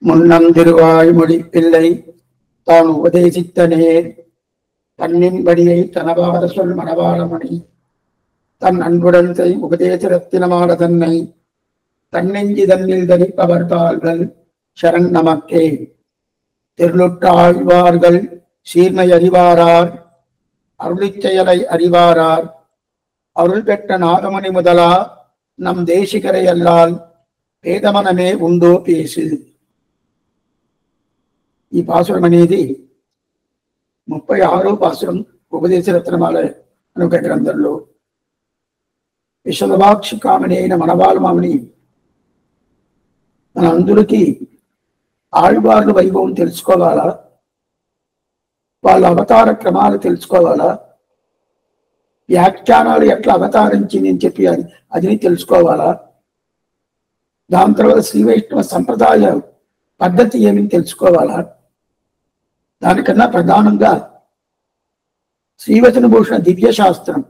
முன்னம் திருவாய்மொழி பிள்ளை தான் உபதேசித்தனே தன்னின்படியை தனவாத சொல் மணவாளமணி தன் அன்புடன் செய் உபதேச ரத்தினமான தன்னை தன்னெஞ்சி தன்னில் தரிப்பவர் தாள்கள் சரண் நமக்கே. திருளுற்றாழ்வார்கள் சீர்மை அறிவாரார் அருளிச் செயலை அறிவாரார் அருள் பெற்ற நாதமணி முதலா நம் தேசிகரை அல்லால் పేదమనమే ఉందో పేసు. ఈ పాసురం అనేది 36వ పాసురం ఉపదేశ రత్నమాల అనుక గ్రంథంలో విశలవాక్ష కామని అయిన మనవాళమామని మన అందరికీ ఆళ్వార్ల వైభవం తెలుసుకోవాలా, వాళ్ళ అవతార క్రమాలు తెలుసుకోవాలా, వ్యాఖ్యానాలు ఎట్లా అవతారించింది అని చెప్పి అది తెలుసుకోవాలా, దాని తర్వాత శ్రీ వైష్ణవ సంప్రదాయ పద్ధతి ఏమిని తెలుసుకోవాలా, దానికన్నా ప్రధానంగా శ్రీవచన భూషణ దివ్యశాస్త్రం,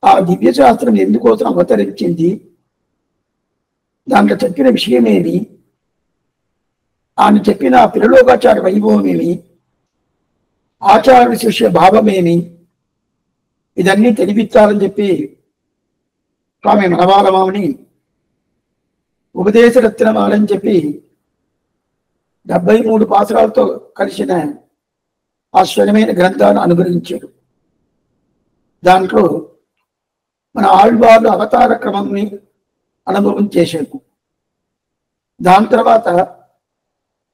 ఆ దివ్యశాస్త్రం ఎందుకోసం అవతరించింది, దాంట్లో చెప్పిన విషయమేమి, ఆయన చెప్పిన పిరలోకాచార్య వైభవం ఏమి, ఆచార్య శిష్య భావమేమి, ఇదన్నీ తెలిపించాలని చెప్పి స్వామి మనవాళమామని ఉపదేశ రత్నమాలని చెప్పి 73 పాసురాలతో కలిసిన ఆశ్చర్యమైన గ్రంథాన్ని అనుగ్రహించారు. దాంట్లో మన ఆళ్వార్ల అవతార క్రమంని అనుభవం చేశారు. దాని తర్వాత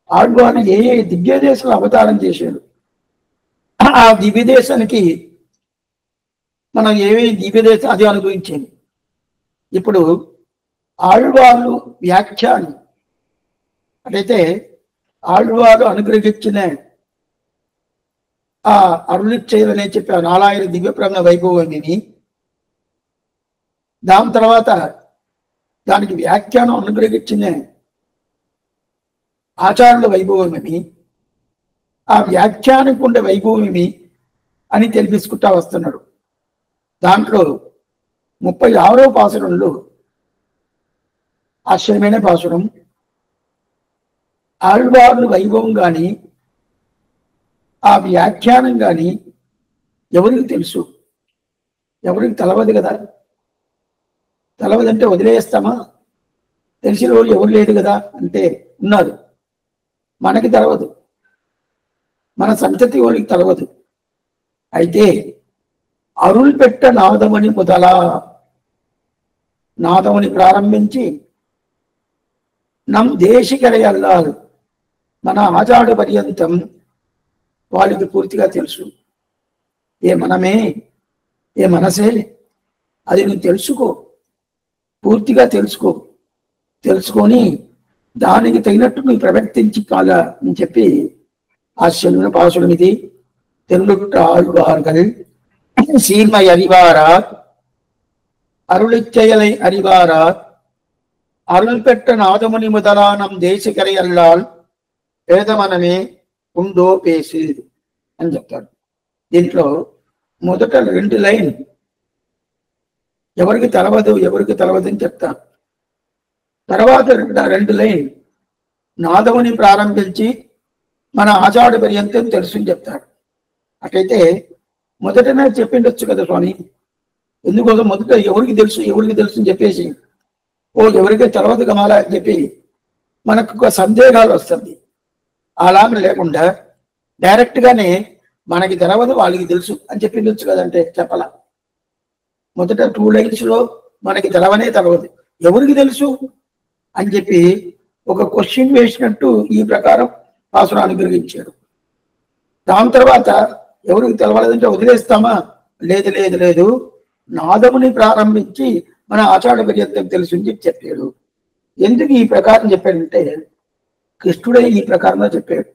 ఆళ్వార్లు ఏ ఏ దివ్యదేశాలు అవతారం చేశారు, ఆ దివ్యదేశానికి మనం ఏవే దివ్యదేశం అది అనుభవించేది. ఇప్పుడు ఆళ్వార్లు వ్యాఖ్యానం అటైతే ఆళ్వార్లు అనుగ్రహించిన ఆ అరుళిచ్చేదని చెప్పి 4000 దివ్య ప్రబంధ వైభవమని, దాని తర్వాత దానికి వ్యాఖ్యానం అనుగ్రహించిన ఆచార్యుల వైభవమని, ఆ వ్యాఖ్యానికి ఉండే వైభవమేమి అని తెలిపించుకుంటా వస్తున్నాడు. దాంట్లో 36వ పాసురంలో ఆశ్చర్యమైన పాసురం, ఆళ్వార్లు వైభవం కానీ ఆ వ్యాఖ్యానం కానీ ఎవరికి తెలుసు, ఎవరికి తెలవదు కదా. తెలవదంటే వదిలేస్తామా, తెలిసిన వాళ్ళు ఎవరు లేదు కదా అంటే ఉన్నారు. మనకి తెలవదు, మన సంతతి వాళ్ళకి తెలవదు. అయితే అరుள் పెట్ట నాదమణి మొదలా, నాదమణి ప్రారంభించి నమ్ దేశికరై అల్లారు మన ఆచార్య పర్యంతం వాళ్ళకి పూర్తిగా తెలుసు. ఏ మనమే, ఏ మనసే, అది నువ్వు తెలుసుకో, పూర్తిగా తెలుసుకో. తెలుసుకొని దానికి తగినట్టు నువ్వు ప్రవర్తించి కాగా అని చెప్పి ఆశ్చర్యమైన పాసురం ఇది. திருளுற்றாழ்வார்கள் சீர்மை அறிவாரார் அருளிச் செயலை அறிவாரார் అరుள் పెట్ట నాదముని మొదలా నమ్ దేశికరై అల్లాల్ పేదమనమే ఉందో పేసు అని చెప్తాడు. దీంట్లో మొదట 2 లైన్ ఎవరికి తెలవదు అని చెప్తాను. తర్వాత 2 లైన్ నాదముని ప్రారంభించి మన ఆచార్య పర్యంతం తెలుసు అని చెప్తాడు. అట్లయితే మొదటనే చెప్పిండొచ్చు కదా స్వామి, ఎందుకోసం మొదట ఎవరికి తెలుసు అని చెప్పేసి ఎవరికి తెలవదు కమాలా అని చెప్పి మనకు ఒక సందేహాలు వస్తుంది. అలాగే లేకుండా డైరెక్ట్ గానే మనకి తెలవదు వాళ్ళకి తెలుసు అని చెప్పిండొచ్చు కదంటే చెప్పాల. మొదట 2 లైన్స్ లో మనకి తెలవదు, ఎవరికి తెలుసు అని చెప్పి ఒక క్వశ్చన్ వేసినట్టు ఈ ప్రకారం పాసురం అనుగ్రహించాడు. దాని తర్వాత ఎవరికి తెలవలేదంటే వదిలేస్తామా, లేదు నాదముని ప్రారంభించి మన ఆచార్య పర్యంతం తెలుసు అని చెప్పాడు. ఎందుకు ఈ ప్రకారం చెప్పాడంటే కృష్ణుడే ఈ ప్రకారంగా చెప్పాడు.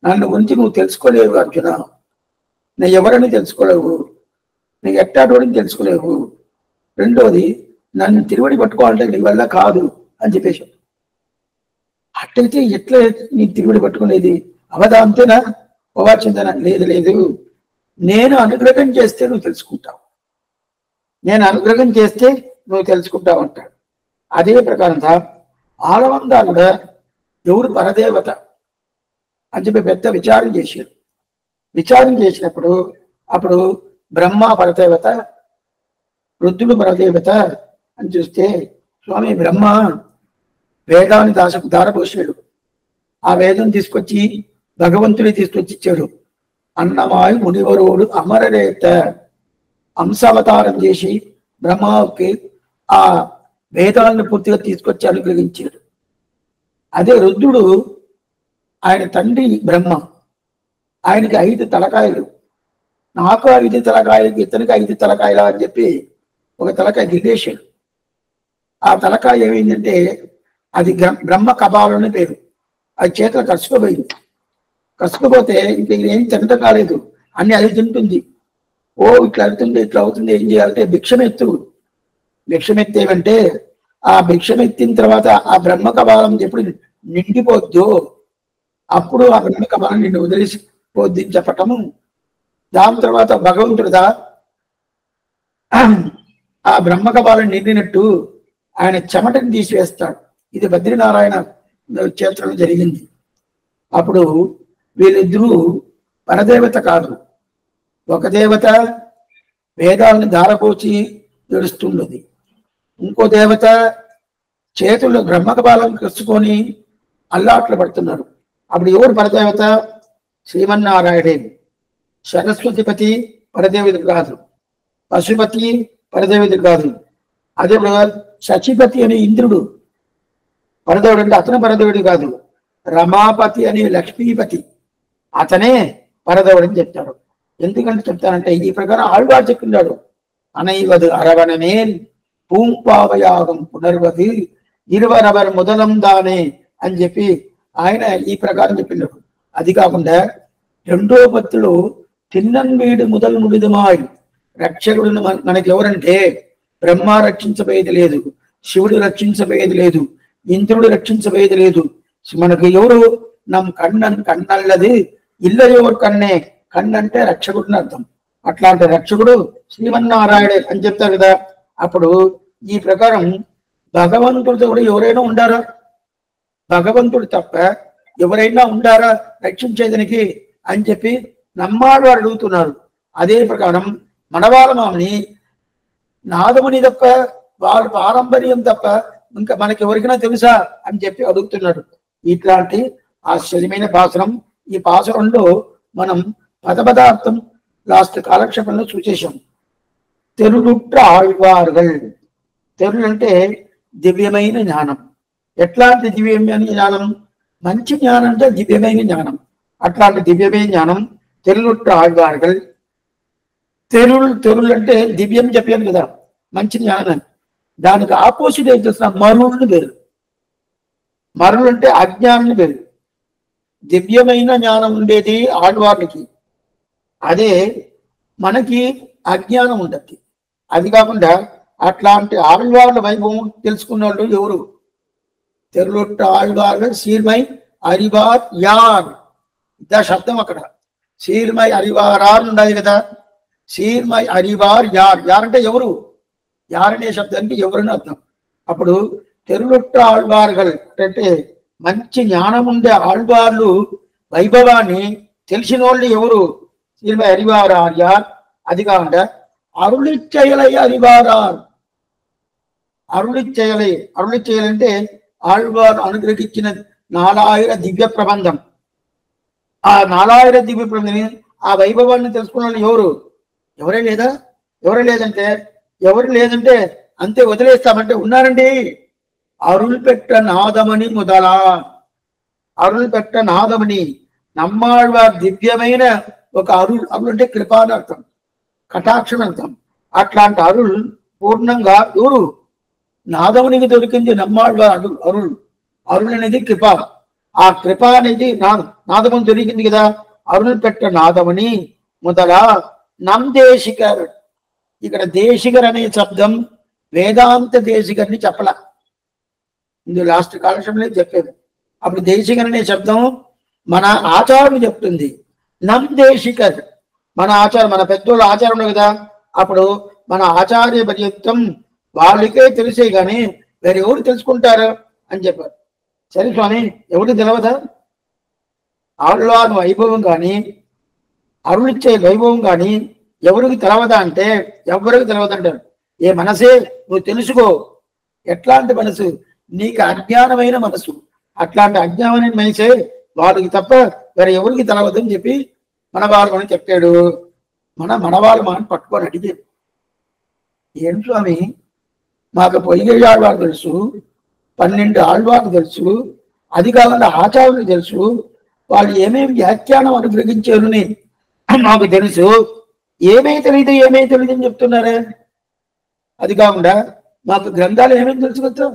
నన్ను గురించి నువ్వు తెలుసుకోలేవు అర్జున, నేను ఎవరని తెలుసుకోలేవు, నీకు ఎట్టాడోని తెలుసుకోలేవు, రెండోది నన్ను తిరువడి పట్టుకోవాలంటే నీ వల్ల కాదు అని చెప్పేశాడు. అట్లయితే ఎట్లా నీ తిరువడి పట్టుకునేది, అవదా అంతేనా, పోవాల్సిందేనా, లేదు నేను అనుగ్రహం చేస్తే నువ్వు తెలుసుకుంటావు, నేను అనుగ్రహం చేస్తే నువ్వు తెలుసుకుంటావు అంటాడు. అదే ప్రకారంగా ఆడవందా కూడా ఎవరు పరదేవత అని చెప్పి పెద్ద విచారం చేశారు. విచారం చేసినప్పుడు అప్పుడు బ్రహ్మ పరదేవత, రుద్రుడు పరదేవత అని చూస్తే, స్వామి బ్రహ్మ వేదాన్ని దారపోసాడు. ఆ వేదం తీసుకొచ్చి భగవంతుడి తీసుకొచ్చి ఇచ్చాడు. అన్నమాయి మునివరుడు అమరరేత అంశావతారం చేసి బ్రహ్మకి ఆ వేదాలను పూర్తిగా తీసుకొచ్చి అనుగ్రహించాడు. అదే రుద్రుడు ఆయన తండ్రి బ్రహ్మ, ఆయనకి 5 తలకాయలు, నాకు 5 తలకాయలకి ఇతనికి 5 తలకాయలు అని చెప్పి ఒక తలకాయ గిల్లేశాడు. ఆ తలకాయ ఏమైందంటే అది బ్రహ్మ కపాలని పేరు. అది చేతులు కరుచుకోపోయింది. కసుకుపోతే ఇంక ఏం తినటం కాలేదు, అన్ని అది తింటుంది. ఓ ఇట్లా అవుతుంది ఇట్లా అవుతుంది, ఏం చేయాలంటే భిక్షమెత్తు. భిక్షమెత్తేమంటే ఆ భిక్షమెత్తిన తర్వాత ఆ బ్రహ్మ కపాలం ఎప్పుడు నిండిపోద్దు అప్పుడు ఆ బ్రహ్మ కపాలం నిన్ను వదిలేసిపోద్ది అని చెప్పటము. దాని తర్వాత భగవంతుడిదా ఆ బ్రహ్మ కపాలం నిండినట్టు ఆయన చెమటని తీసివేస్తాడు. ఇది బద్రీనారాయణ క్షేత్రంలో జరిగింది. అప్పుడు వీళ్ళిద్దరూ పరదేవత కాదు, ఒక దేవత వేదాలను ధారపోచి ఏడుస్తున్నది, ఇంకో దేవత చేతుల్లో బ్రహ్మకపాలం కసుకొని అల్లాట్లు పడుతున్నారు. అప్పుడు ఎవరు పరదేవత? శ్రీమన్నారాయణే. సరస్వతిపతి పరదేవతడు కాదు, పశుపతి పరదేవతడు కాదు. అదే శచిపతి అనే ఇంద్రుడు పరదేవుడు అంటే అతను పరదేవుడు కాదు. రమాపతి అనే లక్ష్మీపతి అతనే పరదేవుడు అని చెప్తాడు. ఎందుకంటే చెప్తానంటే ఈ ప్రకారం ఆళ్వాడు చెప్తున్నాడు. అనైవదు అరవణమేల్ పూంపావయాగం పునర్వది ఇరువరవర్ మొదలం దానే అని చెప్పి ఆయన ఈ ప్రకారం చెప్పినాడు. అది కాకుండా 2వ పత్తిలో తిన్నన్వీడు మొదలు నుడిదమాయి రక్షకుడు మనకి ఎవరంటే బ్రహ్మ రక్షించబోయేది లేదు, శివుడు రక్షించబోయేది లేదు, ఇంద్రుడు రక్షించబోయేది లేదు. మనకు ఎవరు? నమ్ కన్నల్లది ఇల్లయోరు కన్నే. కన్నంటే రక్షకుడిని అర్థం. అట్లాంటి రక్షకుడు శ్రీమన్నారాయణే అని చెప్తారు కదా. అప్పుడు ఈ ప్రకారం భగవంతుడితో కూడా ఎవరైనా ఉండారా? భగవంతుడు తప్ప ఎవరైనా ఉండారా రక్షించేదానికి అని చెప్పి నమ్మాడు అడుగుతున్నారు. అదే ప్రకారం మనవాళ్ళ మామని నాదముని తప్ప వాళ్ళ పారంపర్యం తప్ప ఇంకా మనకి ఎవరికైనా తెలుసా అని చెప్పి అడుగుతున్నాడు. ఇట్లాంటి ఆశ్చర్యమైన పాసరం. ఈ పాసరంలో మనం పదపదార్థం లాస్ట్ కాలక్షేపంలో చూసేశాం. తెరులుట్ర ఆళ్వార్గల్. తెరులు అంటే దివ్యమైన జ్ఞానం. ఎట్లాంటి దివ్యమైన జ్ఞానం? మంచి జ్ఞానం అంటే దివ్యమైన జ్ఞానం. అట్లాంటి దివ్యమైన జ్ఞానం తెరులుట్ర ఆళ్వార్గల్. తెరులు అంటే దివ్యం చెప్పాను కదా, మంచి జ్ఞానం. దానికి ఆపోజిట్ ఏం చేస్తున్నా మరులను పేరు. మరులు అంటే అజ్ఞానం పేరు. దివ్యమైన జ్ఞానం ఉండేది ఆళ్వార్లకి, అదే మనకి అజ్ఞానం ఉండద్ది. అది కాకుండా అట్లాంటి ఆళ్వార్ల వైభవం తెలుసుకున్న వాళ్ళు ఎవరు? తెరులొట్ట ఆళ్వార్లు సీర్మై అరివార్ యార్. ఇదా శబ్దం అక్కడ. సీర్మై అరివారార్ ఉండాలి కదా. సీర్మై అరివార్ యార్. యార్ అంటే ఎవరు? యారనే శబ్దానికి ఎవరని అర్థం. అప్పుడు తెరులొట్ట ఆళ్వార్గల్ అంటే మంచి జ్ఞానం ఉండే ఆళ్వార్లు వైభవాన్ని తెలిసిన వాళ్ళు ఎవరు? సీర్మై అరివారార్ యార్. అది కాకుండా అరుళిచ్చయలై అరివారార్. అరుళిచ్చయలై. అరుళిచ్చయలంటే ఆళ్వారు అనుగ్రహించిన 4000 దివ్య ప్రబంధం. ఆ 4000 దివ్య ప్రబంధం ఆ వైభవాన్ని తెలుసుకున్న వాళ్ళు ఎవరు? ఎవరే లేదా? ఎవరే లేదంటే ఎవరు లేదంటే అంతే వదిలేస్తామంటే ఉన్నారండి. అరుள் பெற்ற నాదమణి మొదలా. అరుள் பெற்ற నాదమణి నమ్మాళ్వార్ దివ్యమైన ఒక అరుள். అరుள் అంటే కృప అని అర్థం, కటాక్షం అర్థం. అట్లాంటి అరుள் పూర్ణంగా ఎవరు? నాదమునికి దొరికింది నమ్మాళ్వార్ అరుள். అరుள் అరుள் అనేది కృప. ఆ కృప అనేది నాదముని దొరికింది కదా. అరుள் பெற்ற నాదమణి మొదలా నమ్ దేశికర్. ఇక్కడ దేశికర్ అనే శబ్దం వేదాంత దేశికర్ని చెప్పలా. ఇది లాస్ట్ కాలక్షేపంలో చెప్పేది. అప్పుడు దేశికర్ అనే శబ్దం మన ఆచారం చెప్తుంది. నమ్ దేశికర్ మన ఆచారం, మన పెద్దోళ్ళ ఆచారం కదా. అప్పుడు మన ఆచార్య పర్యంతం వాళ్ళకే తెలిసే కానీ వేరే ఎవరు తెలుసుకుంటారు అని చెప్పారు. సరే స్వామి, ఎవరికి తెలవదా? ఆళ్వార్ వైభవం కానీ అరుణిచ్చే వైభవం కానీ ఎవరికి తెలవదా అంటే ఎవరికి తెలవదంటారు. ఏ మనసే నువ్వు తెలుసుకో. ఎట్లాంటి మనసు? నీకు అజ్ఞానమైన మనసు. అట్లాంటి అజ్ఞానమైన మనసే వాడికి తప్ప వేరే ఎవరికి తెలవదని చెప్పి మనవాళ్ళు అని చెప్పాడు. మనవాళ్ళు మనం పట్టుకొని అడిగారు, ఏం స్వామి, మాకు పొలిగే ఆళ్వారు తెలుసు, 12 ఆళ్వారు తెలుసు, అది కాకుండా ఆచార్యులు తెలుసు, వాళ్ళు ఏమేమి వ్యాఖ్యానం అనుగ్రహించారు మాకు తెలుసు, ఏమై తెలియదు అని చెప్తున్నారే. అది కాకుండా మాకు గ్రంథాలు ఏమేమి తెలుసు కదా,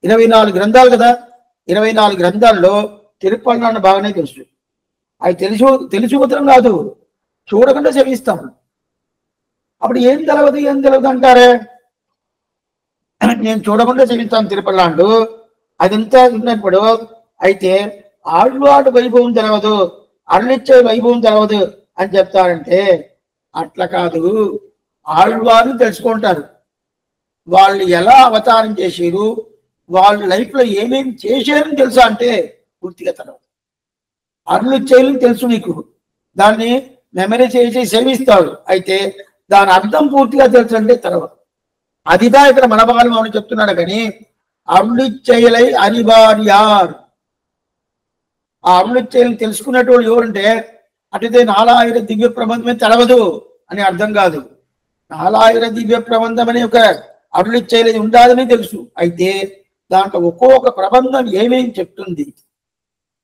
24 గ్రంథాలు కదా, 24 గ్రంథాల్లో తిరుపతి బాగానే తెలుసు. అవి తెలుసు మాత్రం కాదు, చూడకుండా చదివిస్తాం. అప్పుడు ఏం తెలవదు అంటారే. నేను చూడకుండా చదివిస్తాను తిరుపతిలాండు, అదంతా ఉన్నప్పుడు అయితే ఆళ్వాడు వైభవం తెలవదు, అరుణిచ్చే వైభవం తెలవదు అని చెప్తారంటే అట్లా కాదు. ఆళ్వారు తెలుసుకుంటారు, వాళ్ళు ఎలా అవతారం చేశారు, వాళ్ళ లైఫ్ లో ఏమేమి చేశారని తెలుసా అంటే పూర్తిగా తెలవదు. అరుణిచ్చేయాలని తెలుసు నీకు, దాన్ని మెమరీ చేసి సేవిస్తాడు, అయితే దాని అర్థం పూర్తిగా తెలుసు అంటే తెలవదు. అదిదా ఇక్కడ మన బాలు అని చెప్తున్నాడు. కానీ అరుణిచ్చయలై అనివార్యార్, ఆ అరుణిచ్చయలను తెలుసుకున్నటువంటి ఎవరంటే అటుదే 4000 దివ్య ప్రబంధమే తెలవదు అని అర్థం కాదు. 4000 దివ్య ప్రబంధం అనే ఒక అరుణిచ్చయలు ఉండాలని తెలుసు, అయితే దాంట్లో ఒక్కొక్క ప్రబంధం ఏమేమి చెప్తుంది,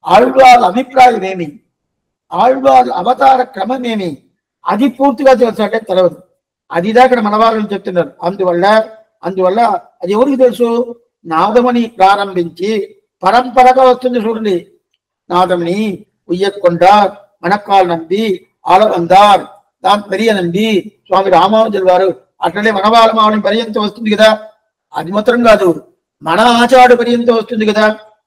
ఆళ్వాళ్ళ అభిప్రాయం ఏమి, ఆళ్వాళ్ళ అవతార క్రమం ఏమి, అది పూర్తిగా తెలుసు అంటే తెలవదు. అదిదా ఇక్కడ మన వాళ్ళని చెప్తున్నారు. అందువల్ల అది ఎవరికి తెలుసు? నాదమని ప్రారంభించి పరంపరగా వస్తుంది చూడండి. నాదమని, ఉయ్యకొండ, మనక్కాల్ నంబి, ఆలవందార్, దాని పెరియ నంబి, స్వామి రామానుజుల వారు, అట్లనే మన వాళ్ళ మావని పర్యంతం వస్తుంది కదా. అది మాత్రం కాదు, మన ఆచార్య పర్యంతం వస్తుంది కదా.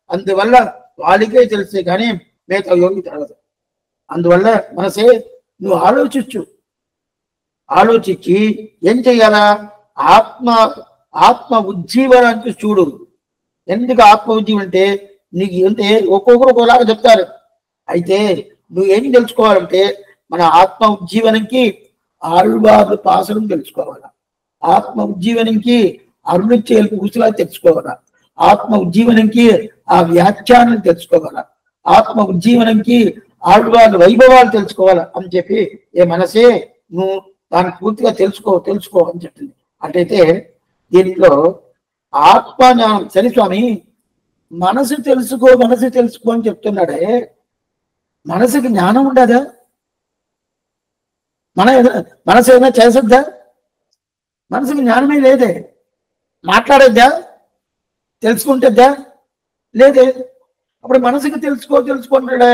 అందువల్ల వాళ్ళకే తెలిసే కానీ మిగతా యోగి తెలవదు. అందువల్ల మనసే నువ్వు ఆలోచించి ఏం చెయ్యాలా? ఆత్మ ఉజ్జీవనానికి చూడు. ఎందుకు ఆత్మ ఉజ్జీవం అంటే నీకు అంటే ఒక్కొక్కరు ఒకలాగా చెప్తారు. అయితే నువ్వు ఏం తెలుసుకోవాలంటే మన ఆత్మ ఉజ్జీవనంకి ఆళ్వార్ల పాసనం తెలుసుకోవాలా, ఆత్మ ఉజ్జీవనంకి అరుణిచ్చేలకు కుశలా తెలుసుకోవాలా, ఆత్మ ఉజ్జీవనంకి ఆ వ్యాఖ్యానం తెలుసుకోవాలా, ఆత్మ ఉజ్జీవనంకి ఆళ్వార్ల వైభవాలు తెలుసుకోవాలా అని చెప్పి ఏ మనసే నువ్వు దాన్ని పూర్తిగా తెలుసుకో అని చెప్తుంది. అటైతే దీంట్లో ఆత్మజ్ఞానం సరే స్వామి, మనసు తెలుసుకో అని చెప్తున్నాడే, మనసుకి జ్ఞానం ఉండదా? మనసు ఏదైనా చేసొద్దా? మనసుకి జ్ఞానమే లేదే. మాట్లాడద్దా? తెలుసుకుంటుందా? లేదే. అప్పుడు మనసుకి తెలుసుకుంటాడే.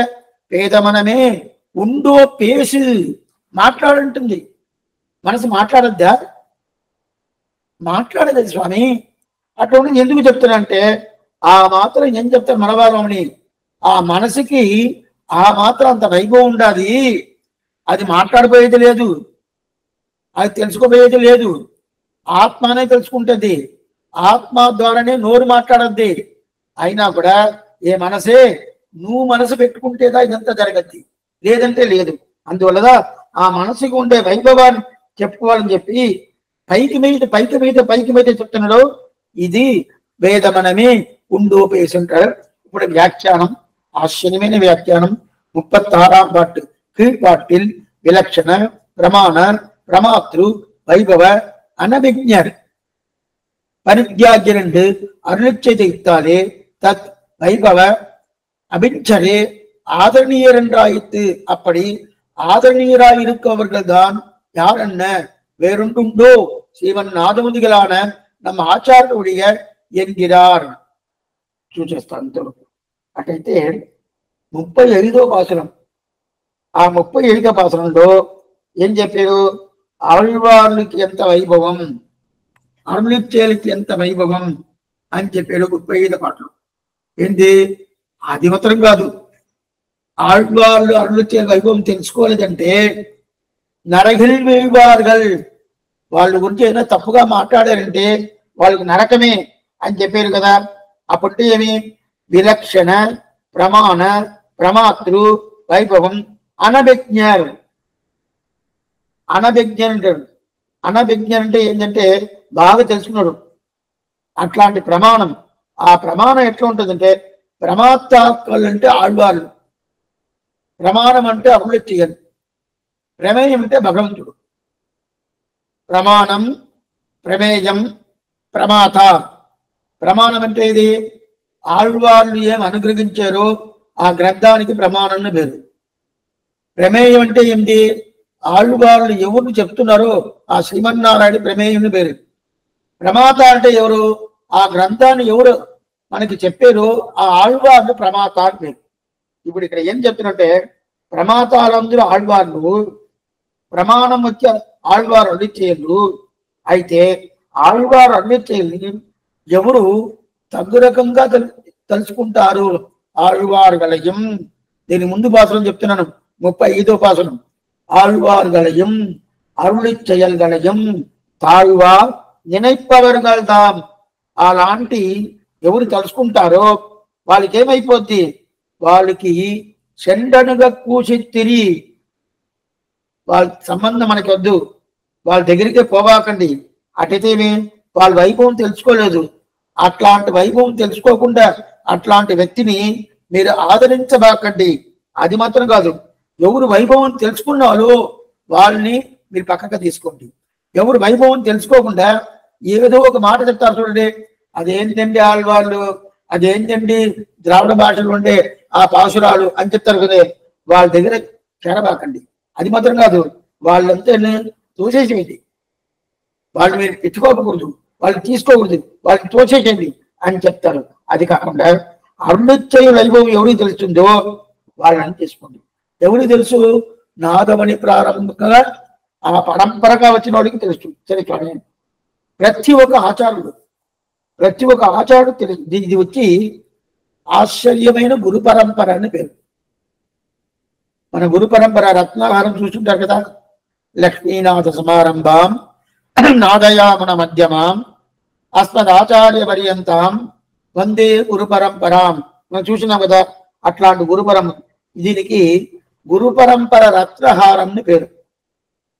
పేదమనమే ఉండో పేసు మాట్లాడుంటుంది, మనసు మాట్లాడద్దా? మాట్లాడదు స్వామి. అటువంటి ఎందుకు చెప్తానంటే ఆ మాత్రం ఏం చెప్తారు మనవాళ్ళని, ఆ మనసుకి ఆ మాత్రం అంత వైభవం ఉండాలి. అది మాట్లాడిపోయేది లేదు, అది తెలుసుకోబోయేది లేదు. ఆత్మనే తెలుసుకుంటుంది, ఆత్మ ద్వారానే నోరు మాట్లాడద్ది. అయినా కూడా ఏ మనసే నువ్వు మనసు పెట్టుకుంటేదా ఇదంతా జరగద్ది, లేదంటే లేదు. అందువల్ల ఆ మనసుకు ఉండే వైభవాన్ని చెప్పుకోవాలని చెప్పి పైకి మీద చెప్తున్నాడు. ఇది వేదమనమే ఉండోపేసుంటారు. ఇప్పుడు వ్యాఖ్యానం, ఆశ్చర్యమైన వ్యాఖ్యానం 36ஆம் பாட்டு கீழ்பாட்டில் விலட்சண பிரமாண பிரமாத்ரு வைபவ அனவிஞர் பரித்யாகிய 2 அருளிச்செய்தாலே தத் வைபவ அபிச்சரே ஆதரணீயர் என்றாயிற்று. அப்படி ஆதரணீயராய் இருக்கவர்கள் தான் யார் என்ன வேறொன்றுண்டோ శ్రీమన్ నాదముదిగలాన నమ్మ ఆచార్యుడియ ఎన్గిరార్ చూచేస్తాను. అటైతే 35వ పాసనం, ఆ 35వ పాసనంలో ఏం చెప్పారు? ఆళ్వార్లకి ఎంత వైభవం, అరుణిచ్చేలకి ఎంత వైభవం అని చెప్పాడు 35వ పాటలు. ఏంటి? అది మాత్రం కాదు, ఆళ్వార్లు అరుణిచ్చే వైభవం తెలుసుకోలేదంటే నరగిల్ వేవార్గల్, వాళ్ళ గురించి ఏదైనా తప్పుగా మాట్లాడారంటే వాళ్ళకి నరకమే అని చెప్పారు కదా. అప్పుడు ఏమి విలక్షణ ప్రమాణ ప్రమాతృ వైభవం అనభిజ్ఞర్. అనభిజ్ఞర్ అంటాడు. అనభిజ్ఞర్ అంటే ఏంటంటే బాగా తెలుసుకున్నాడు. అట్లాంటి ప్రమాణం. ఆ ప్రమాణం ఎట్లా ఉంటుందంటే ప్రమాత్తాక్కలు అంటే ఆళ్వాళ్ళు, ప్రమాణం అంటే అమృత్యలు, ప్రమేయం అంటే భగవంతుడు. ప్రమాణం ప్రమేయం ప్రమాత. ప్రమాణం అంటే ఇది ఆళ్వాళ్ళు ఏం అనుగ్రహించారో ఆ గ్రంథానికి ప్రమాణం పేరు. ప్రమేయం అంటే ఏంటి? ఆళ్వాళ్ళు ఎవరు చెప్తున్నారో ఆ శ్రీమన్నారాయణ ప్రమేయం పేరు. ప్రమాత అంటే ఎవరు? ఆ గ్రంథాన్ని ఎవరు మనకి చెప్పారో ఆ ఆళ్వాళ్ళు ప్రమాత అని పేరు. ఇప్పుడు ఇక్కడ ఏం చెప్తున్నట్టే ప్రమాతాలందరూ ఆళ్వాళ్ళు, ప్రమాణం వచ్చి ఆళ్వారు అన్నిచేయలు. అయితే ఆళ్వారు అన్నిచేయల్ని ఎవరు తగ్గు రకంగా తలుచుకుంటారు? ఆళ్వార్గలయం. దీని ముందు భాషలో చెప్తున్నాను, 35వ భాషను. ఆళ్వార్గలయం అరుళిచ్చయల్గలయం తాళ్వా నినైప్పవర్గల్దాం. అలాంటి ఎవరు తలుచుకుంటారో వాళ్ళకి ఏమైపోద్ది? వాళ్ళకి చెండనుగా కూసిత్తిరి. వాళ్ళ సంబంధం మనకి వద్దు, వాళ్ళ దగ్గరికే పోవాకండి. అటైతేమి వాళ్ళ వైభవం తెలుసుకోలేదు. అట్లాంటి వైభవం తెలుసుకోకుండా అట్లాంటి వ్యక్తిని మీరు ఆదరించబాకండి. అది మాత్రం కాదు, ఎవరు వైభవం తెలుసుకున్నారో వాళ్ళని మీరు పక్కకు తీసుకోండి. ఎవరు వైభవం తెలుసుకోకుండా ఏదో ఒక మాట చెప్తారు చూడండి, అదేంటండి ఆళ్వాళ్ళు, అదేంటండి ద్రావిడ భాషలు ఉండే ఆ పాసురాలు అని చెప్తారు కదా, వాళ్ళ దగ్గర చేరబాకండి. అది మాత్రం కాదు, వాళ్ళంతా తోసేసేయండి. వాళ్ళు మీరు ఎత్తుకోకూడదు, వాళ్ళు తీసుకోకూడదు, వాళ్ళని తోసేసేయండి అని చెప్తారు. అది కాకుండా అరుణోచ్చయ వైభవం ఎవరికి తెలుస్తుందో వాళ్ళని తీసుకోండి. ఎవరికి తెలుసు? నాదమని ప్రారంభంగా ఆ పరంపరగా వచ్చిన వాడికి తెలుస్తుంది. సరే కానీ ప్రతి ఒక్క ఆచారుడు తెలుసు. ఇది వచ్చి ఆశ్చర్యమైన గురు పరంపర అని పేరు. మన గురు పరంపర రత్నాహారం చూస్తుంటారు కదా, లక్ష్మీనాథ సమారంభాం నాదయామన మధ్యమాం అస్మదాచార్య పర్యంతం వందే గురు పరంపరాం. మనం చూసినాం కదా, అట్లాంటి గురు పరంపర. దీనికి గురు పరంపర రత్నహారం అని పేరు.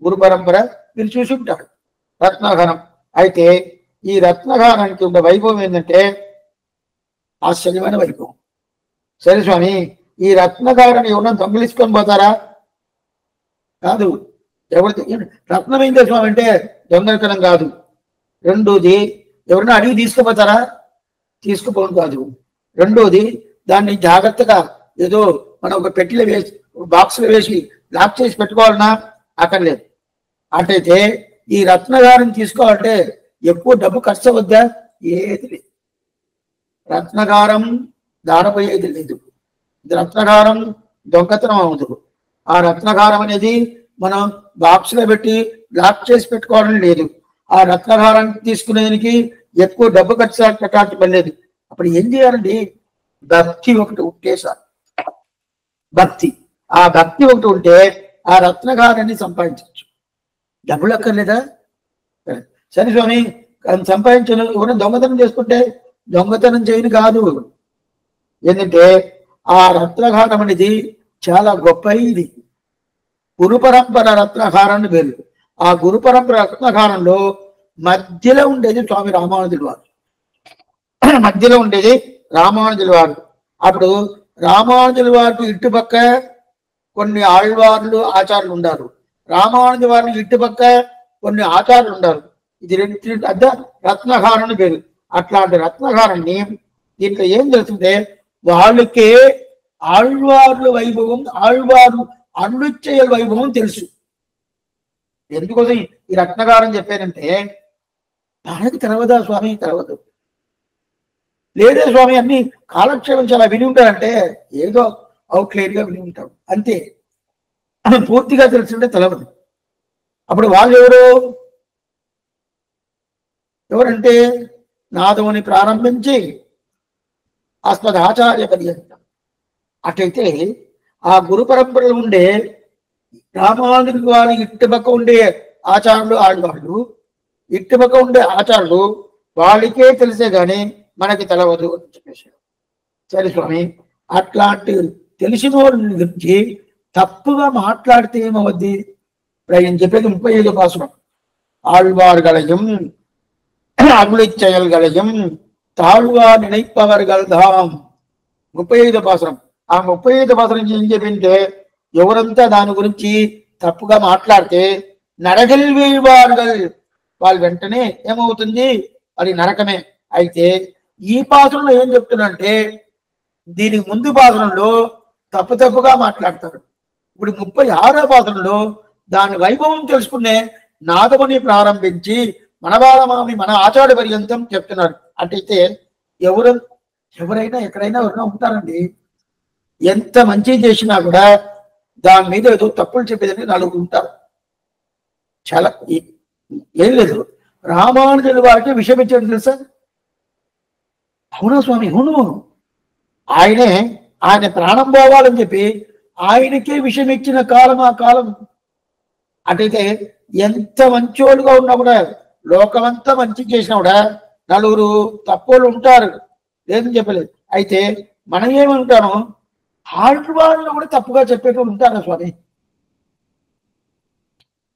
గురు పరంపర మీరు చూసి ఉంటారు, రత్నహారం. అయితే ఈ రత్నహారానికి ఉన్న వైభవం ఏంటంటే ఆశ్చర్యమైన వైభవం. సరే స్వామి, ఈ రత్నహారాన్ని ఎవరన్నా దొంగలించుకొని పోతారా? కాదు. ఎవరు రత్నం ఏంటో స్వామి అంటే దొంగతనం కాదు. రెండోది, ఎవరన్నా అడిగి తీసుకుపోతారా? తీసుకుపోవడం కాదు. రెండోది, దాన్ని జాగ్రత్తగా ఏదో మనం ఒక పెట్టిలో వేసి బాక్స్లో వేసి లాక్ చేసి పెట్టుకోవాలన్నా అక్కర్లేదు. అటైతే ఈ రత్నహారం తీసుకోవాలంటే ఎక్కువ డబ్బు ఖర్చు వద్దా? ఏది లేదు. రత్నహారం దాడపోయేది లేదు. రత్నహారం దొంగతనం అవదు. ఆ రత్నహారం అనేది మనం బాక్స్లో పెట్టి లాక్ చేసి పెట్టుకోవడం లేదు. ఆ రత్నహారాన్ని తీసుకునేదానికి ఎక్కువ డబ్బు ఖర్చు పెట్టాల్సి పర్లేదు. అప్పుడు ఏం చేయాలండి? భక్తి ఒకటి ఉంటే సార్. భక్తి, ఆ భక్తి ఒకటి ఉంటే ఆ రత్నహారాన్ని సంపాదించవచ్చు. డబ్బులు అక్కర్లేదా? సరే స్వామి, సంపాదించను. ఎవరైనా దొంగతనం చేసుకుంటే దొంగతనం చేయని కాదు. ఏంటంటే ఆ రత్నహారం అనేది చాలా గొప్ప. ఇది గురు పరంపర రత్నహారాన్ని పేరు. ఆ గురు పరంపర రత్నహారంలో మధ్యలో ఉండేది స్వామి రామానుజుల వారు. మధ్యలో ఉండేది రామానుజుల వారు. అప్పుడు రామానుజుల వారికి ఇటుపక్క కొన్ని ఆళ్వార్లు ఆచార్యులు ఉండారు, రామానుజుల వారికి ఇటుపక్క కొన్ని ఆచార్యులు ఉండారు. ఇది రెండు అద్ద రత్నహారం పేరు. అట్లాంటి రత్నహారాన్ని దీంట్లో ఏం తెలుస్తుంటే వాళ్ళకే ఆళ్వార్ల వైభవం, ఆళ్వారు అరుళిచ్చయ వైభవం తెలుసు. ఎందుకోసం ఈ రత్నహారం చెప్పారంటే దానికి తెలవదా స్వామి? తెలవదు. లేదే స్వామి, అన్ని కాలక్షేపం చాలా విని ఉంటారంటే ఏదో అవుట్లైన్గా విని ఉంటాం అంతే, పూర్తిగా తెలుసుంటే తెలవదు. అప్పుడు వాళ్ళు ఎవరంటే నాదముని ప్రారంభించి అస్మద్ ఆచార్య పర్యంతం. అటైతే ఆ గురు పరంపరలో ఉండే రామానుజుల వారి ఇటుపక్క ఉండే ఆచారులు ఆళ్వాళ్ళు, ఇటుపక్క ఉండే ఆచారులు వాళ్ళకే తెలిసే గాని మనకి తెలవదు అని చెప్పేసి. సరే స్వామి, అట్లాంటి తెలిసిన వాళ్ళ గురించి తప్పుగా మాట్లాడితే ఏమవద్ది? ఇప్పుడు ఆయన చెప్పేది 35వ పాసురం. ఆళ్వార్గళయం అరుళిచ్చయల్గళయం తాళ్వార్ నిனைப்பவர்கள்தாம். 35వ పాసురం. ఆ 35వ పాసురం ఏం చెప్పింటే, ఎవరంతా దాని గురించి తప్పుగా మాట్లాడితే నరకల్వీழ்వార్గల్, వాళ్ళు వెంటనే ఏమవుతుంది? అది నరకమే. అయితే ఈ పాసురంలో ఏం చెప్తున్నంటే, దీనికి ముందు పాసురంలో తప్పుగా మాట్లాడతారు. ఇప్పుడు 36వ పాసురంలో దాని వైభవం తెలుసుకునే నాదముని ప్రారంభించి మనబాలమామి మన ఆచార్య పర్యంతం చెప్తున్నారు. అటైతే ఎవరైనా ఎక్కడైనా ఎవరైనా ఉంటారండి, ఎంత మంచి చేసినా కూడా దాని మీద ఏదో తప్పులు చెప్పేదని నలుగురు ఉంటారు. చాలా ఏం లేదు, రామానుజుల వారికి విషయం ఇచ్చాడు తెలుసా? అవునా స్వామి? అవును. ఆయన ప్రాణం పోవాలని చెప్పి ఆయనకే విషయం ఇచ్చిన కాలం ఆ కాలం. అటైతే ఎంత మంచోళ్ళుగా ఉన్నా కూడా, లోకమంతా మంచి చేసినా కూడా నలుగురు తప్పులు ఉంటారు, లేదని చెప్పలేదు. అయితే మనం ఏమంటాము, ఆళ్వాళ్ళు కూడా తప్పుగా చెప్పేటోళ్ళు ఉంటారా స్వామి?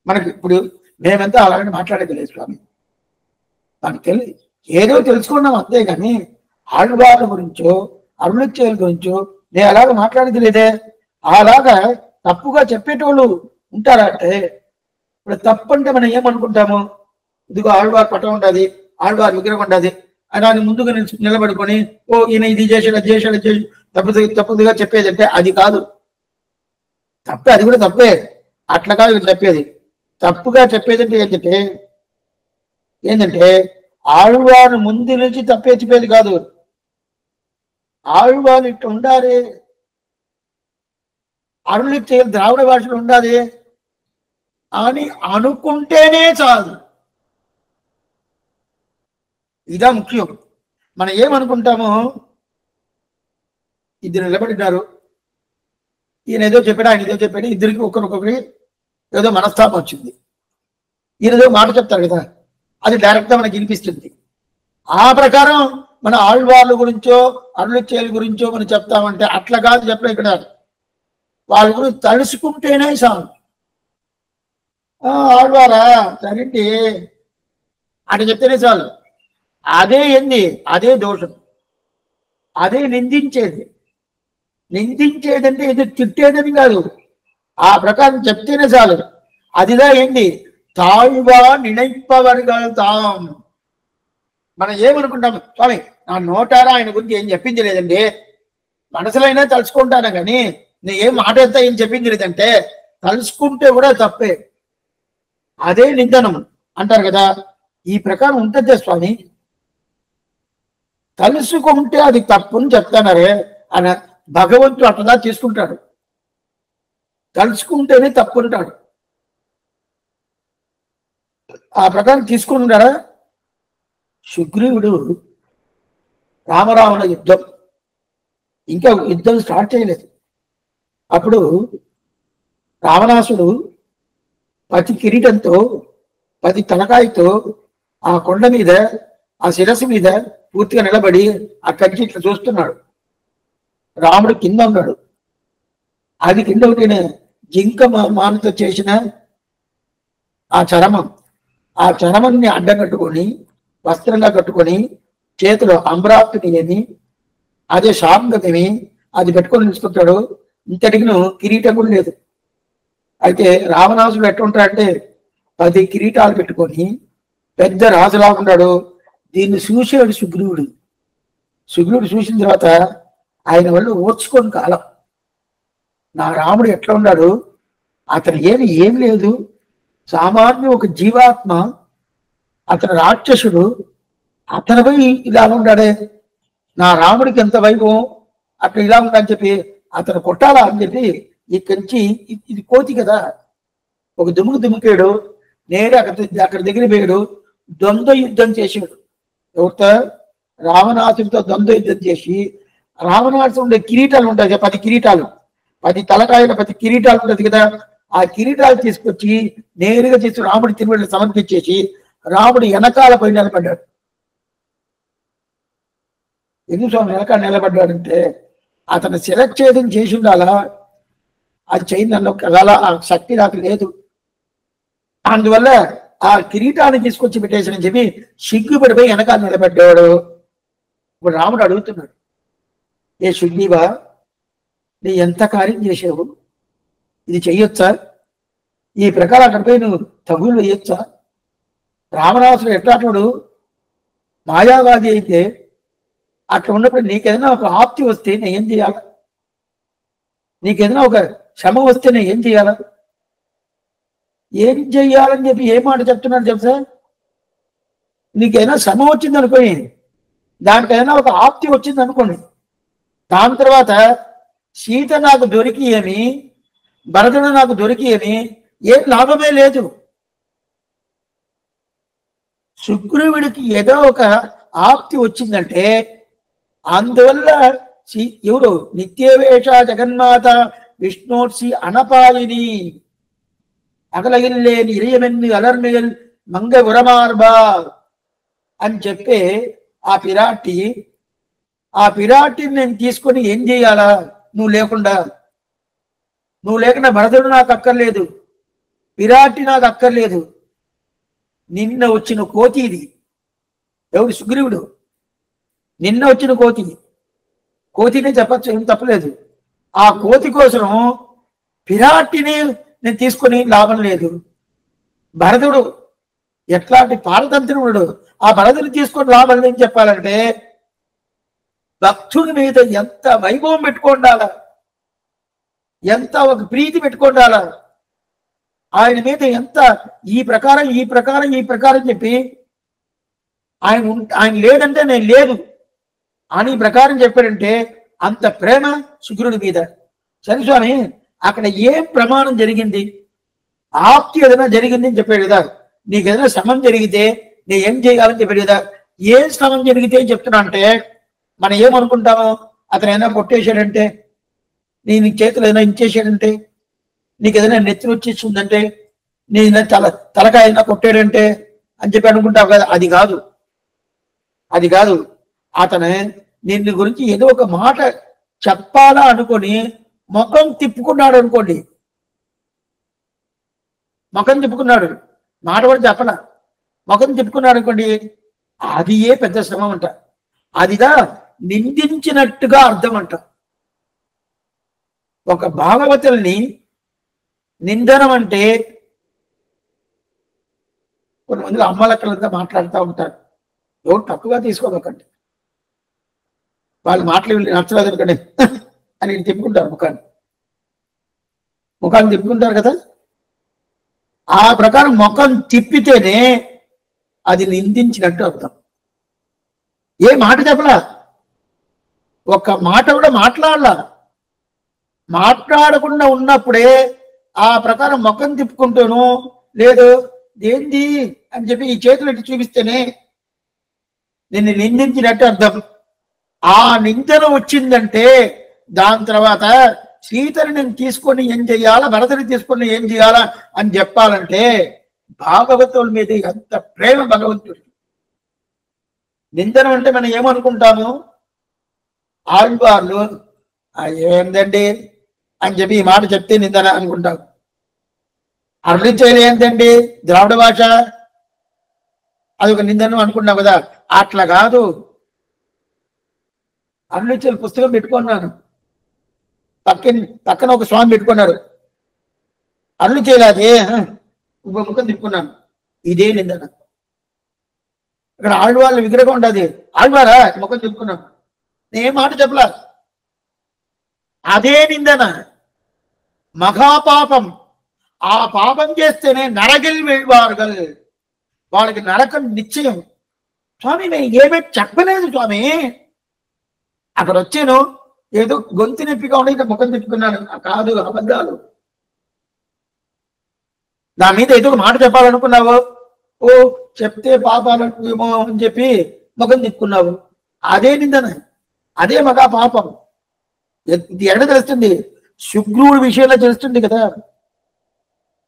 మనకి ఇప్పుడు మేమంతా అలాగే మాట్లాడేది లేదు స్వామి. నాకు తెలియదు, ఏదో తెలుసుకున్నాం అంతేగాని ఆళ్వాళ్ళ గురించో అరుణిచ్చల గురించో నేను అలాగ మాట్లాడేది లేదే. అలాగా తప్పుగా చెప్పేటోళ్ళు ఉంటారంటే, ఇప్పుడు తప్పు అంటే మనం ఏమనుకుంటాము? ఇదిగో ఆళ్వార్ పటం ఉంటుంది, ఆళ్వార్ విగ్రహం ఉంటుంది, దాన్ని ముందుగా నిలబడుకొని ఓ ఈయన ఇది చేసాడు అది చేసాడు చేసి తప్పుగా చెప్పేది అంటే అది కాదు. తప్పే, అది కూడా తప్పే. అట్లా కాదు ఇది చెప్పేది. తప్పుగా చెప్పేది అంటే ఏంటంటే ఆళ్వారు ముందు నుంచి తప్పే చెప్పేది కాదు. ఆళ్వారు ఇట్లా ఉండాలి, అరుళిచ్చే ద్రావిడ భాషలో ఉండాలి అని అనుకుంటేనే చాలు. ఇదా ముఖ్యం. మనం ఏమనుకుంటామో, ఇద్దరు నిలబడినారు, ఈయన ఏదో చెప్పాడు ఆయన ఏదో చెప్పాడు, ఇద్దరికి ఒకరికొకరి ఏదో మనస్తాపం వచ్చింది, ఈయన ఏదో మాట చెప్తారు కదా, అది డైరెక్ట్గా మనకి వినిపిస్తుంది. ఆ ప్రకారం మన ఆళ్వార్ల గురించో అరుళిచ్చేల గురించో మనం చెప్తామంటే అట్లా కాదు చెప్పలే. ఇక్కడ వాళ్ళ గురించి తలుసుకుంటేనే చాలు. ఆళ్వారా సరేంటి అటు చెప్తేనే చాలు. అదే ఏంది? అదే దోషం, అదే నిందించేదంటే ఇది తిట్టేదని కాదు, ఆ ప్రకారం చెప్తేనే చాలు. అదిదా ఏంది? తాళ్వా నిனைப்பவர்கள்தாம். మనం ఏమనుకుంటాం, స్వామి నా నోటారా ఆయన గురించి ఏం చెప్పింది లేదండి, మనసులో అయినా తలుచుకుంటాను కానీ నేను ఏం మాట ఎంత ఏం చెప్పింది లేదంటే తలుచుకుంటే కూడా తప్పే, అదే నిందనం అంటారు కదా. ఈ ప్రకారం ఉంటుంది స్వామి. తలుసుకుంటే అది తప్పుని చెప్తానరే అని భగవంతుడు అట్లా తీసుకుంటాడు. తలుచుకుంటేనే తప్పు అంటాడు. ఆ ప్రకారం తీసుకుంటారా? సుగ్రీవుడు రామరావణ యుద్ధం, ఇంకా యుద్ధం స్టార్ట్ చేయలేదు. అప్పుడు రావణాసుడు 10 కిరీటంతో 10 తలకాయతో ఆ కొండ మీద ఆ శిరస్సు మీద పూర్తిగా నిలబడి అక్కడికి ఇట్లా చూస్తున్నాడు. రాముడు కింద ఉన్నాడు. అది కింద ఒకటిన జింక మానతో చేసిన ఆ చరమాన్ని అడ్డం కట్టుకొని వస్త్రంగా కట్టుకొని చేతిలో అమ్రాప్తిని ఏమి అదే శాంగతిని అది పెట్టుకొని నిలుచుకుంటాడు. ఇంతటికి కిరీటం కూడా లేదు. అయితే రావణాసుడు ఎట్లుంటాడంటే 10 కిరీటాలు పెట్టుకొని పెద్ద రాజులా ఉన్నాడు. దీన్ని చూసాడు సుగ్రీవుడు చూసిన తర్వాత ఆయన వాళ్ళు ఓర్చుకొని కాలం, నా రాముడు ఎట్లా ఉన్నాడు, అతను ఏం లేదు, సామాన్య ఒక జీవాత్మ, అతను రాక్షసుడు, అతనిపై ఇలా ఉన్నాడే, నా రాముడికి ఎంత వైభవం, అట్లా ఇలా ఉండని చెప్పి అతను కొట్టాలా అని చెప్పి ఇక్కడి నుంచి, ఇది కోతి కదా, ఒక దుమ్ముకాడు, నేడు అక్కడ దగ్గర పోయాడు, ద్వంద్వ యుద్ధం చేసాడు. ఎవరితో? రావణాసుడితో ద్వంద్వ యుద్ధం చేసి, రావణాసుడు ఉండే కిరీటాలు ఉంటాయి 10 కిరీటాలు, 10 తలకాయల 10 కిరీటాలు ఉంటుంది కదా, ఆ కిరీటాలు తీసుకొచ్చి నేరుగా చేసి రాముడి తిరుమల సమర్పించేసి రాముడు వెనకాల పై నిలబడ్డాడు. ఎందుకు స్వామి నిలకడ నిలబడ్డాడంటే అతను శిరచ్ఛేదం చేసి ఉండాలా, అది చేయింది నన్ను అలా ఆ శక్తి నాకు లేదు, అందువల్ల ఆ కిరీటాన్ని తీసుకొచ్చి పెట్టేసి చెప్పి సిగ్గుపడిపోయి వెనకాల నిలబడ్డాడు. ఇప్పుడు రాముడు అడుగుతున్నాడు, ఏ శుగ్రీవా, నీ ఎంత కార్యం చేసావు, ఇది చెయ్యొచ్చా, ఈ ప్రకారం అక్కడిపై నువ్వు తగులు వేయొచ్చా? రామరాసుడు ఎట్లాంటాడు, మాయావాది అయితే అట్లా ఉన్నప్పుడు నీకేదైనా ఒక ఆప్తి వస్తే నేను ఏం చేయాలా, నీకేదైనా ఒక శ్రమ వస్తే నేను ఏం చేయాలా, ఏం చెయ్యాలని చెప్పి ఏ మాట చెప్తున్నాడు తెలుసా? నీకైనా శ్రమ వచ్చింది అనుకోని, దానికైనా ఒక ఆప్తి వచ్చింది అనుకోండి, దాని తర్వాత సీత నాకు దొరికి అని, భరతుడు నాకు దొరికి అని ఏం లాభమే లేదు. సుగ్రీవుడికి ఏదో ఒక ఆప్తి వచ్చిందంటే అందువల్ల ఎవరు నిత్యవేష జగన్మాత విష్ణోర్సి అనపాలిని అగలగిల్లేని ఇరియమెన్ని అలర్మియల్ మంగ ఉరమార్బా అని చెప్పే ఆ పిరాటిని నేను తీసుకొని ఏం చేయాలా, నువ్వు లేకుండా భరతుడు నాకు అక్కర్లేదు, పిరాటి నాకు అక్కర్లేదు, నిన్న వచ్చిన కోతి ఇది. ఎవడు? సుగ్రీవుడు. నిన్న వచ్చిన కోతినే చెప్పచ్చు, ఏం తప్పలేదు. ఆ కోతి కోసం పిరాటిని నేను తీసుకొని లాభం లేదు. భరతుడు ఎట్లాంటి పారతంత్రుడు, ఆ భరతుని తీసుకొని లాభం లేని చెప్పాలంటే భక్తుడి మీద ఎంత వైభవం పెట్టుకోండాలా, ఎంత ఒక ప్రీతి పెట్టుకోండాలా, ఆయన మీద ఎంత ఈ ప్రకారం చెప్పి ఆయన లేదంటే నేను లేదు అని ప్రకారం చెప్పాడంటే అంత ప్రేమ సుగ్రీవుడి మీద. సరే స్వామి, అక్కడ ఏం ప్రమాణం జరిగింది, ఆప్తి ఏదైనా జరిగింది అని చెప్పాడు కదా, నీకు ఏదైనా శ్రమం జరిగితే నేను ఏం చేయాలని చెప్పాడు కదా, ఏం శ్రమం జరిగితే అని చెప్తున్నా అంటే మనం ఏమనుకుంటామో, అతను ఏదైనా కొట్టేశాడంటే, నీ చేతులు ఏదైనా ఇంచేసాడంటే, నీకు ఏదైనా నెత్తిని వచ్చేసిందంటే, నేను తలకాయ ఏదైనా కొట్టాడంటే అని చెప్పి అనుకుంటావు కదా. అది కాదు. అతను నిన్ను గురించి ఏదో ఒక మాట చెప్పాలా అనుకొని ముఖం తిప్పుకున్నాడు అనుకోండి, మాట కూడా చెప్పలా, ముఖం తిప్పుకున్నాడు అనుకోండి, అది ఏ పెద్ద శ్రమ అంట, అదిగా నిందించినట్టుగా అర్థం అంట. ఒక భాగవతుల్ని నిందనం అంటే కొంతమంది అమ్మలక్కలంతా మాట్లాడుతూ ఉంటారు, ఎవరు తక్కువగా తీసుకోకండి, వాళ్ళు మాటలు నచ్చలేదు అనుకోండి అని తిప్పుకుంటారు, ముఖాన్ని తిప్పుకుంటారు కదా. ఆ ప్రకారం ముఖం తిప్పితేనే అది నిందించినట్టు అర్థం. ఏ మాట చెప్పలా, ఒక్క మాట కూడా మాట్లాడకుండా ఉన్నప్పుడే ఆ ప్రకారం ముఖం తిప్పుకుంటూను లేదు ఏంది అని చెప్పి ఈ చేతులు ఎట్టి చూపిస్తేనే నిన్ను నిందించినట్టు అర్థం. ఆ నిందన వచ్చిందంటే దాని తర్వాత సీతని నేను తీసుకొని ఏం చెయ్యాలా, భరతుని తీసుకొని ఏం చేయాలా అని చెప్పాలంటే భాగవతుల మీద ఎంత ప్రేమ భగవంతుడికి. నిందనం అంటే మనం ఏమనుకుంటాము, ఆళ్వార్లు ఏందండి అని చెప్పి ఈ మాట చెప్తే నిందన అనుకుంటాం. అరుణించేది ఏంటండి, ద్రావిడ భాష, అది ఒక నిందనం అనుకున్నాం కదా. అట్లా కాదు. అరుణించేది పుస్తకం పెట్టుకున్నాను, పక్కన ఒక స్వామి పెట్టుకున్నారు, అరుణించేది అదే ముఖం తిప్పుకున్నాను, ఇదే నిందన. ఇక్కడ ఆళ్వాళ్ళ విగ్రహం ఉండదు, ఆళ్వారా ముఖం తిప్పుకున్నాను, నేను మాట చెప్పలా, అదే నిందన, మహాపాపం. ఆ పాపం చేస్తేనే నరగిల్ వెళ్ళారుగల్, వాళ్ళకి నరకం నిశ్చయం. స్వామి నేను ఏమీ చెప్పలేదు స్వామి, అక్కడ వచ్చాను ఏదో గొంతు నొప్పిగా ఉండి ముఖం తిప్పుకున్నాను, కాదు అబద్ధాలు. నా మీద ఏదో ఒక మాట చెప్పాలనుకున్నావు, ఓ చెప్తే పాపాలు ఏమో అని చెప్పి ముఖం తిప్పుకున్నావు, అదే నిందన, అదే మగా పాపం. ఇది ఎక్కడ తెలుస్తుంది, శుగ్రీవుడి విషయంలో తెలుస్తుంది కదా.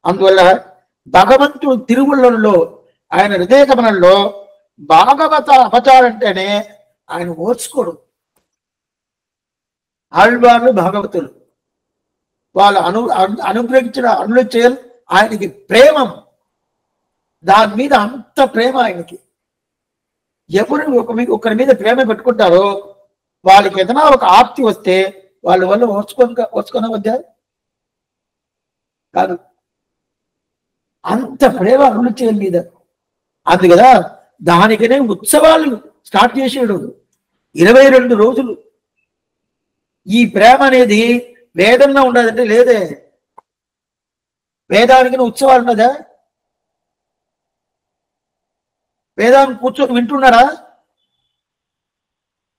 అందువల్ల భగవంతుడు తిరువులలో ఆయన హృదయ గమనంలో భాగవత అపచారంటేనే ఆయన ఓర్చుకోడు. ఆళ్వార్లు భాగవతులు వాళ్ళు అనుగ్రహించిన అరుణ చేయలు ఆయనకి ప్రేమం, దాని మీద అంత ప్రేమ ఆయనకి. ఎవరు ఒకరి మీద ప్రేమ పెట్టుకుంటారో వాళ్ళకి ఏదైనా ఒక ఆప్తి వస్తే వాళ్ళ వల్ల ఓర్చుకొని వద్దా కాదు, అంత ప్రేమ అరుణ చేయల మీద. అందు కదా దానికనే ఉత్సవాలు స్టార్ట్ చేసాడు 22 రోజులు. ఈ ప్రేమ అనేది వేదంలో ఉండదంటే లేదే. వేదానికి ఉత్సవాలు ఉన్నదా? వేదాన్ని కూర్చొని వింటున్నారా?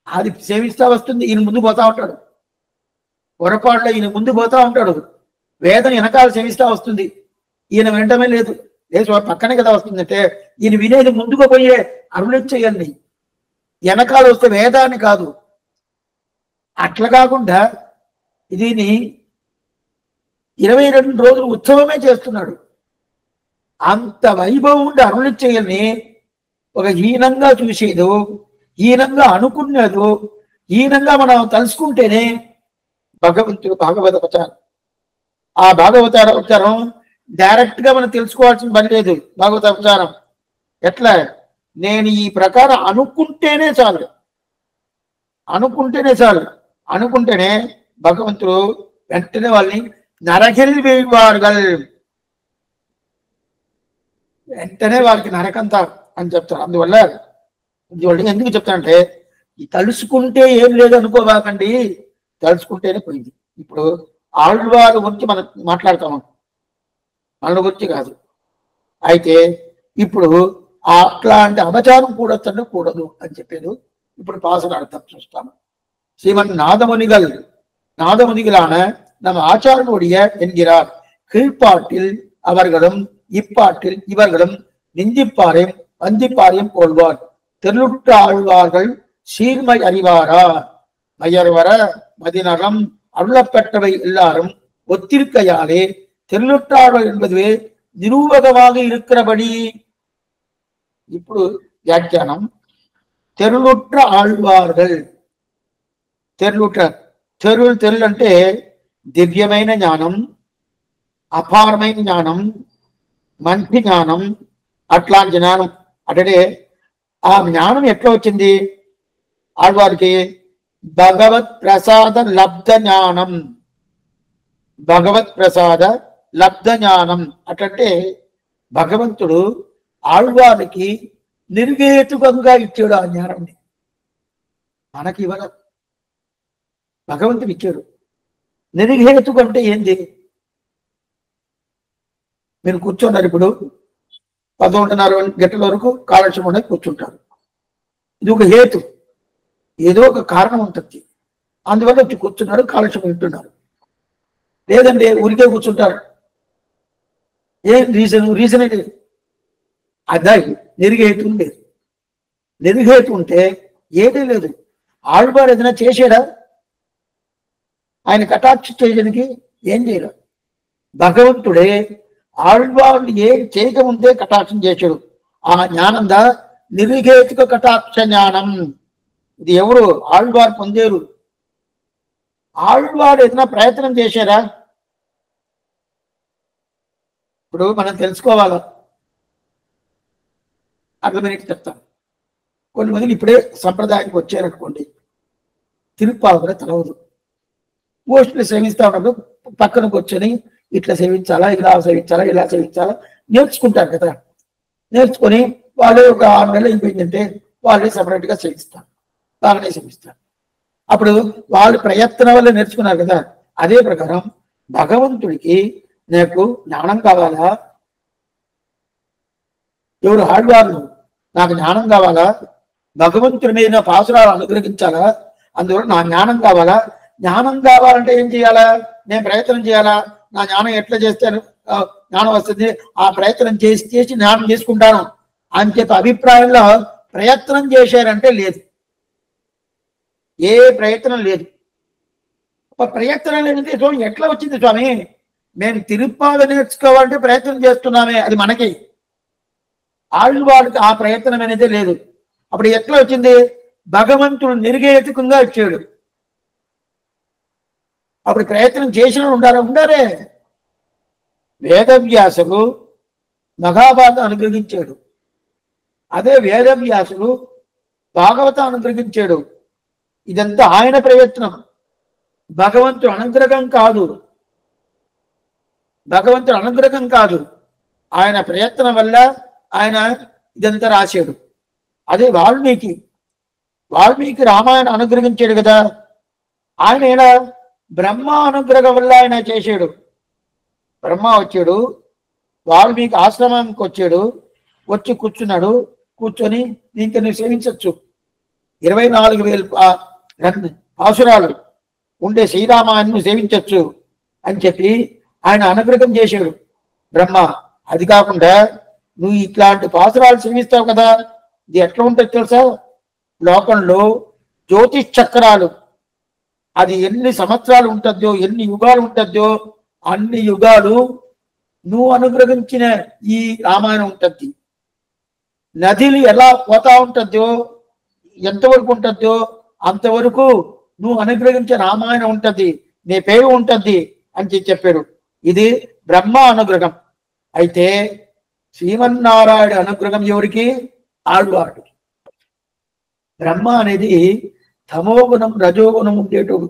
అది సేవిస్తా వస్తుంది, ఈయన ముందు పోతా ఉంటాడు. పొరపాటులో ఈయన ముందు పోతా ఉంటాడు, వేదం వెనకాల సేవిస్తా వస్తుంది, ఈయన వినటమే లేదు. పక్కనే కదా వస్తుందంటే ఈయన వినేది ముందుకు పోయే అరుణించేయండి, వెనకాల వస్తే వేదాన్ని కాదు. అట్లా కాకుండా దీన్ని 22 రోజులు ఉత్సవమే చేస్తున్నాడు. అంత వైభవం ఉండి అరుణించేయల్ని ఒక హీనంగా చూసేదో, హీనంగా అనుకునేదో, హీనంగా మనం తలుసుకుంటేనే భగవంతుడు భాగవత ప్రచారం. ఆ భాగవత ప్రచారం డైరెక్ట్ గా మనం తెలుసుకోవాల్సిన పని లేదు. భాగవత ప్రచారం ఎట్లా, నేను ఈ ప్రకారం అనుకుంటేనే చాలు, అనుకుంటేనే భగవంతుడు వెంటనే వాళ్ళని నరకిల్ వేయువారుగల్, వెంటనే వాళ్ళకి నరకంతా అని చెప్తారు. అందువల్ల ఎందుకు చెప్తానంటే ఈ తలుసుకుంటే ఏం లేదు అనుకోవాకండి, తలుసుకుంటేనే పోయింది. ఇప్పుడు ఆళ్వారు గురించి మనం మాట్లాడతాము, మన గురించి కాదు. అయితే ఇప్పుడు అట్లాంటి అపచారం కూడదు అని చెప్పేది ఇప్పుడు பாசுர அர்த்தம் చూస్తాము. ஸ்ரீமன் நாதமுனிகளான நம் ஆச்சாரனுடைய என்கிறார். கீழ்ப்பாட்டில் அவர்களும் இப்பாட்டில் இவர்களும் நிந்திப்பாரையும் வந்திப்பாரையும் கொள்வார். தெருளுற்ற ஆழ்வார்கள் சீர்மை அறிவாரா, மயர்வர மதிநலம் அருளப்பட்டவை எல்லாரும் ஒத்திருக்கையாலே தெருளுற்றாழ்வார் என்பதுவே నిరూపకமாக இருக்கிறபடி. ఇప్పుడు వ్యాఖ్యానం. తెరులుట్ర ఆళ్వార్గల్, తెరులు అంటే దివ్యమైన జ్ఞానం, అపారమైన జ్ఞానం, మంచి జ్ఞానం, అట్లాంటి జ్ఞానం. అంటే ఆ జ్ఞానం ఎట్లా వచ్చింది ఆళ్వారికి? భగవత్ ప్రసాద లబ్ధ జ్ఞానం, భగవత్ ప్రసాద లబ్ధ జ్ఞానం. అట్లంటే భగవంతుడు ఆళ్వారికి నిర్వేతుకంగా ఇచ్చాడు ఆ జ్ఞానాన్ని. మనకి ఇవ్వడం భగవంతుడు ఇచ్చాడు. నిర్హేతుకు అంటే ఏంది? మీరు కూర్చున్నారు, ఇప్పుడు 11:30 గంటల వరకు కాలక్షేపం అనేది కూర్చుంటారు. ఇది ఒక హేతు, ఏదో ఒక కారణం ఉంటుంది, అందువల్ల వచ్చి కూర్చున్నారు, కాలక్షేపం వింటున్నారు. లేదంటే ఊరికే కూర్చుంటారు, ఏం రీజన్ లేదు. అదే నిర్హేతు లేదు. నిర్హేతు ఉంటే ఏదీ లేదు. ఆళ్వారు ఏదైనా చేశాడా? ఆయన కటాక్ష చేయడానికి ఏం చేయరు. భగవంతుడే ఆళ్వారు ఏం చేయకముందే కటాక్షం చేశాడు. ఆ జ్ఞానందా నిర్హేతుక కటాక్ష జ్ఞానం. ఇది ఎవరు? ఆళ్వారు పొందేరు. ఆళ్వారు ఏదైనా ప్రయత్నం చేశారా? ఇప్పుడు మనం తెలుసుకోవాలా, అర్థమైనట్టు చెప్తాను. కొంతమంది ఇప్పుడే సంప్రదాయానికి వచ్చారనుకోండి, తిరుప్పావర తెలవదు. గోష్ఠులు సేవిస్తా ఉన్నప్పుడు పక్కన కూర్చొని ఇట్లా సేవించాలా, ఇలా సేవించాలా, ఇలా సేవించాలా నేర్చుకుంటారు కదా. నేర్చుకొని వాళ్ళే ఒక 6 నెలలు అయిపోయిందంటే వాళ్ళే సపరేట్గా సేవిస్తారు, బాగానే సేవిస్తారు. అప్పుడు వాళ్ళు ప్రయత్నం వల్ల నేర్చుకున్నారు కదా. అదే ప్రకారం భగవంతుడికి నాకు జ్ఞానం కావాలా? ఎవరు? ఆళ్వార్లు. నాకు జ్ఞానం కావాలా? భగవంతుడి మీద పాసురాలు అనుగ్రహించాలా? అందువల్ల నా జ్ఞానం కావాలా? జ్ఞానం కావాలంటే ఏం చేయాలా? నేను ప్రయత్నం చేయాలా? నా జ్ఞానం ఎట్లా చేస్తే జ్ఞానం వస్తుంది? ఆ ప్రయత్నం చేసి జ్ఞానం చేసుకుంటాను అని చెప్పి అభిప్రాయంలో ప్రయత్నం చేశారంటే లేదు, ఏ ప్రయత్నం లేదు. ప్రయత్నం లేదంటే స్వామి ఎట్లా వచ్చింది స్వామి? మేము తిరుప్పాద నేర్చుకోవాలంటే ప్రయత్నం చేస్తున్నామే, అది మనకి. ఆళ్వాడికి ఆ ప్రయత్నం అనేది లేదు. అప్పుడు ఎట్లా వచ్చింది? భగవంతుడు నిర్హేతుకంగా ఇచ్చాడు. అప్పుడు ప్రయత్నం చేసిన ఉండారే. వేదవ్యాసుడు మహాభారతం అనుగ్రహించాడు, అదే వేదవ్యాసుడు భాగవతం అనుగ్రహించాడు. ఇదంతా ఆయన ప్రయత్నం, భగవంతుడు అనుగ్రహం కాదు. భగవంతుడు అనుగ్రహం కాదు, ఆయన ప్రయత్నం వల్ల ఆయన ఇదంతా రాశాడు. అదే వాల్మీకి రామాయణం అనుగ్రహించాడు కదా. ఆయన ఎలా? బ్రహ్మ అనుగ్రహం వల్ల ఆయన చేశాడు. బ్రహ్మ వచ్చాడు, వాల్మీకి ఆశ్రమానికి వచ్చాడు, వచ్చి కూర్చున్నాడు. కూర్చొని ఇంక నువ్వు సేవించవచ్చు, 24,000 పాసురాలు ఉండే శ్రీరామాయణం సేవించవచ్చు అని చెప్పి ఆయన అనుగ్రహం చేశాడు బ్రహ్మ. అది కాకుండా నువ్వు ఇట్లాంటి పాసురాలు సేవిస్తావు కదా, ఇది ఎట్లా ఉంటుంది తెలుసా? లోకంలో జ్యోతిష్ చక్రాలు, అది ఎన్ని సంవత్సరాలు ఉంటుందో, ఎన్ని యుగాలు ఉంటుందో, అన్ని యుగాలు నువ్వు అనుగ్రహించిన ఈ రామాయణం ఉంటుంది. నదిలు ఎలా పోతా ఉంటుందో, ఎంతవరకు ఉంటుందో అంతవరకు నువ్వు అనుగ్రహించే రామాయణం ఉంటుంది, నీ పేరు ఉంటుంది అని చెప్పాడు. ఇది బ్రహ్మ అనుగ్రహం. అయితే శ్రీమన్నారాయణ అనుగ్రహం ఎవరికి? ఆళ్వాడికి. బ్రహ్మ అనేది తమోగుణం రజోగుణం ఉండేటోడు,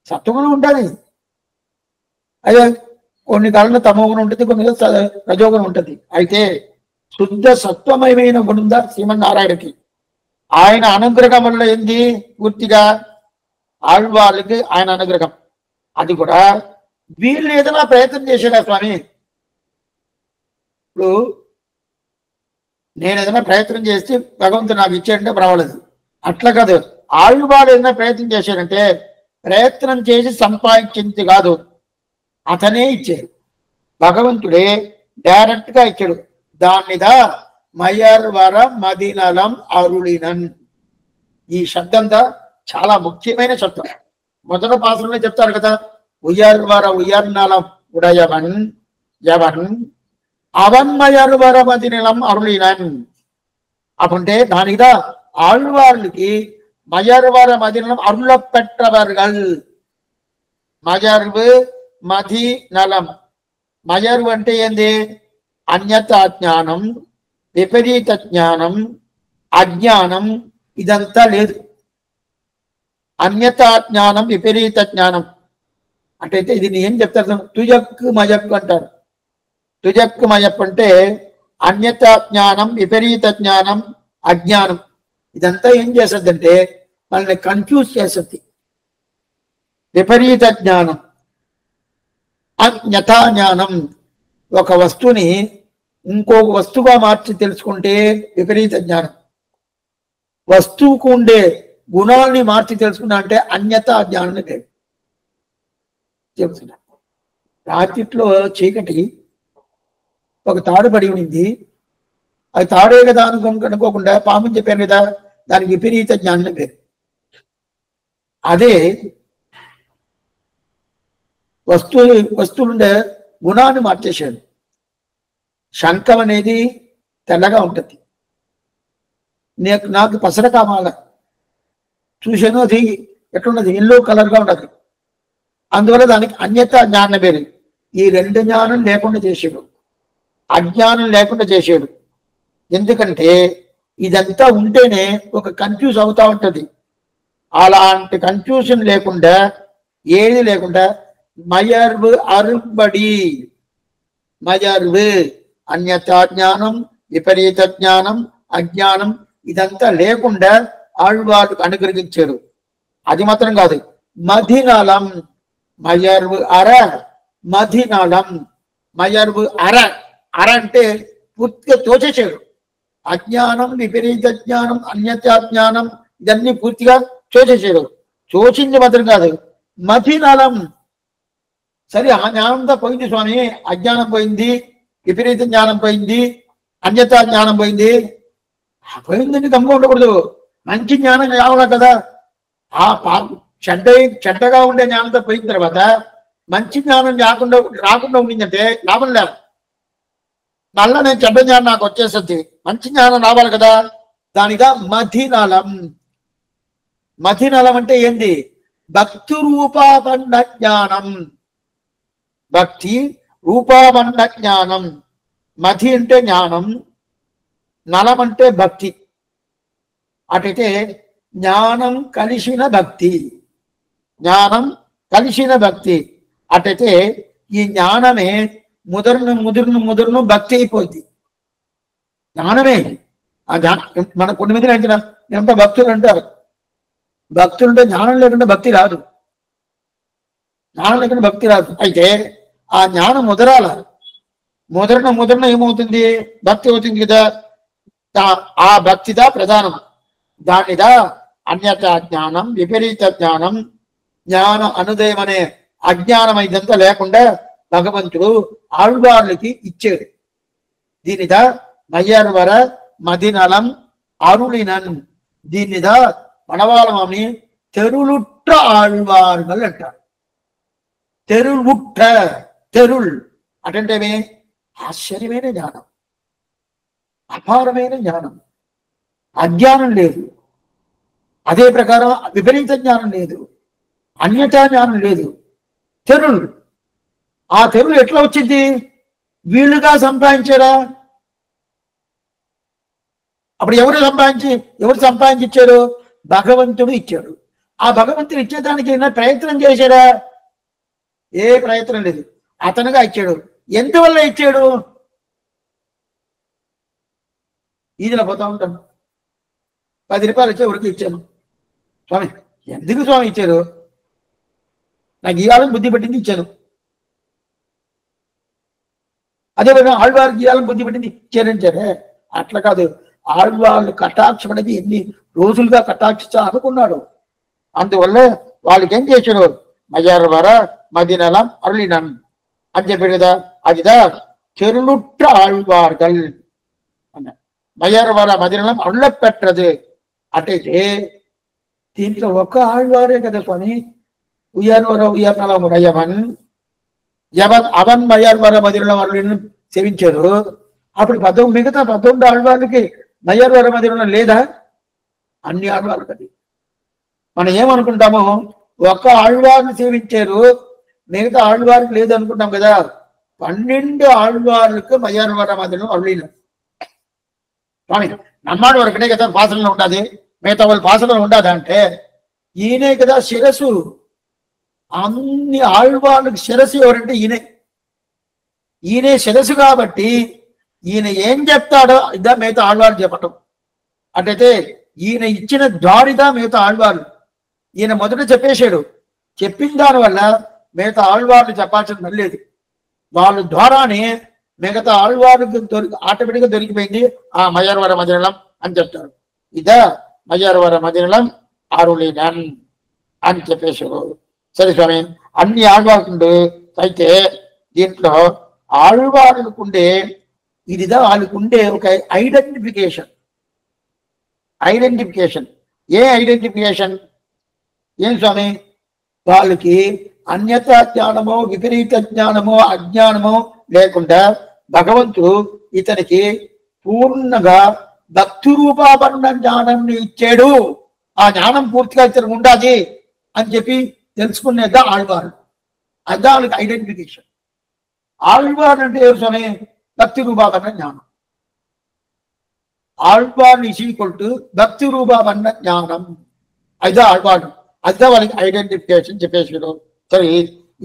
సత్వగుణం ఉంటుంది. అదే కొన్ని కాలంలో తమోగుణం ఉంటుంది, కొన్ని రజోగుణం ఉంటుంది. అయితే శుద్ధ సత్వమయమైన గుణందా శ్రీమన్నారాయణకి. ఆయన అనుగ్రహం వల్ల ఏంది? పూర్తిగా ఆళ్వాళ్ళకి ఆయన అనుగ్రహం. అది కూడా వీళ్ళు ఏదైనా ప్రయత్నం చేశాడా స్వామి? ఇప్పుడు నేను ఏదైనా ప్రయత్నం చేస్తే భగవంతుడు నాకు ఇచ్చాడంటే పర్వాలేదు, అట్లా కాదు. ఆళ్వాళ్ళు ఏదైనా ప్రయత్నం చేశాడంటే ప్రయత్నం చేసి సంపాదించింది కాదు, అతనే ఇచ్చాడు. భగవంతుడే డైరెక్ట్ గా ఇచ్చాడు. దాని మీద మయర్వర మదినలం అరుళినన్, ఈ శబ్దంతా చాలా ముఖ్యమైన శబ్దం. మొదటి పాసంలో చెప్తారు కదా, ఉయర్వర ఉయర్నలం ఉడయవన్ యవన్ అవన్ మయర్వర మదినలం అరుళినన్. అప్పుంటే దానిద ఆళ్వార్లకి మయర్వర మదినలం అరుళ పెట్టవర్గల్. మయర్వు మధి నలం. మయర్వు అంటే ఏంది? అన్యతా జ్ఞానం, విపరీత జ్ఞానం, అజ్ఞానం, ఇదంతా లేదు. అన్యతా జ్ఞానం, విపరీత జ్ఞానం అంటే ఇది ఏం చెప్తారు? తుజక్కు మజక్కు అంటారు. తుజక్కు మజప్పు అంటే అన్యతా జ్ఞానం, విపరీత జ్ఞానం, అజ్ఞానం. ఇదంతా ఏం చేస్తుందంటే మనల్ని కన్ఫ్యూజ్ చేస్తుంది. విపరీత జ్ఞానం, అజ్ఞతా జ్ఞానం, ఒక వస్తువుని ఇంకొక వస్తువుగా మార్చి తెలుసుకుంటే విపరీత జ్ఞానం. వస్తువుకు ఉండే గుణాలని మార్చి తెలుసుకున్నా అంటే అన్యతా జ్ఞానం లేదు. చెప్తున్నా, రాత్రిలో చీకటి ఒక తాడు పడి ఉండింది, అది తాడే కదా అనుకోకుండా పాముని చెప్పాను కదా, దానికి విపరీత జ్ఞానం పేరు. అదే వస్తువులుండే గుణాన్ని మార్చేశాడు. శంఖం అనేది తెల్లగా ఉంటుంది, నాకు పసర కామాల చూశాను, అది ఎట్లున్నది? ఎల్లో కలర్గా ఉండదు. అందువల్ల దానికి అన్యత జ్ఞానం పేరు. ఈ రెండు జ్ఞానం లేకుండా చేసాడు, అజ్ఞానం లేకుండా చేసాడు. ఎందుకంటే ఇదంతా ఉంటేనే ఒక కన్ఫ్యూజ్ అవుతా ఉంటుంది. అలాంటి కన్ఫ్యూజన్ లేకుండా, ఏది లేకుండా మయర్వు అరుబడి, మయర్వు అన్యతా జ్ఞానం, విపరీత జ్ఞానం, అజ్ఞానం, ఇదంతా లేకుండా ఆళ్వాళ్ళకు అనుగ్రహించాడు. అది మాత్రం కాదు, మధినలం. మయర్వు అర, మధినలం. మయర్వు అర, అర అంటే పూర్తిగా తోచేసాడు. అజ్ఞానం, విపరీత జ్ఞానం, అన్యతా జ్ఞానం, ఇదన్నీ పూర్తిగా తోచేసాడు. తోచింది మాత్రం కాదు, మధినలం. సరే, ఆ జ్ఞానంతో పోయింది స్వామి, అజ్ఞానం పోయింది, విపరీత జ్ఞానం పోయింది, అన్యతా జ్ఞానం పోయింది. పోయిందని గమ్ముగా ఉండకూడదు, మంచి జ్ఞానం కావాలా కదా. ఆ చెడ్డగా ఉండే జ్ఞానంతో పోయిన తర్వాత మంచి జ్ఞానం రాకుండా ఉండిందంటే లాభం లేదు. మళ్ళా నేను చెడ్డ జ్ఞానం నాకు వచ్చేస్తుంది, మంచి జ్ఞానం రావాలి కదా. దానిగా మధినలం. మధినలం అంటే ఏంది? భక్తి రూపాపన్న జ్ఞానం. భక్తి రూపాపన్న జ్ఞానం. మతి అంటే జ్ఞానం, నలం అంటే భక్తి. అటైతే జ్ఞానం కలిసిన భక్తి, జ్ఞానం కలిసిన భక్తి. అటైతే ఈ జ్ఞానమే ముదురును భక్తి అయిపోద్ది. జ్ఞానమే మన కొన్ని మంది అంటున్నా ఎంత భక్తులు అంటారు. భక్తులుంటే జ్ఞానం లేకుండా భక్తి రాదు, జ్ఞానం లేకుండా భక్తి రాదు. అయితే ఆ జ్ఞానం ముదరాల, ముదరణ ఏమవుతుంది? భక్తి అవుతుంది కదా. ఆ భక్తిదా ప్రధానం. దానిదా అన్యత జ్ఞానం, విపరీత జ్ఞానం, జ్ఞాన అనుదయం అనే అజ్ఞానం ఇదంతా లేకుండా భగవంతుడు ఆళ్వార్లకి ఇచ్చాడు. దీనిదా మయ్యర్వర మదినలం అరుళినన్. దీనిదా మణవాళమని తెరులుట్ట ఆళ్వార్గల్ అంటారు. తెరులుట్ట, తెరుల్ అటంటేమే ఆశ్చర్యమైన జ్ఞానం, అపారమైన జ్ఞానం. అజ్ఞానం లేదు, అదే ప్రకారం విపరీత జ్ఞానం లేదు, అన్యతా జ్ఞానం లేదు. తెరుల్. ఆ తెరులు ఎట్లా వచ్చింది? వీళ్ళుగా సంపాదించారా? అప్పుడు ఎవరు సంపాదించి ఇచ్చారు? భగవంతుడు ఇచ్చాడు. ఆ భగవంతుడు ఇచ్చేదానికి ఏమైనా ప్రయత్నం చేశాడా? ఏ ప్రయత్నం లేదు, అతనుగా ఇచ్చాడు. ఎందువల్ల ఇచ్చాడు? ఈదిలో పోతా ఉంటాను, 10 రూపాయలు ఇచ్చే ఊరికి ఇచ్చాను. స్వామి ఎందుకు స్వామి ఇచ్చారు? నాకు ఇవ్వాలని బుద్ధి పట్టింది ఇచ్చాను. అదేవిధంగా ఆళ్వారికి ఇవ్వాలని బుద్ధి పట్టింది ఇచ్చారంటారే. అట్లా కాదు. ఆళ్వాళ్ళు కటాక్షం అనేది ఎన్ని రోజులుగా కటాక్షించా అనుకున్నాడు. అందువల్ల వాళ్ళకి ఏం చేశారు? మయ్యర్వర మదినలం అరుళినం అని చెప్పారు కదా. అదిదా తెరులుట్ట ఆళ్వార్గల్ అన్న. మయ్యర్వర మదినలం అరుళ పెట్టదు అంటే దీంట్లో ఒక్క ఆళ్వారే కదా స్వామి. ఉయ్యర్వర ఉయ్యర్నలం ఉడయవన్ అవన్ మయ్యర్వర మదినలం అరుళిని సేవించారు. అప్పుడు మిగతా 19 ఆళ్వార్లకి మయ్యర్వర మదినలం లేదా? అన్ని ఆళ్వార్లకి. అది మనం ఏమనుకుంటామో, ఒక్క ఆళ్వారిని సేవించారు, మిగతా ఆళ్వారికి లేదు అనుకుంటాం కదా. 12 ఆళ్వార్లకు మయ్యర్వర మదినలం అరుళిన. స్వామి నమ్మాడు వరకునే కదా పాసనలో ఉండాలి, మిగతా వాళ్ళు పాసనలో ఉండదా అంటే ఈయనే కదా శిరస్సు. అన్ని ఆళ్వార్లకు శిరస్సు ఎవరంటే ఈయనే శిరస్సు. కాబట్టి ఈయన ఏం చెప్తాడో ఇదా మిగతా ఆళ్వారు చెప్పటం. అంటే ఈయన ఇచ్చిన దారిదా మిగతా ఆళ్వారు. ఈయన మొదట చెప్పేశాడు, చెప్పిన దానివల్ల మిగతా ఆళ్వార్లు చెప్పాల్సిన పని లేదు. వాళ్ళ ద్వారానే మిగతా ఆళ్వార్లకు ఆటోమేటిక్గా దొరికిపోయింది ఆ మయ్యర్వర మదినలం అని చెప్తారు. ఇదా మయ్యర్వర మదినలం అరుళినన్ అని చెప్పేశారు. సరే స్వామి, అన్ని ఆళ్వార్లు అయితే దీంట్లో ఆళ్వార్లకుండే ఇదిదా వాళ్ళకుండే ఒక ఐడెంటిఫికేషన్. ఏ ఐడెంటిఫికేషన్? ఏం స్వామి? వాళ్ళకి అన్యతా జ్ఞానమో విపరీత జ్ఞానమో అజ్ఞానమో లేకుండా భగవంతుడు ఇతనికి పూర్ణంగా భక్తి రూపాపన్న జ్ఞానాన్ని ఇచ్చాడు. ఆ జ్ఞానం పూర్తిగా ఇతనికి ఉండాలి అని చెప్పి తెలుసుకునేదా ఆళ్వారు. అదా వాళ్ళకి ఐడెంటిఫికేషన్. ఆళ్వారు అంటే ఏం స్వామి? భక్తి రూపాపన్న జ్ఞానం. ఆళ్వారు ఈజ్ ఈక్వల్ టు భక్తి రూపాపన్న జ్ఞానం. అదా ఆళ్వారు. అదా వాళ్ళకి ఐడెంటిఫికేషన్ చెప్పేసాడు. సరే,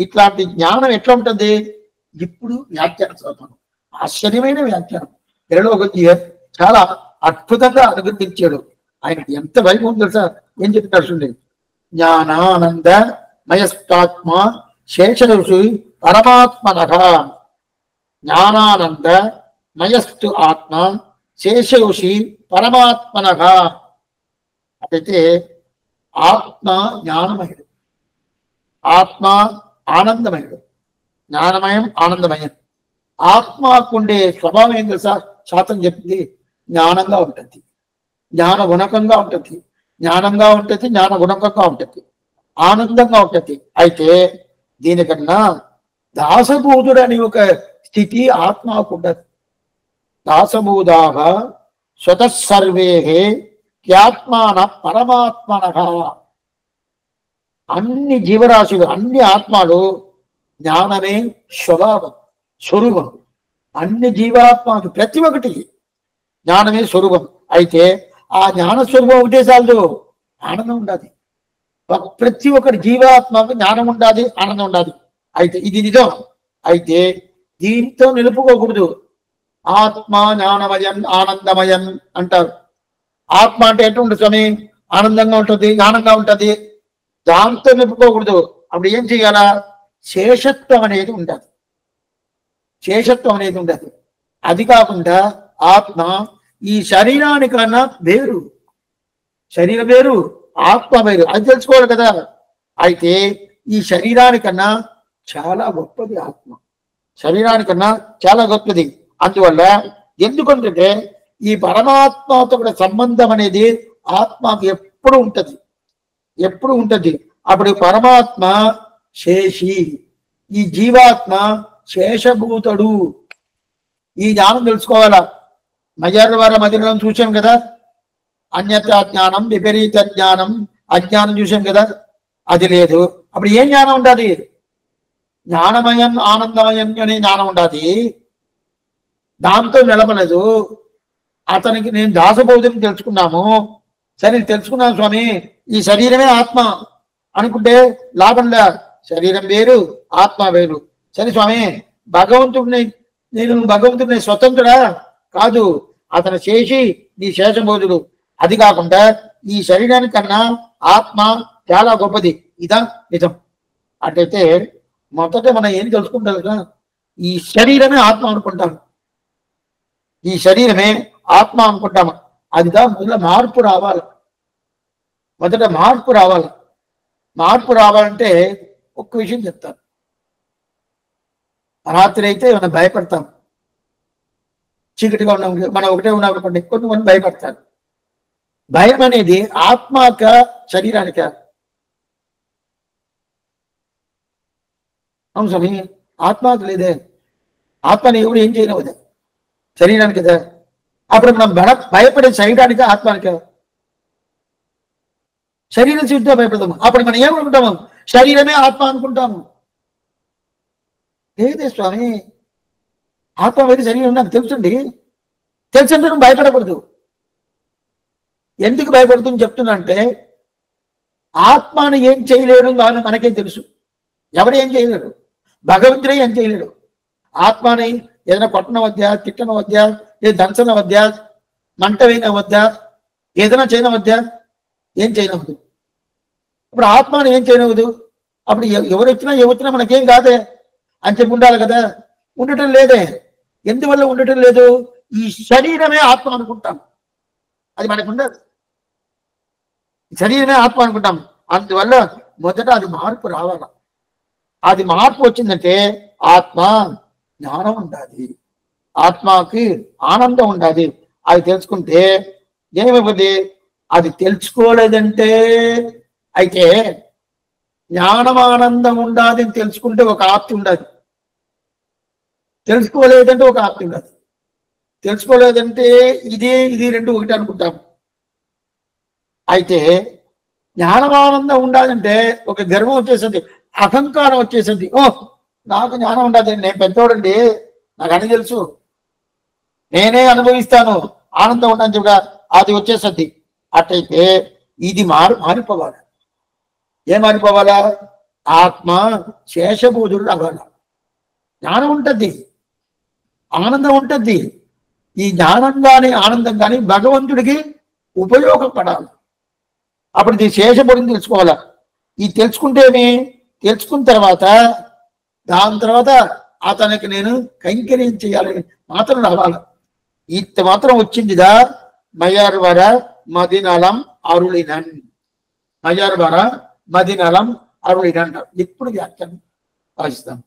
ఇట్లాంటి జ్ఞానం ఎట్లా ఉంటుంది? ఇప్పుడు వ్యాఖ్యానం చదువుతాను. ఆశ్చర్యమైన వ్యాఖ్యానం. చాలా అద్భుతంగా అనుగ్రహించాడు. ఆయనకి ఎంత వైభవం తెలుసా? ఏం చెప్తాడు? జ్ఞానానంద మయస్తాత్మ శేషఋషి పరమాత్మనః. జ్ఞానానంద మయస్తు ఆత్మ శేషఋషి పరమాత్మనః. అయితే ఆత్మ జ్ఞానమయుడు, ఆత్మ ఆనందమయుడు. జ్ఞానమయం ఆనందమయం. ఆత్మకుండే స్వభావం ఏం తెలుసా? శాస్త్రం చెప్పింది జ్ఞానంగా ఉంటుంది, జ్ఞాన గుణకంగా ఉంటుంది, జ్ఞానంగా ఉంటుంది, జ్ఞాన గుణకంగా ఉంటుంది, ఆనందంగా ఉంటుంది. అయితే దీనికన్నా దాసభూతుడు అని ఒక స్థితి ఆత్మకు ఉండదు. దాసభూదాగా స్వతఃసర్వే హ్యాత్మాన పరమాత్మనః. అన్ని జీవరాశులు, అన్ని ఆత్మలు జ్ఞానమే స్వభావం, స్వరూపం. అన్ని జీవాత్మలు ప్రతి ఒక్కటి జ్ఞానమే స్వరూపం. అయితే ఆ జ్ఞాన స్వరూపం ఒకటే చాలదు, ఆనందం ఉండాలి. ప్రతి ఒక్కటి జీవాత్మకు జ్ఞానం ఉండాలి, ఆనందం ఉండాలి. అయితే ఇది నిజం. అయితే దీంతో నిలుపుకోకూడదు. ఆత్మ జ్ఞానమయం ఆనందమయం అంటారు. ఆత్మ అంటే ఎటువంటి స్వామి? ఆనందంగా ఉంటుంది, జ్ఞానంగా ఉంటుంది. దాంతో నిలుపుకోకూడదు. అప్పుడు ఏం చేయాలా? శేషత్వం అనేది ఉండాలి. శేషత్వం అనేది ఉండదు. అది కాకుండా ఆత్మ ఈ శరీరానికన్నా వేరు. శరీరం వేరు, ఆత్మ వేరు, అది తెలుసుకోవాలి కదా. అయితే ఈ శరీరానికన్నా చాలా గొప్పది ఆత్మ. శరీరానికన్నా చాలా గొప్పది. అందువల్ల ఎందుకంటే ఈ పరమాత్మతో కూడా సంబంధం అనేది ఆత్మకు ఎప్పుడు ఉంటది, ఎప్పుడు ఉంటది. అప్పుడు పరమాత్మ శేషి, ఈ జీవాత్మ శేషభూతుడు. ఈ జ్ఞానం తెలుసుకోవాలా. మజర్వర మదిరం చూసాం కదా, అన్యతా జ్ఞానం, విపరీత జ్ఞానం, అజ్ఞానం చూసాం కదా. అది లేదు. అప్పుడు ఏం జ్ఞానం ఉండాలి? జ్ఞానమయం ఆనందమయం అనే జ్ఞానం ఉండాలి. దాంతో నిలబడలేదు. అతనికి నేను దాసబోధం తెలుసుకున్నాము. సరే తెలుసుకున్నాను స్వామి, ఈ శరీరమే ఆత్మ అనుకుంటే లాభంలా. శరీరం వేరు, ఆత్మ వేరు. సరే స్వామి, భగవంతుడిని స్వతంత్రుడా? కాదు, అతను చేసి నీ శేషబోధుడు. అది కాకుండా ఈ శరీరానికన్నా ఆత్మ చాలా గొప్పది. ఇదా నిజం. అట్లయితే మొదట మనం ఏం తెలుసుకుంటారు కదా, ఈ శరీరమే ఆత్మ అనుకుంటాము. ఈ శరీరమే ఆత్మ అనుకుంటాము. అదిగా మొదల మార్పు రావాలి. మొదట మార్పు రావాలి. మార్పు రావాలంటే ఒక్క విషయం చెప్తాను. రాత్రి అయితే మనం భయపడతాం. చీకటిగా ఉన్నాం, మనం ఒకటే ఉన్నామనుకోండి, కొంతమంది భయపడతారు. భయం అనేది ఆత్మక శరీరానిక? అవును స్వామి, ఆత్మకు లేదే. ఆత్మని ఎవరు ఏం చేయలేవు, శరీరానికి కదా. అప్పుడు మనం భయపడే శరీరానికి, ఆత్మానిక? శరీరం చూస్తే భయపడతాము. అప్పుడు మనం ఏమనుకుంటాము? శరీరమే ఆత్మ అనుకుంటాము. లేదే స్వామి, ఆత్మ వేరే శరీరం నాకు తెలుసండి. తెలుసంటే నువ్వు భయపడకూడదు. ఎందుకు భయపడుతుంది చెప్తున్నా అంటే, ఆత్మను ఏం చేయలేడు అని మనకేం తెలుసు. ఎవరు ఏం చేయలేడు, భగవంతుడే ఏం చేయలేడు. ఆత్మని ఏదైనా కొట్టన వద్ద, తిట్టన వద్ద, లేదా దంచన వద్ద, మంట వేయన వద్ద, ఏదైనా చేయన వద్ద, ఏం చేయనవద్దు. ఇప్పుడు ఆత్మను ఏం చేయనవద్దు. అప్పుడు ఎవరు వచ్చినా మనకేం కాదే అని చెప్పి ఉండాలి కదా. ఉండటం లేదే. ఎందువల్ల ఉండటం లేదు? ఈ శరీరమే ఆత్మ అనుకుంటాం. అది మనకు ఉండదు. శరీరమే ఆత్మ అనుకుంటాం. అందువల్ల మొదట అది మార్పు రావాలి. అది మార్పు వచ్చిందంటే ఆత్మ జ్ఞానం ఉండాలి, ఆత్మకి ఆనందం ఉండాలి. అది తెలుసుకుంటే ఏమైపోద్ది? అది తెలుసుకోలేదంటే, అయితే జ్ఞానం ఆనందం ఉండాలి అని తెలుసుకుంటే ఒక ఆప్తి ఉండాలి. తెలుసుకోలేదంటే ఒక ఆప్తి ఉండదు. తెలుసుకోలేదంటే ఇది రెండు ఒకటి అనుకుంటాం. అయితే జ్ఞానమానందం ఉండాలంటే ఒక గర్వం వచ్చేసింది, అహంకారం వచ్చేసింది. నాకు జ్ఞానం ఉండదు, నేను పెద్దోడండి, నాకు అని తెలుసు, నేనే అనుభవిస్తాను, ఆనందం ఉండని చెప్పగా అది వచ్చేసింది. అట్లయితే ఇది మారిపోవాలి. ఏం మారిపోవాలా? ఆత్మ శేషబోధుడు అవ్వాలి. జ్ఞానం ఉంటుంది, ఆనందం ఉంటుంది. ఈ జ్ఞానం కానీ ఆనందం కానీ భగవంతుడికి ఉపయోగపడాలి. అప్పుడు ఇది శేషబోధుని తెలుసుకోవాలా. ఇది తెలుసుకుంటేనే, తెలుసుకున్న తర్వాత దాని తర్వాత అతనికి నేను కైంకర్యం చేయాలని మాత్రం రావాలి. ఇంత మాత్రం వచ్చిందిదా మయర్వర మదినలం అరుళినన్. మయర్వర మదినలం అరుళినన్. ఇప్పుడు వ్యాఖ్యానం వాయిస్తాం.